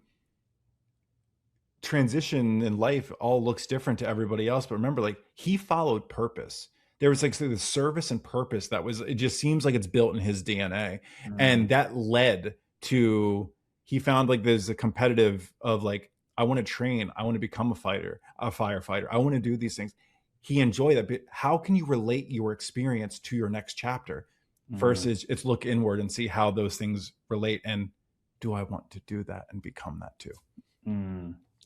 S4: transition in life all looks different to everybody else. But remember, like he followed purpose. There was like the service and purpose it just seems like it's built in his DNA. And that led to, he found like there's a competitive of like, I want to train, I want to become a firefighter, I want to do these things. He enjoyed that. But how can you relate your experience to your next chapter versus it's look inward and see how those things relate. And do I want to do that and become that too?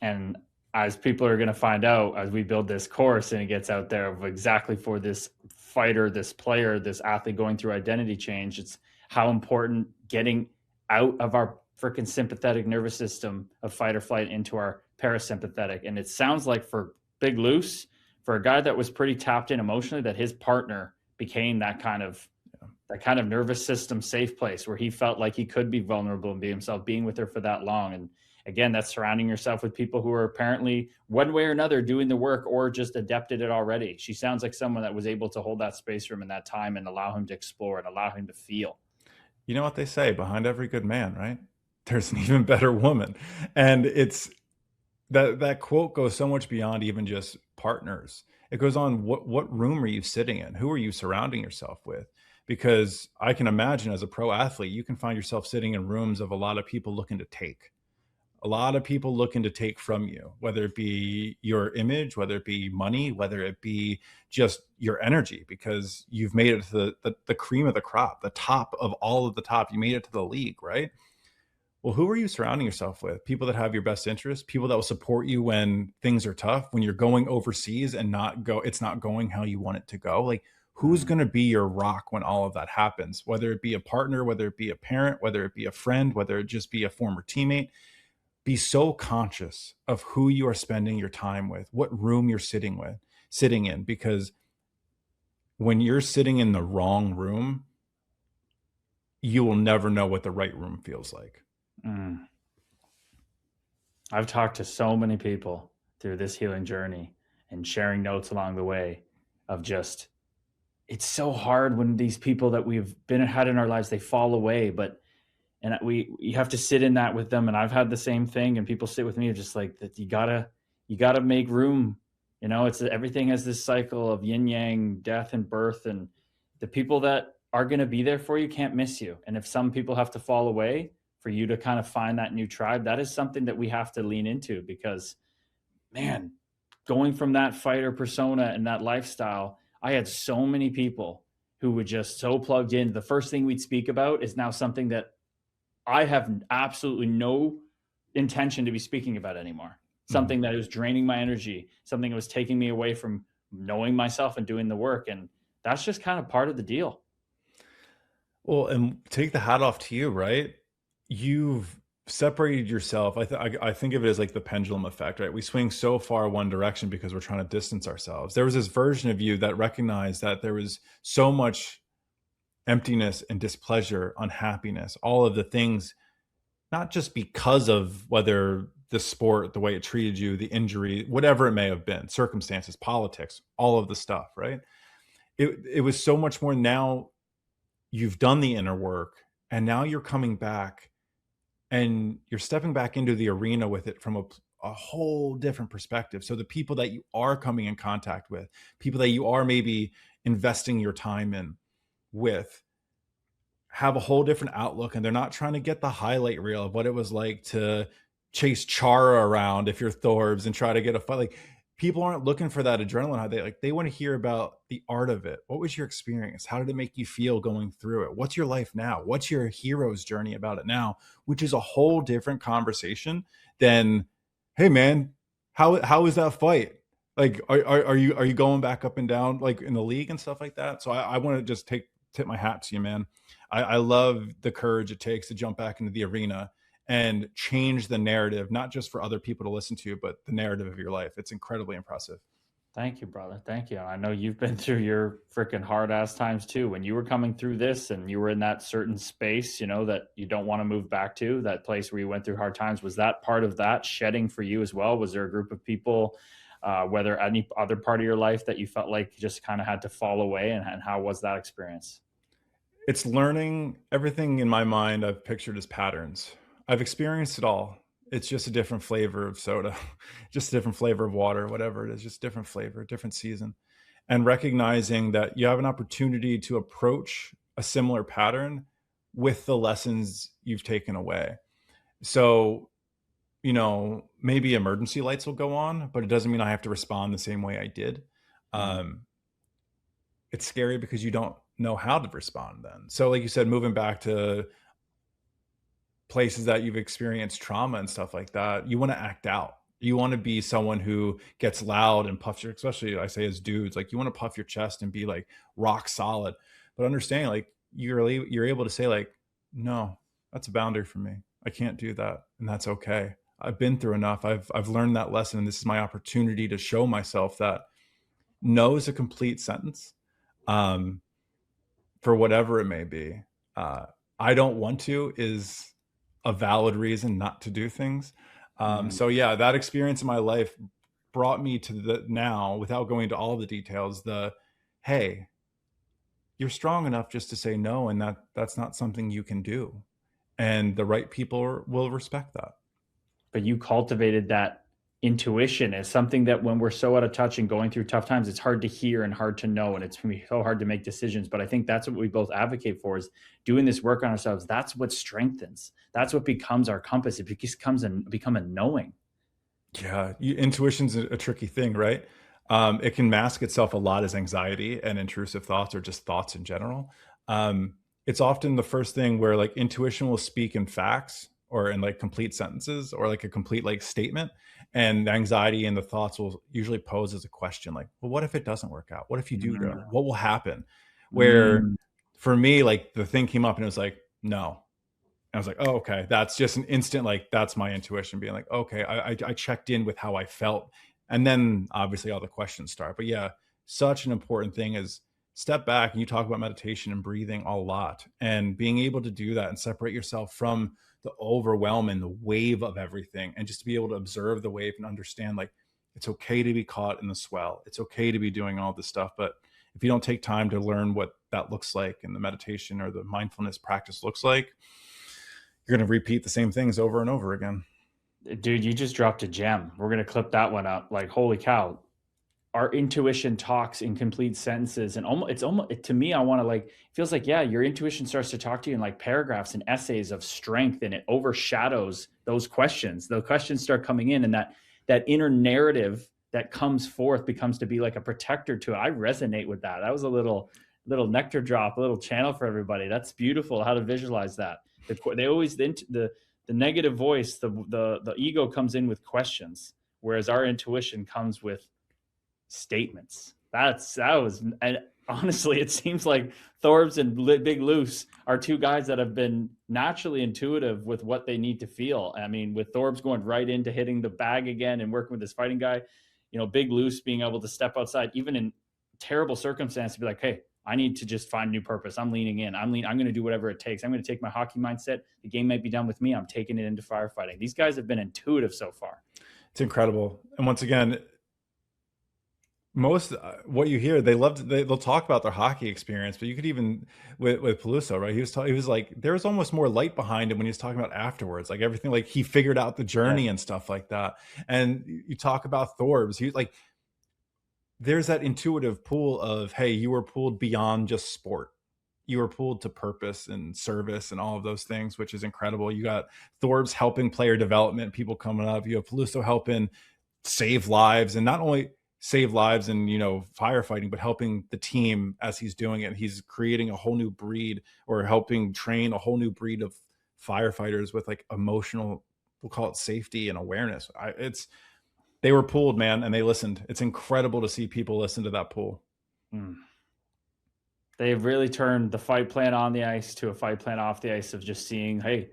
S1: And as people are going to find out as we build this course and it gets out there of exactly for this fighter, this player, this athlete going through identity change, it's how important getting out of our freaking sympathetic nervous system of fight or flight into our parasympathetic. And it sounds like for Big Loose, for a guy that was pretty tapped in emotionally, that his partner became that kind of nervous system safe place where he felt like he could be vulnerable and be himself, being with her for that long. And again, that's surrounding yourself with people who are apparently one way or another doing the work or just adept at it already. She sounds like someone that was able to hold that space for him in that time and allow him to explore and allow him to feel.
S4: You know what they say, behind every good man, right? There's an even better woman. And it's that quote goes so much beyond even just partners. It goes on, what room are you sitting in? Who are you surrounding yourself with? Because I can imagine as a pro athlete, you can find yourself sitting in rooms of a lot of people looking to take. A lot of people looking to take from you, whether it be your image, whether it be money, whether it be just your energy, because you've made it to the cream of the crop, the top of all of the top. You made it to the league, right? Well, who are you surrounding yourself with? People that have your best interests, people that will support you when things are tough, when you're going overseas and it's not going how you want it to go. Like, who's going to be your rock when all of that happens? Whether it be a partner, whether it be a parent, whether it be a friend, whether it just be a former teammate. Be so conscious of who you are spending your time with, what room you're sitting in, because when you're sitting in the wrong room, you will never know what the right room feels like.
S1: I've talked to so many people through this healing journey and sharing notes along the way of just, it's so hard when these people that we've had in our lives, they fall away, and you have to sit in that with them. And I've had the same thing, and people sit with me just like that. You gotta make room. You know, everything has this cycle of yin yang, death and birth, and the people that are going to be there for you can't miss you. And if some people have to fall away for you to kind of find that new tribe, that is something that we have to lean into, because man, going from that fighter persona and that lifestyle, I had so many people who were just so plugged in. The first thing we'd speak about is now something that I have absolutely no intention to be speaking about anymore. Something that was draining my energy, something that was taking me away from knowing myself and doing the work. And that's just kind of part of the deal.
S4: Well, and take the hat off to you, right? You've separated yourself. I think of it as like the pendulum effect, right? We swing so far one direction because we're trying to distance ourselves. There was this version of you that recognized that there was so much emptiness and displeasure, unhappiness, all of the things, not just because of whether the sport, the way it treated you, the injury, whatever it may have been, circumstances, politics, all of the stuff, right? It was so much more. Now you've done the inner work, and now you're coming back and you're stepping back into the arena with it from a whole different perspective. So the people that you are coming in contact with, people that you are maybe investing your time in with have a whole different outlook, and they're not trying to get the highlight reel of what it was like to chase Chara around if you're Thorbs and try to get a fight. Like, people aren't looking for that adrenaline high. They want to hear about the art of it. What was your experience? How did it make you feel going through it? What's your life now? What's your hero's journey about it now? Which is a whole different conversation than, hey man, how is that fight? Like, are you going back up and down like in the league and stuff like that? So I want to just tip my hat to you, man. I love the courage it takes to jump back into the arena and change the narrative, not just for other people to listen to, but the narrative of your life. It's incredibly impressive.
S1: Thank you, brother. Thank you. I know you've been through your freaking hard ass times too. When you were coming through this and you were in that certain space, you know, that you don't want to move back to, that place where you went through hard times, was that part of that shedding for you as well? Was there a group of people, whether any other part of your life, that you felt like you just kind of had to fall away? And how was that experience?
S4: It's learning. Everything in my mind I've pictured as patterns. I've experienced it all. It's just a different flavor of soda, just a different flavor of water, whatever it is, just different flavor, different season. And recognizing that you have an opportunity to approach a similar pattern with the lessons you've taken away. So, you know, maybe emergency lights will go on, but it doesn't mean I have to respond the same way I did. It's scary because you don't know how to respond then. So like you said, moving back to places that you've experienced trauma and stuff like that, you want to act out. You want to be someone who gets loud and puffs your, especially I say as dudes, like you want to puff your chest and be like rock solid, but understanding like you're able to say like, no, that's a boundary for me. I can't do that. And that's okay. I've been through enough. I've learned that lesson. And this is my opportunity to show myself that no is a complete sentence. For whatever it may be. I don't want to is a valid reason not to do things. So yeah, that experience in my life brought me to the now, without going into all the details, hey, you're strong enough just to say no, and that's not something you can do. And the right people will respect that.
S1: But you cultivated that intuition as something that when we're so out of touch and going through tough times, it's hard to hear and hard to know, and it's going to be so hard to make decisions. But I think that's what we both advocate for, is doing this work on ourselves. That's what strengthens. That's what becomes our compass. It become a knowing. Yeah,
S4: intuition's a tricky thing, right? It can mask itself a lot as anxiety and intrusive thoughts, or just thoughts in general. It's often the first thing where like intuition will speak in facts or in like complete sentences or like a complete like statement. And the anxiety and the thoughts will usually pose as a question like, well, what if it doesn't work out? What if you do go? What will happen? Where for me, like the thing came up and it was like, no. And I was like, oh, okay. That's just an instant, like, that's my intuition being like, okay, I checked in with how I felt. And then obviously all the questions start. But yeah, such an important thing is step back, and you talk about meditation and breathing a lot, and being able to do that and separate yourself from the overwhelm and the wave of everything, and just to be able to observe the wave and understand like it's okay to be caught in the swell. It's okay to be doing all this stuff. But if you don't take time to learn what that looks like and the meditation or the mindfulness practice looks like, you're going to repeat the same things over and over again.
S1: Dude, you just dropped a gem. We're going to clip that one up. Like, holy cow. Our intuition talks in complete sentences, and it's almost to me, I want to like, it feels like, yeah, your intuition starts to talk to you in like paragraphs and essays of strength, and it overshadows those questions. The questions start coming in, and that inner narrative that comes forth becomes to be like a protector to it. I resonate with that. That was a little nectar drop, a little channel for everybody. That's beautiful how to visualize that. They always, the negative voice, the ego comes in with questions, whereas our intuition comes with statements. And honestly, it seems like Thorbs and Big Loose are two guys that have been naturally intuitive with what they need to feel. I mean, with Thorbs going right into hitting the bag again and working with this fighting guy, you know, Big Loose being able to step outside, even in terrible circumstances, be like, hey, I need to just find new purpose. I'm leaning in. I'm going to do whatever it takes. I'm going to take my hockey mindset. The game might be done with me. I'm taking it into firefighting. These guys have been intuitive so far.
S4: It's incredible. And once again, most what you hear, they'll talk about their hockey experience, but you could even with Peluso, right? He was like, there was almost more light behind him when he was talking about afterwards, like everything, like he figured out the journey and stuff like that. And you talk about Thorbs, he's like, there's that intuitive pull of, hey, you were pulled beyond just sport. You were pulled to purpose and service and all of those things, which is incredible. You got Thorbs helping player development, people coming up. You have Peluso helping save lives, and not only save lives and, you know, firefighting, but helping the team as he's doing it. He's creating a whole new breed, or helping train a whole new breed of firefighters with like emotional, we'll call it safety and awareness. They were pulled, man, and they listened. It's incredible to see people listen to that pull.
S1: They've really turned the fight plan on the ice to a fight plan off the ice, of just seeing, hey,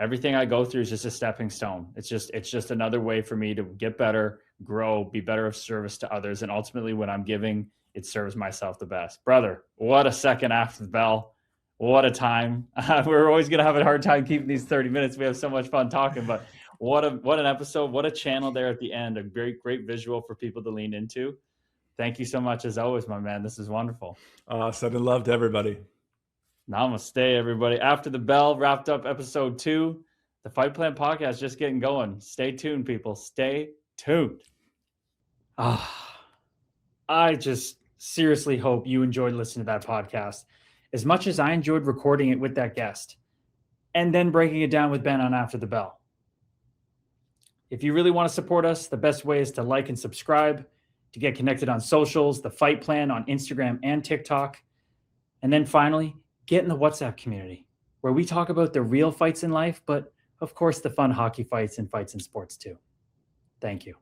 S1: everything I go through is just a stepping stone. It's just another way for me to get better, grow, be better of service to others. And ultimately, when I'm giving, it serves myself the best. Brother, what a second after the bell. What a time. We're always going to have a hard time keeping these 30 minutes. We have so much fun talking, but what an episode. What a channel there at the end. A great visual for people to lean into. Thank you so much, as always, my man. This is wonderful.
S4: Sending love to everybody.
S1: Namaste, everybody. After the bell, wrapped up episode 2. The Fight Plan podcast just getting going. Stay tuned, people. Stay tuned. I just seriously hope you enjoyed listening to that podcast as much as I enjoyed recording it with that guest and then breaking it down with Ben on After the Bell. If you really want to support us, the best way is to like and subscribe, to get connected on socials, the Fight Plan on Instagram and TikTok. And then finally, get in the WhatsApp community where we talk about the real fights in life, but of course the fun hockey fights and fights in sports too. Thank you.